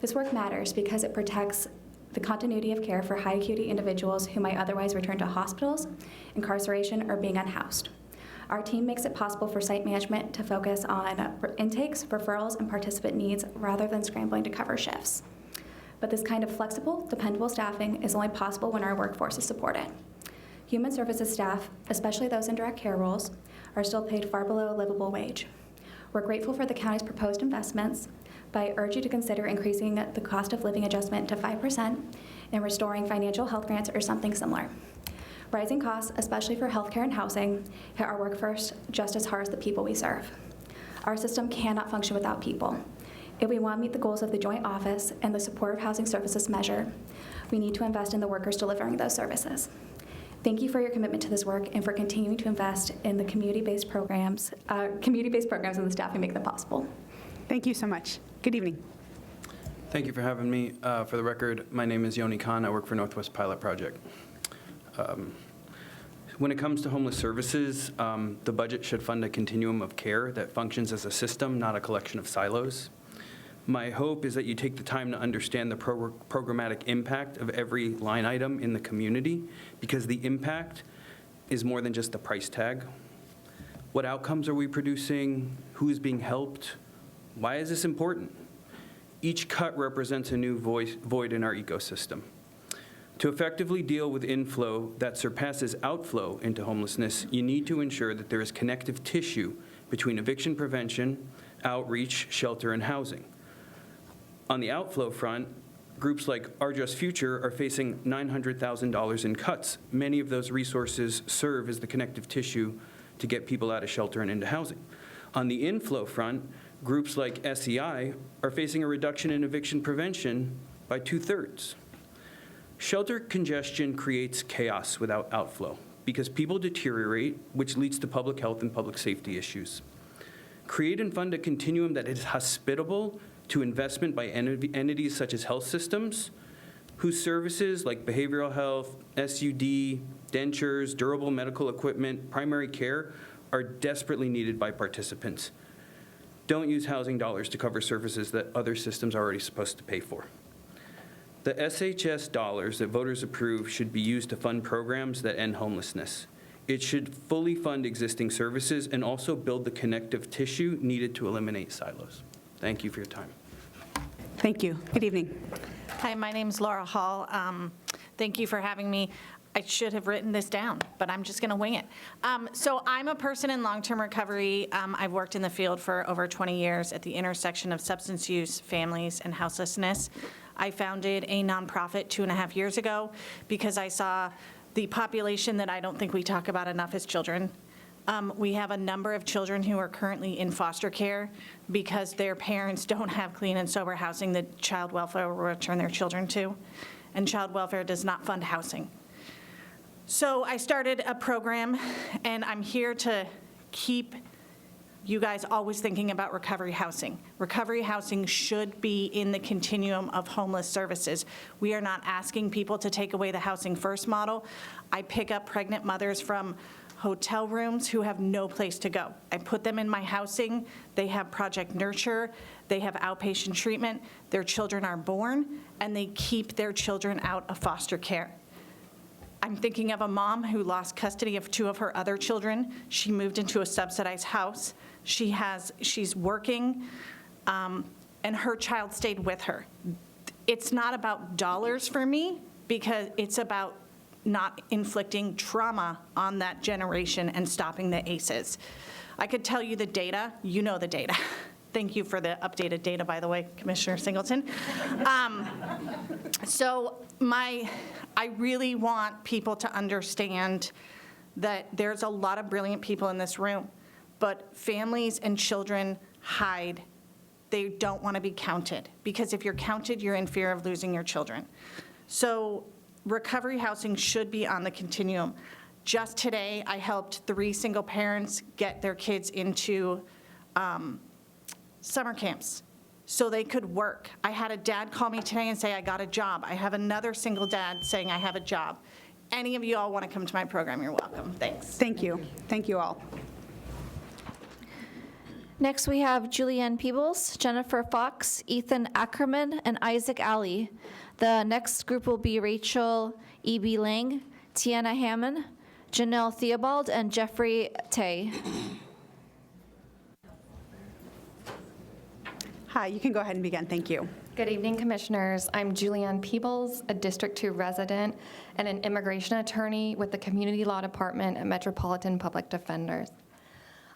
This work matters because it protects the continuity of care for high-acuity individuals who might otherwise return to hospitals, incarceration, or being unhoused. Our team makes it possible for site management to focus on intakes, referrals, and participant needs rather than scrambling to cover shifts. But this kind of flexible, dependable staffing is only possible when our workforce is supported. Human services staff, especially those in direct care roles, are still paid far below a livable wage. We're grateful for the county's proposed investments, but I urge you to consider increasing the cost of living adjustment to 5% and restoring financial health grants or something similar. Rising costs, especially for healthcare and housing, hit our workforce just as hard as the people we serve. Our system cannot function without people. If we want to meet the goals of the Joint Office and the Supportive Housing Services measure, we need to invest in the workers delivering those services. Thank you for your commitment to this work and for continuing to invest in the community-based programs and the staff who make them possible. Thank you so much. Good evening. Thank you for having me. For the record, my name is Yoni Khan. I work for Northwest Pilot Project. When it comes to homeless services, the budget should fund a continuum of care that functions as a system, not a collection of silos. My hope is that you take the time to understand the programmatic impact of every line item in the community, because the impact is more than just the price tag. What outcomes are we producing? Who is being helped? Why is this important? Each cut represents a new void in our ecosystem. To effectively deal with inflow that surpasses outflow into homelessness, you need to ensure that there is connective tissue between eviction prevention, outreach, shelter, and housing. On the outflow front, groups like Our Just Future are facing $900,000 in cuts. Many of those resources serve as the connective tissue to get people out of shelter and into housing. On the inflow front, groups like SEI are facing a reduction in eviction prevention by 2/3. Shelter congestion creates chaos without outflow because people deteriorate, which leads to public health and public safety issues. Create and fund a continuum that is hospitable to investment by entities such as health systems, whose services like behavioral health, SUD, dentures, durable medical equipment, primary care are desperately needed by participants. Don't use housing dollars to cover services that other systems are already supposed to pay for. The SHS dollars that voters approve should be used to fund programs that end homelessness. It should fully fund existing services and also build the connective tissue needed to eliminate silos. Thank you for your time. Thank you. Good evening. Hi, my name's Laura Hall. Thank you for having me. I should have written this down, but I'm just going to wing it. So I'm a person in long-term recovery. I've worked in the field for over 20 years at the intersection of substance use, families, and houselessness. I founded a nonprofit 2.5 years ago because I saw the population that I don't think we talk about enough as children. We have a number of children who are currently in foster care because their parents don't have clean and sober housing that child welfare will return their children to, and child welfare does not fund housing. So I started a program, and I'm here to keep you guys always thinking about recovery housing. Recovery housing should be in the continuum of homeless services. We are not asking people to take away the housing first model. I pick up pregnant mothers from hotel rooms who have no place to go. I put them in my housing. They have Project Nurture. They have outpatient treatment. Their children are born, and they keep their children out of foster care. I'm thinking of a mom who lost custody of 2 of her other children. She moved into a subsidized house. She's working, and her child stayed with her. It's not about dollars for me, because it's about not inflicting trauma on that generation and stopping the ACEs. I could tell you the data. You know the data. Thank you for the updated data, by the way, Commissioner Singleton. I really want people to understand that there's a lot of brilliant people in this room, but families and children hide. They don't want to be counted, because if you're counted, you're in fear of losing your children. So recovery housing should be on the continuum. Just today, I helped 3 single parents get their kids into summer camps so they could work. I had a dad call me today and say, I got a job. I have another single dad saying, I have a job. Any of you all want to come to my program, you're welcome. Thanks. Thank you. Thank you all. Next, we have Julianne Peebles, Jennifer Fox, Ethan Ackerman, and Isaac Alley. The next group will be Rachel E.B. Lang, Tiana Hammond, Janelle Theobald, and Jeffrey Tay. Hi, you can go ahead and begin. Thank you. Good evening, Commissioners. I'm Julianne Peebles, a District 2 resident and an immigration attorney with the Community Law Department at Metropolitan Public Defenders.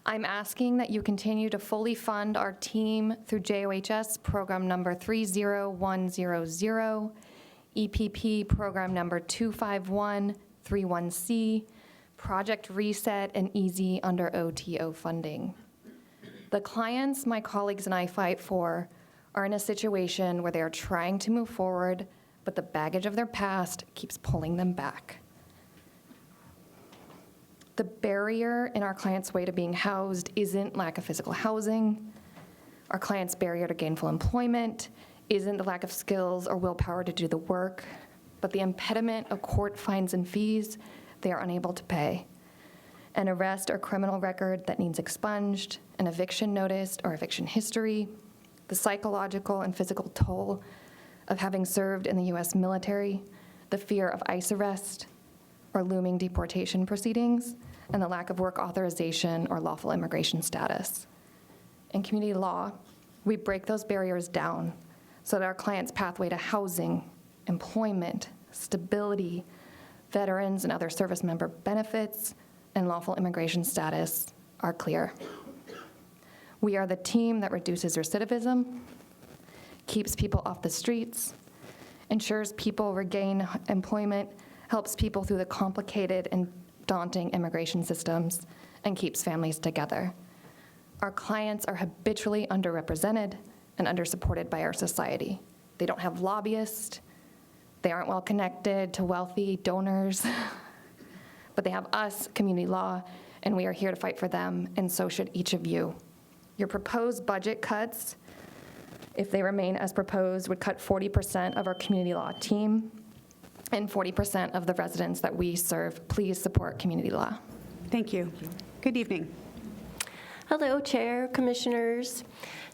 I'm asking that you continue to fully fund our team through JOHS program number 30100, EPP program number 25131C, Project Reset, and EASY under OTO funding. The clients my colleagues and I fight for are in a situation where they are trying to move forward, but the baggage of their past keeps pulling them back. The barrier in our clients' way to being housed isn't lack of physical housing. Our clients' barrier to gainful employment isn't the lack of skills or willpower to do the work, but the impediment of court fines and fees they are unable to pay. an arrest or criminal record that needs expunged, an eviction notice or eviction history, the psychological and physical toll of having served in the U.S. military, the fear of ICE arrest or looming deportation proceedings, and the lack of work authorization or lawful immigration status. In community law, we break those barriers down so that our clients' pathway to housing, employment, stability, veterans and other service member benefits, and lawful immigration status are clear. We are the team that reduces recidivism, keeps people off the streets, ensures people regain employment, helps people through the complicated and daunting immigration systems, and keeps families together. Our clients are habitually underrepresented and undersupported by our society. They don't have lobbyists, they aren't well connected to wealthy donors, but they have us, community law, and we are here to fight for them, and so should each of you. Your proposed budget cuts, if they remain as proposed, would cut 40% of our community law team and 40% of the residents that we serve. Please support community law. Thank you. Good evening. Hello, Chair, Commissioners.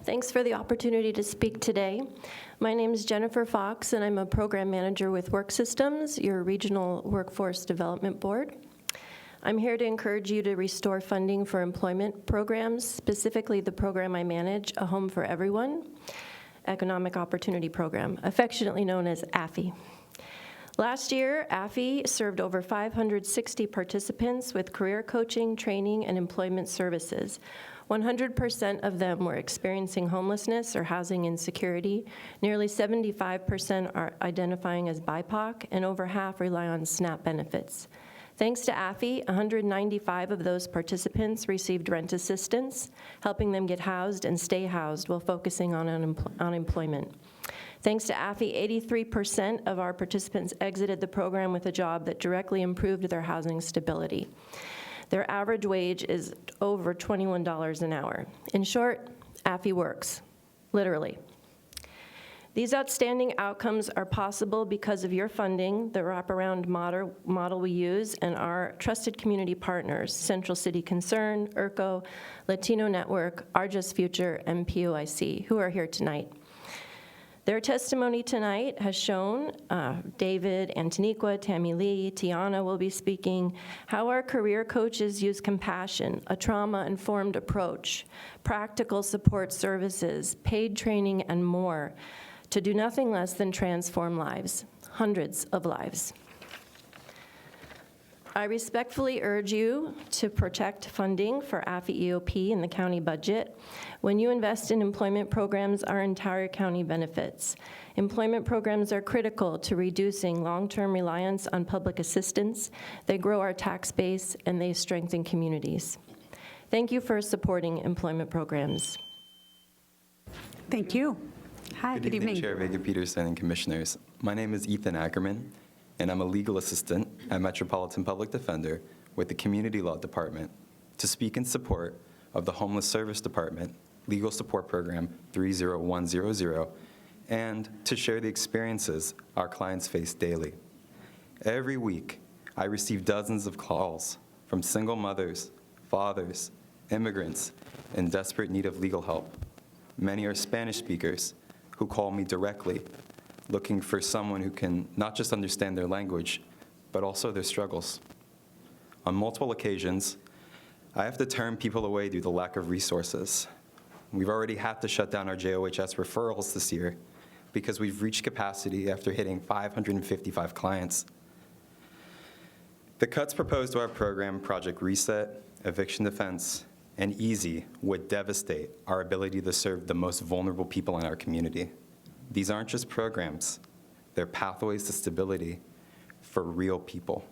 Thanks for the opportunity to speak today. My name is Jennifer Fox, and I'm a program manager with Work Systems, your regional workforce development board. I'm here to encourage you to restore funding for employment programs, specifically the program I manage, A Home for Everyone, Economic Opportunity Program, affectionately known as AFI. Last year, AFI served over 560 participants with career coaching, training, and employment services. 100% of them were experiencing homelessness or housing insecurity. Nearly 75% are identifying as BIPOC, and over half rely on SNAP benefits. Thanks to AFI, 195 of those participants received rent assistance, helping them get housed and stay housed while focusing on unemployment. Thanks to AFI, 83% of our participants exited the program with a job that directly improved their housing stability. Their average wage is over $21 an hour. In short, AFI works, literally. These outstanding outcomes are possible because of your funding, the wraparound model we use, and our trusted community partners, Central City Concern, IRCO, Latino Network, Our Just Future, and POIC, who are here tonight. Their testimony tonight has shown, David, Antoniqua, Tammy Lee, Tiana will be speaking, how our career coaches use compassion, a trauma-informed approach, practical support services, paid training, and more to do nothing less than transform lives, hundreds of lives. I respectfully urge you to protect funding for AFI EOP in the county budget. When you invest in employment programs, our entire county benefits. Employment programs are critical to reducing long-term reliance on public assistance. They grow our tax base, and they strengthen communities. Thank you for supporting employment programs. Thank you. Hi, good evening. Chair Vega Peterson and Commissioners. My name is Ethan Ackerman, and I'm a legal assistant at Metropolitan Public Defender with the Community Law Department to speak in support of the Homeless Service Department Legal Support Program 30100 and to share the experiences our clients face daily. Every week, I receive dozens of calls from single mothers, fathers, immigrants in desperate need of legal help. Many are Spanish speakers who call me directly, looking for someone who can not just understand their language, but also their struggles. On multiple occasions, I have to turn people away due to the lack of resources. We've already had to shut down our JOHS referrals this year because we've reached capacity after hitting 555 clients. The cuts proposed to our program, Project Reset, Eviction Defense, and EASY, would devastate our ability to serve the most vulnerable people in our community. These aren't just programs, they're pathways to stability for real people.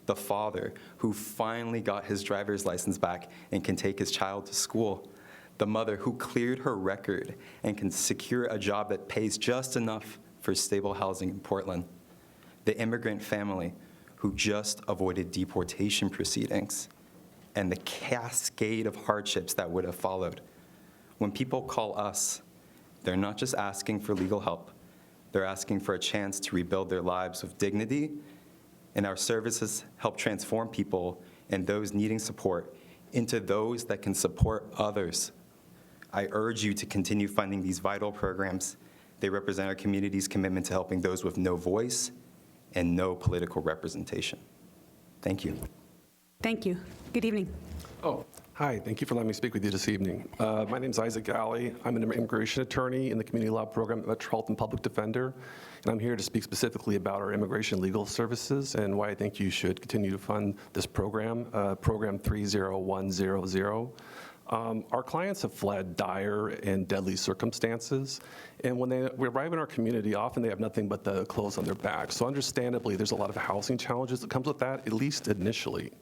The father who finally got his driver's license back and can take his child to school. The mother who cleared her record and can secure a job that pays just enough for stable housing in Portland. The immigrant family who just avoided deportation proceedings and the cascade of hardships that would have followed. When people call us, they're not just asking for legal help, they're asking for a chance to rebuild their lives with dignity, and our services help transform people and those needing support into those that can support others. I urge you to continue funding these vital programs. They represent our community's commitment to helping those with no voice and no political representation. Thank you. Thank you. Good evening. Oh, hi. Thank you for letting me speak with you this evening. My name is Isaac Galley. I'm an immigration attorney in the community law program at Metropolitan Public Defender, and I'm here to speak specifically about our immigration legal services and why I think you should continue to fund this program, Program 30100. Our clients have fled dire and deadly circumstances, and when they arrive in our community, often they have nothing but the clothes on their back. So understandably, there's a lot of housing challenges that comes with that, at least initially.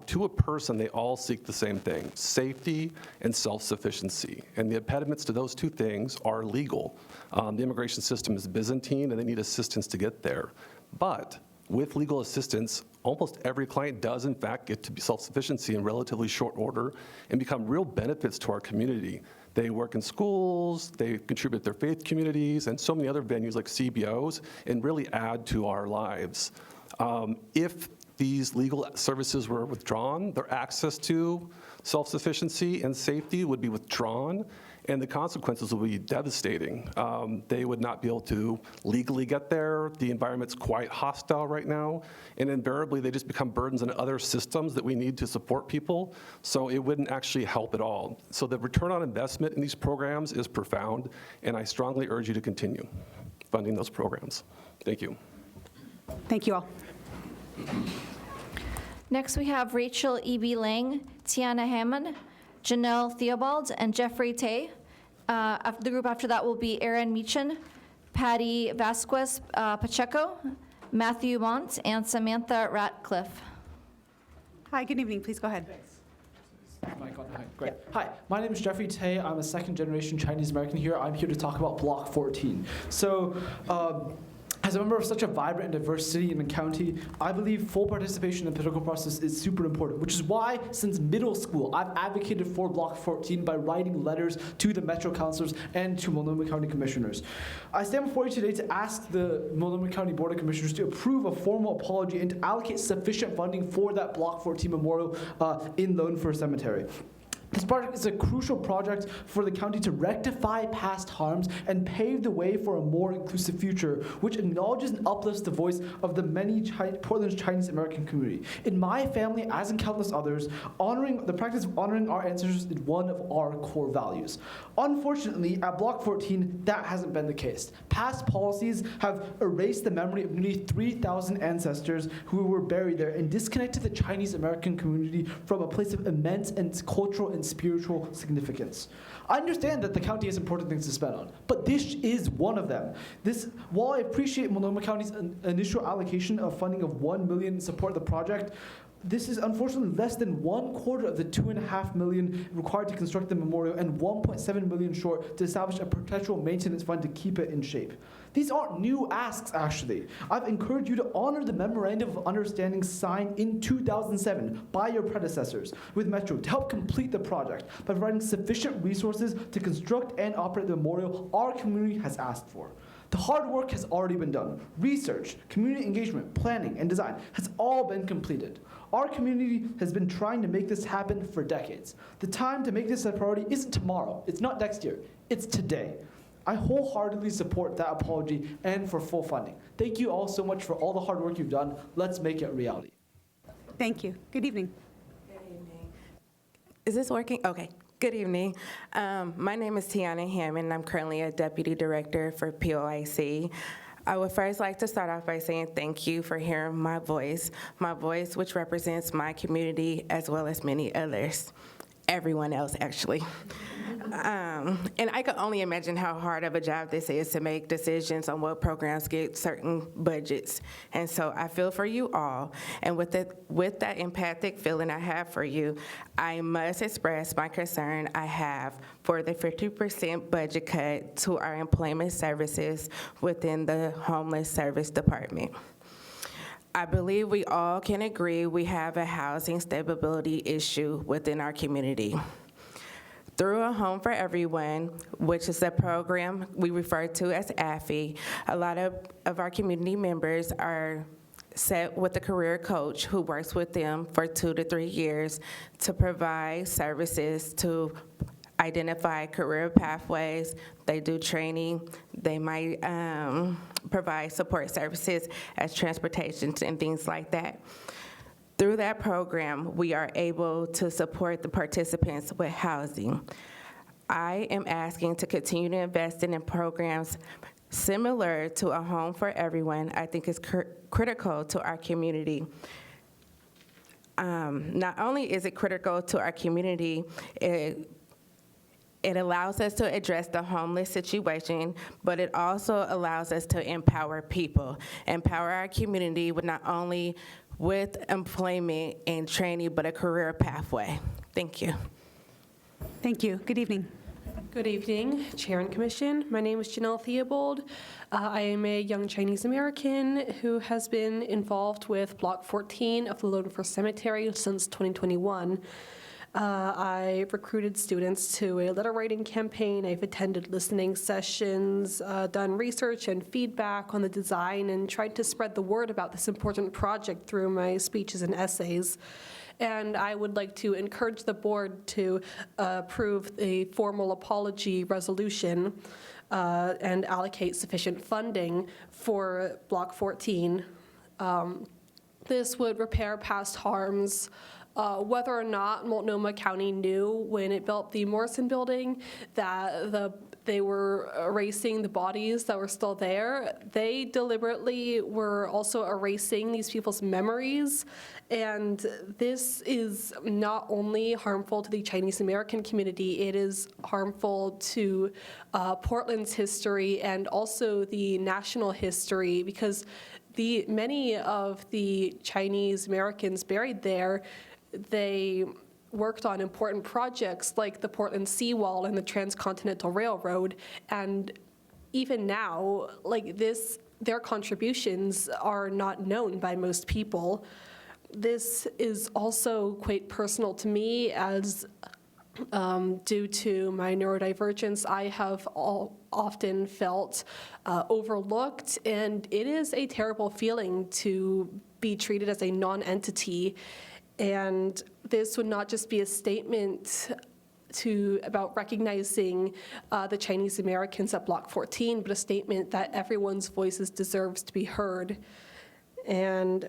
To a person, they all seek the same thing: safety and self-sufficiency. And the impediments to those two things are legal. The immigration system is Byzantine, and they need assistance to get there. But with legal assistance, almost every client does, in fact, get to be self-sufficiency in relatively short order and become real benefits to our community. They work in schools, they contribute to their faith communities, and so many other venues like CBOs, and really add to our lives. If these legal services were withdrawn, their access to self-sufficiency and safety would be withdrawn, and the consequences would be devastating. They would not be able to legally get there. The environment's quite hostile right now, and invariably they just become burdens on other systems that we need to support people, so it wouldn't actually help at all. So the return on investment in these programs is profound, and I strongly urge you to continue funding those programs. Thank you. Thank you all. Next, we have Rachel E.B. Lang, Tiana Hammond, Janelle Theobald, and Jeffrey Tay. The group after that will be Aaron Meechan, Patty Vasquez Pacheco, Matthew Mont, and Samantha Ratcliffe. Hi, good evening. Please go ahead. Great. Hi, my name is Jeffrey Tay. I'm a second-generation Chinese American here. I'm here to talk about Block 14. So, as a member of such a vibrant and diverse city and county, I believe full participation in the political process is super important, which is why, since middle school, I've advocated for Block 14 by writing letters to the Metro councilors and to Multnomah County commissioners. I stand before you today to ask the Multnomah County Board of Commissioners to approve a formal apology and to allocate sufficient funding for that Block 14 memorial in Lone Fir Cemetery. This project is a crucial project for the county to rectify past harms and pave the way for a more inclusive future, which acknowledges and uplifts the voice of the many Portland's Chinese American community. In my family, as in countless others, the practice of honoring our ancestors is one of our core values. Unfortunately, at Block 14, that hasn't been the case. Past policies have erased the memory of nearly 3,000 ancestors who were buried there and disconnected the Chinese American community from a place of immense and cultural and spiritual significance. I understand that the county has important things to spend on, but this is one of them. While I appreciate Multnomah County's initial allocation of funding of $1 million in support of the project, this is unfortunately less than 1/4 of the $2.5 million required to construct the memorial and $1.7 million short to establish a perpetual maintenance fund to keep it in shape. These aren't new asks, actually. I've encouraged you to honor the Memorandum of Understanding signed in 2007 by your predecessors with Metro to help complete the project by providing sufficient resources to construct and operate the memorial our community has asked for. The hard work has already been done. Research, community engagement, planning, and design has all been completed. Our community has been trying to make this happen for decades. The time to make this a priority isn't tomorrow. It's not next year. It's today. I wholeheartedly support that apology and for full funding. Thank you all so much for all the hard work you've done. Let's make it a reality. Thank you. Good evening. Is this working? Okay. Good evening. My name is Tiana Hammond. I'm currently a Deputy Director for POIC. I would first like to start off by saying thank you for hearing my voice which represents my community as well as many others. Everyone else, actually. And I can only imagine how hard of a job this is to make decisions on what programs get certain budgets. And so I feel for you all. And with that empathic feeling I have for you, I must express my concern I have for the 50% budget cut to our employment services within the Homeless Service Department. I believe we all can agree we have a housing stability issue within our community. Through A Home for Everyone, which is a program we refer to as AFI, a lot of our community members are set with a career coach who works with them for 2 to 3 years to provide services to identify career pathways. They do training. They might provide support services as transportation and things like that. Through that program, we are able to support the participants with housing. I am asking to continue to invest in programs similar to a home for everyone. I think it's critical to our community. Not only is it critical to our community, it allows us to address the homeless situation, but it also allows us to empower people, empower our community with not only with employment and training, but a career pathway. Thank you. Thank you. Good evening. Good evening, Chair and Commission. My name is Janelle Theobald. I am a young Chinese American who has been involved with Block 14 of the Lone Fir Cemetery since 2021. I recruited students to a letter writing campaign. I've attended listening sessions, done research and feedback on the design, and tried to spread the word about this important project through my speeches and essays. And I would like to encourage the board to approve a formal apology resolution and allocate sufficient funding for Block 14. This would repair past harms. Whether or not Multnomah County knew when it built the Morrison Building that they were erasing the bodies that were still there, they deliberately were also erasing these people's memories. And this is not only harmful to the Chinese American community, it is harmful to Portland's history and also the national history, because many of the Chinese Americans buried there, they worked on important projects like the Portland Seawall and the Transcontinental Railroad. And even now, like this, their contributions are not known by most people. This is also quite personal to me, as due to my neurodivergence, I have often felt overlooked, and it is a terrible feeling to be treated as a non-entity. And this would not just be a statement about recognizing the Chinese Americans at Block 14, but a statement that everyone's voices deserves to be heard. And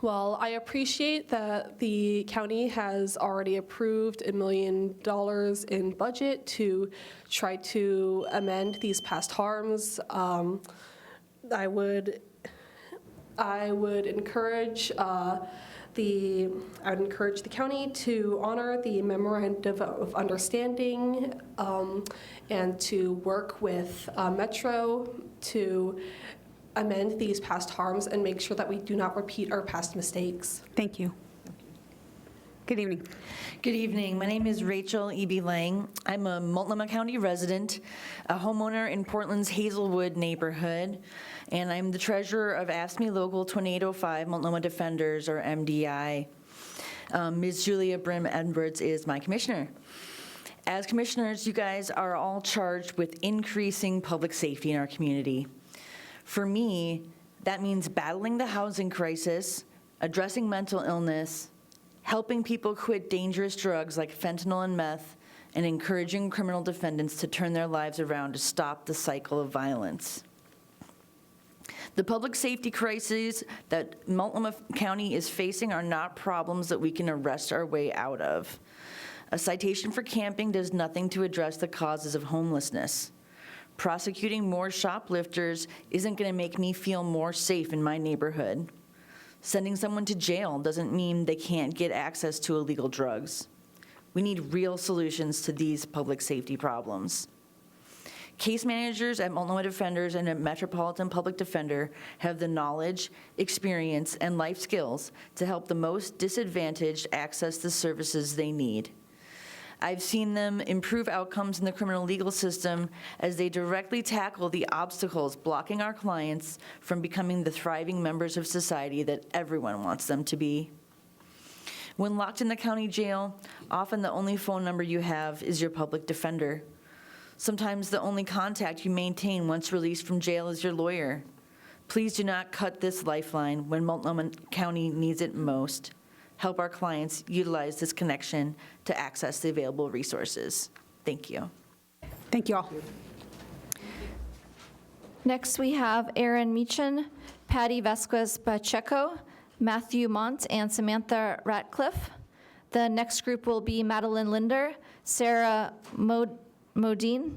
while I appreciate that the county has already approved $1 million in budget to try to amend these past harms, I would encourage the county to honor the memorandum of understanding and to work with Metro to amend these past harms and make sure that we do not repeat our past mistakes. Thank you. Good evening. Good evening. My name is Rachel E.B. Lang. I'm a Multnomah County resident, a homeowner in Portland's Hazelwood neighborhood, and I'm the treasurer of AFSCME Local 2805 Multnomah Defenders, or MDI. Ms. Julia Brim Edwards is my commissioner. As commissioners, you guys are all charged with increasing public safety in our community. For me, that means battling the housing crisis, addressing mental illness, helping people quit dangerous drugs like fentanyl and meth, and encouraging criminal defendants to turn their lives around to stop the cycle of violence. The public safety crises that Multnomah County is facing are not problems that we can arrest our way out of. A citation for camping does nothing to address the causes of homelessness. Prosecuting more shoplifters isn't going to make me feel more safe in my neighborhood. Sending someone to jail doesn't mean they can't get access to illegal drugs. We need real solutions to these public safety problems. Case managers at Multnomah Defenders and at Metropolitan Public Defender have the knowledge, experience, and life skills to help the most disadvantaged access the services they need. I've seen them improve outcomes in the criminal legal system as they directly tackle the obstacles blocking our clients from becoming the thriving members of society that everyone wants them to be. When locked in the county jail, often the only phone number you have is your public defender. Sometimes the only contact you maintain once released from jail is your lawyer. Please do not cut this lifeline when Multnomah County needs it most. Help our clients utilize this connection to access the available resources. Thank you. Thank you all. Next, we have Aaron Meechan, Patty Vasquez Pacheco, Matthew Mont, and Samantha Ratcliffe. The next group will be Madeline Linder, Sarah Modine,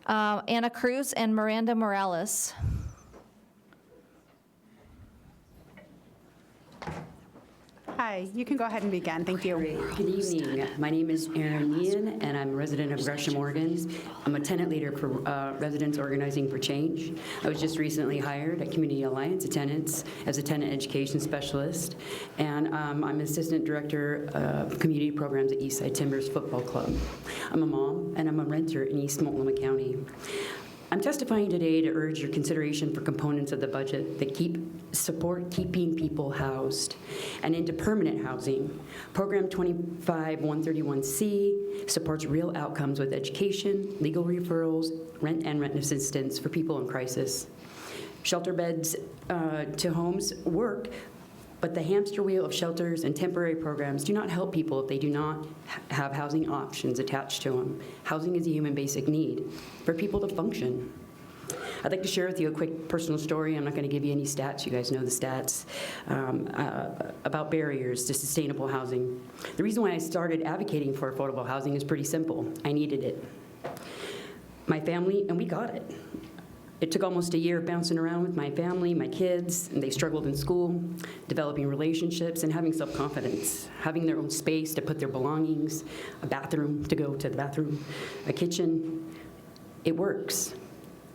Anna Cruz, and Miranda Morales. Hi, you can go ahead and begin. Thank you. Good evening. My name is Erin Meehan, and I'm a resident of Gresham, Oregon. I'm a tenant leader for Residents Organizing for Change. I was just recently hired at Community Alliance of Tenants as a tenant education specialist, and I'm Assistant Director of Community Programs at Eastside Timbers Football Club. I'm a mom, and I'm a renter in East Multnomah County. I'm testifying today to urge your consideration for components of the budget that support keeping people housed and into permanent housing. Program 25131C supports real outcomes with education, legal referrals, rent and rent assistance for people in crisis. Shelter beds to homes work, but the hamster wheel of shelters and temporary programs do not help people if they do not have housing options attached to them. Housing is a human basic need for people to function. I'd like to share with you a quick personal story. I'm not going to give you any stats. You guys know the stats about barriers to sustainable housing. The reason why I started advocating for affordable housing is pretty simple. I needed it. My family, and we got it. It took almost a year of bouncing around with my family, my kids, and they struggled in school, developing relationships and having self-confidence, having their own space to put their belongings, a bathroom to go to the bathroom, a kitchen. It works.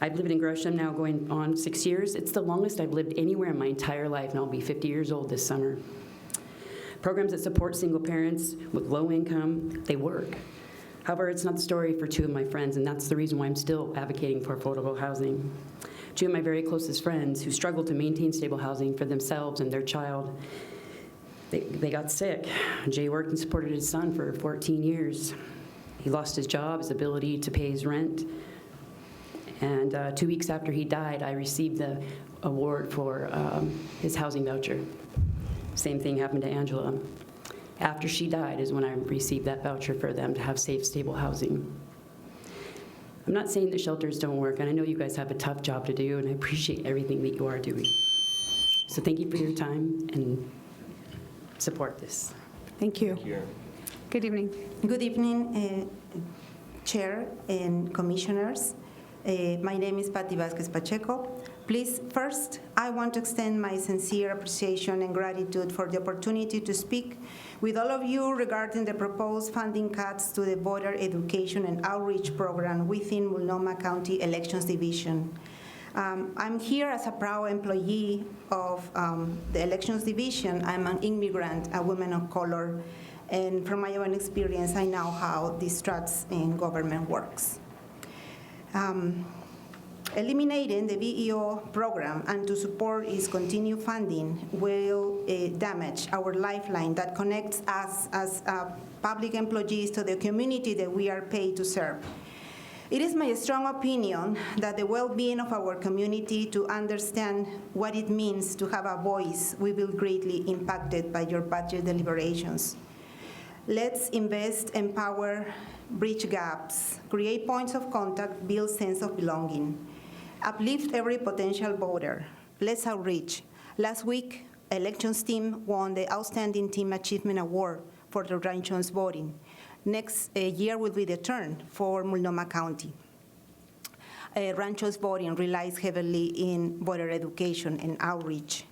I've lived in Gresham now going on 6 years. It's the longest I've lived anywhere in my entire life, and I'll be 50 years old this summer. Programs that support single parents with low income, they work. However, it's not the story for two of my friends, and that's the reason why I'm still advocating for affordable housing. Two of my very closest friends who struggle to maintain stable housing for themselves and their child, they got sick. Jay worked and supported his son for 14 years. He lost his job, his ability to pay his rent, and 2 weeks after he died, I received the award for his housing voucher. Same thing happened to Angela. After she died is when I received that voucher for them to have safe, stable housing. I'm not saying that shelters don't work, and I know you guys have a tough job to do, and I appreciate everything that you are doing. So thank you for your time, and support this. Thank you. Good evening. Good evening, Chair and Commissioners. My name is Patty Vasquez Pacheco. Please, first, I want to extend my sincere appreciation and gratitude for the opportunity to speak with all of you regarding the proposed funding cuts to the voter education and outreach program within Multnomah County Elections Division. I'm here as a proud employee of the Elections Division. I'm an immigrant, a woman of color, and from my own experience, I know how this trust in government works. Eliminating the VEO program and to support its continued funding will damage our lifeline that connects us as public employees to the community that we are paid to serve. It is my strong opinion that the well-being of our community to understand what it means to have a voice will be greatly impacted by your budget deliberations. Let's invest, empower, bridge gaps, create points of contact, build sense of belonging. Uplift every potential voter. Let's outreach. Last week, elections team won the Outstanding Team Achievement Award for the ranked voting. Next year will be the turn for Multnomah County. Ranked voting relies heavily in voter education and outreach.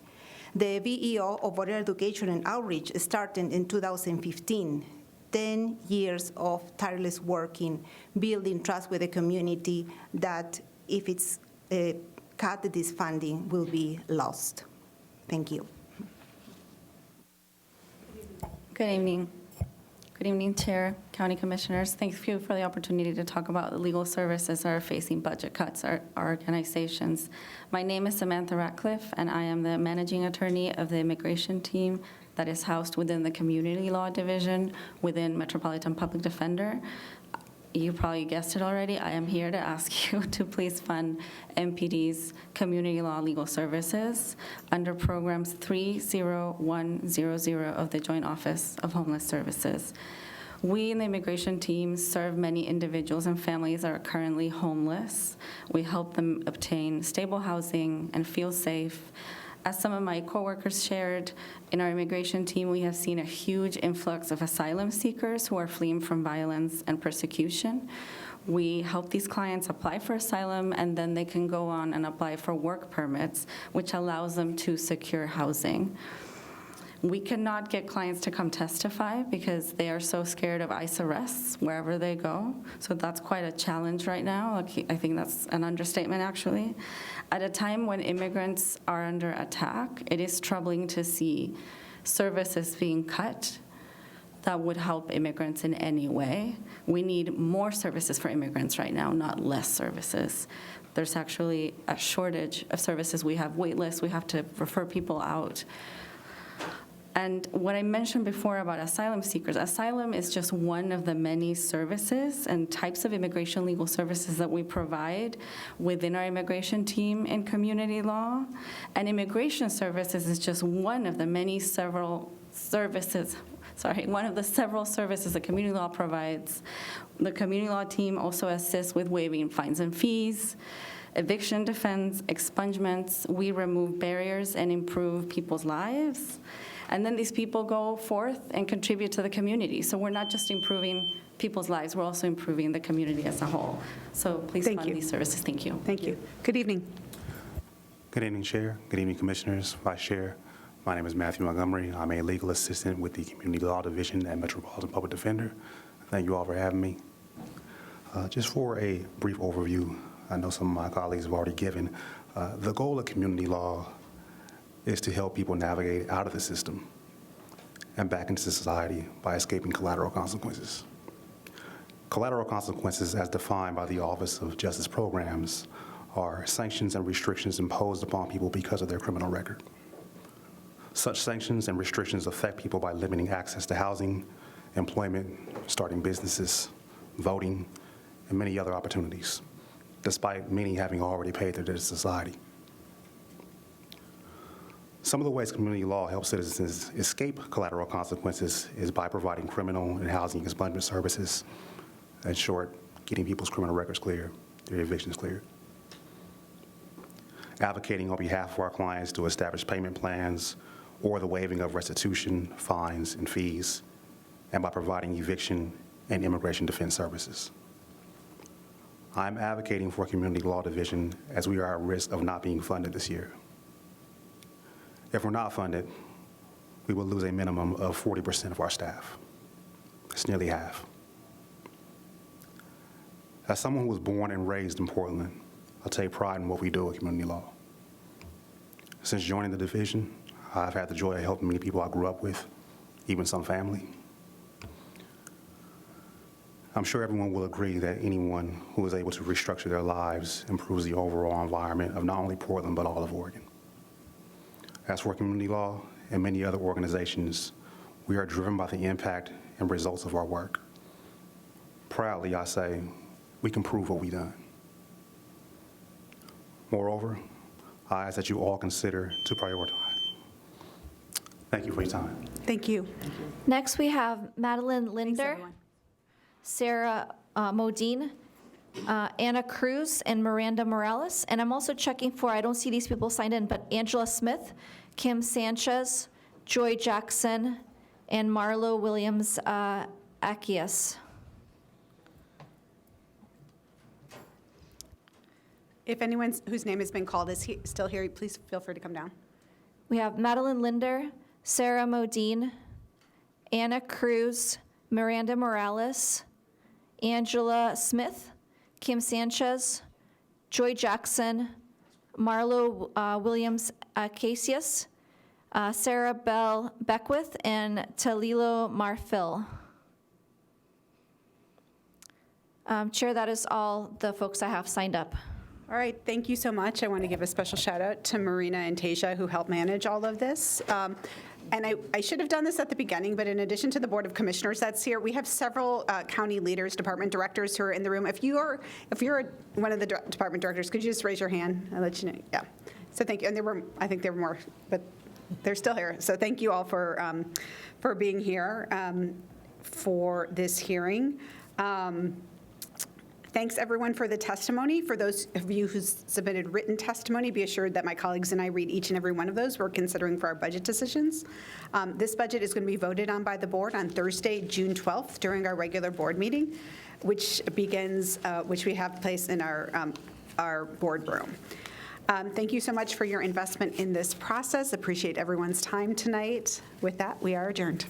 The VEO of voter education and outreach started in 2015. 10 years of tireless work in building trust with the community that if it's cut, this funding will be lost. Thank you. Good evening. Good evening, Chair, County Commissioners. Thank you for the opportunity to talk about the legal services that are facing budget cuts our organizations. My name is Samantha Ratcliffe, and I am the managing attorney of the immigration team that is housed within the Community Law Division within Metropolitan Public Defender. you probably guessed it already, I am here to ask you to please fund MPD's Community Law Legal Services under programs 30100 of the Joint Office of Homeless Services. We in the immigration team serve many individuals and families that are currently homeless. We help them obtain stable housing and feel safe. As some of my coworkers shared, in our immigration team, we have seen a huge influx of asylum seekers who are fleeing from violence and persecution. We help these clients apply for asylum, and then they can go on and apply for work permits, which allows them to secure housing. We cannot get clients to come testify because they are so scared of ICE arrests wherever they go. So that's quite a challenge right now. I think that's an understatement, actually. At a time when immigrants are under attack, it is troubling to see services being cut that would help immigrants in any way. We need more services for immigrants right now, not less services. There's actually a shortage of services. We have wait lists. We have to refer people out. And what I mentioned before about asylum seekers, asylum is just one of the many services and types of immigration legal services that we provide within our immigration team in community law. And immigration services is just one of the several services that community law provides. The community law team also assists with waiving fines and fees, eviction defense, expungements. We remove barriers and improve people's lives. And then these people go forth and contribute to the community. So we're not just improving people's lives, we're also improving the community as a whole. So please fund these services. Thank you. Thank you. Good evening. Good evening, Chair. Good evening, Commissioners, Vice Chair. My name is Matthew Montgomery. I'm a legal assistant with the Community Law Division at Metropolitan Public Defender. Thank you all for having me. Just for a brief overview, I know some of my colleagues have already given, the goal of community law is to help people navigate out of the system and back into society by escaping collateral consequences. Collateral consequences, as defined by the Office of Justice Programs, are sanctions and restrictions imposed upon people because of their criminal record. Such sanctions and restrictions affect people by limiting access to housing, employment, starting businesses, voting, and many other opportunities, despite many having already paid their debt to society. Some of the ways community law helps citizens escape collateral consequences is by providing criminal and housing expungement services. In short, getting people's criminal records clear, their evictions cleared. Advocating on behalf of our clients to establish payment plans or the waiving of restitution, fines, and fees, and by providing eviction and immigration defense services. I'm advocating for a community law division as we are at risk of not being funded this year. If we're not funded, we will lose a minimum of 40% of our staff. It's nearly half. As someone who was born and raised in Portland, I take pride in what we do at community law. Since joining the division, I've had the joy of helping many people I grew up with, even some family. I'm sure everyone will agree that anyone who is able to restructure their lives improves the overall environment of not only Portland, but all of Oregon. As for community law and many other organizations, we are driven by the impact and results of our work. Proudly, I say, we can prove what we've done. Moreover, I ask that you all consider to prioritize. Thank you for your time. Thank you. Next, we have Madeline Linder, Sarah Modine, Anna Cruz, and Miranda Morales. And I'm also checking for, I don't see these people signed in, but Angela Smith, Kim Sanchez, Joy Jackson, and Marlo Williams Akias. If anyone whose name has been called is still here, please feel free to come down. We have Madeline Linder, Sarah Modine, Anna Cruz, Miranda Morales, Angela Smith, Kim Sanchez, Joy Jackson, Marlo Williams Casius, Sarah Bell Beckwith, and Talilo Marfil. Chair, that is all the folks I have signed up. All right, thank you so much. I want to give a special shout out to Marina and Tasia who helped manage all of this. And I should have done this at the beginning, but in addition to the Board of Commissioners that's here, we have several county leaders, department directors who are in the room. If you're one of the department directors, could you just raise your hand? I'll let you know. Yeah. So thank you. And I think there were more, but they're still here. So thank you all for being here for this hearing. Thanks, everyone, for the testimony. For those of you who submitted written testimony, be assured that my colleagues and I read each and every one of those we're considering for our budget decisions. This budget is going to be voted on by the board on Thursday, June 12th, during our regular board meeting, which begins, which we have placed in our boardroom. Thank you so much for your investment in this process. Appreciate everyone's time tonight. With that, we are adjourned.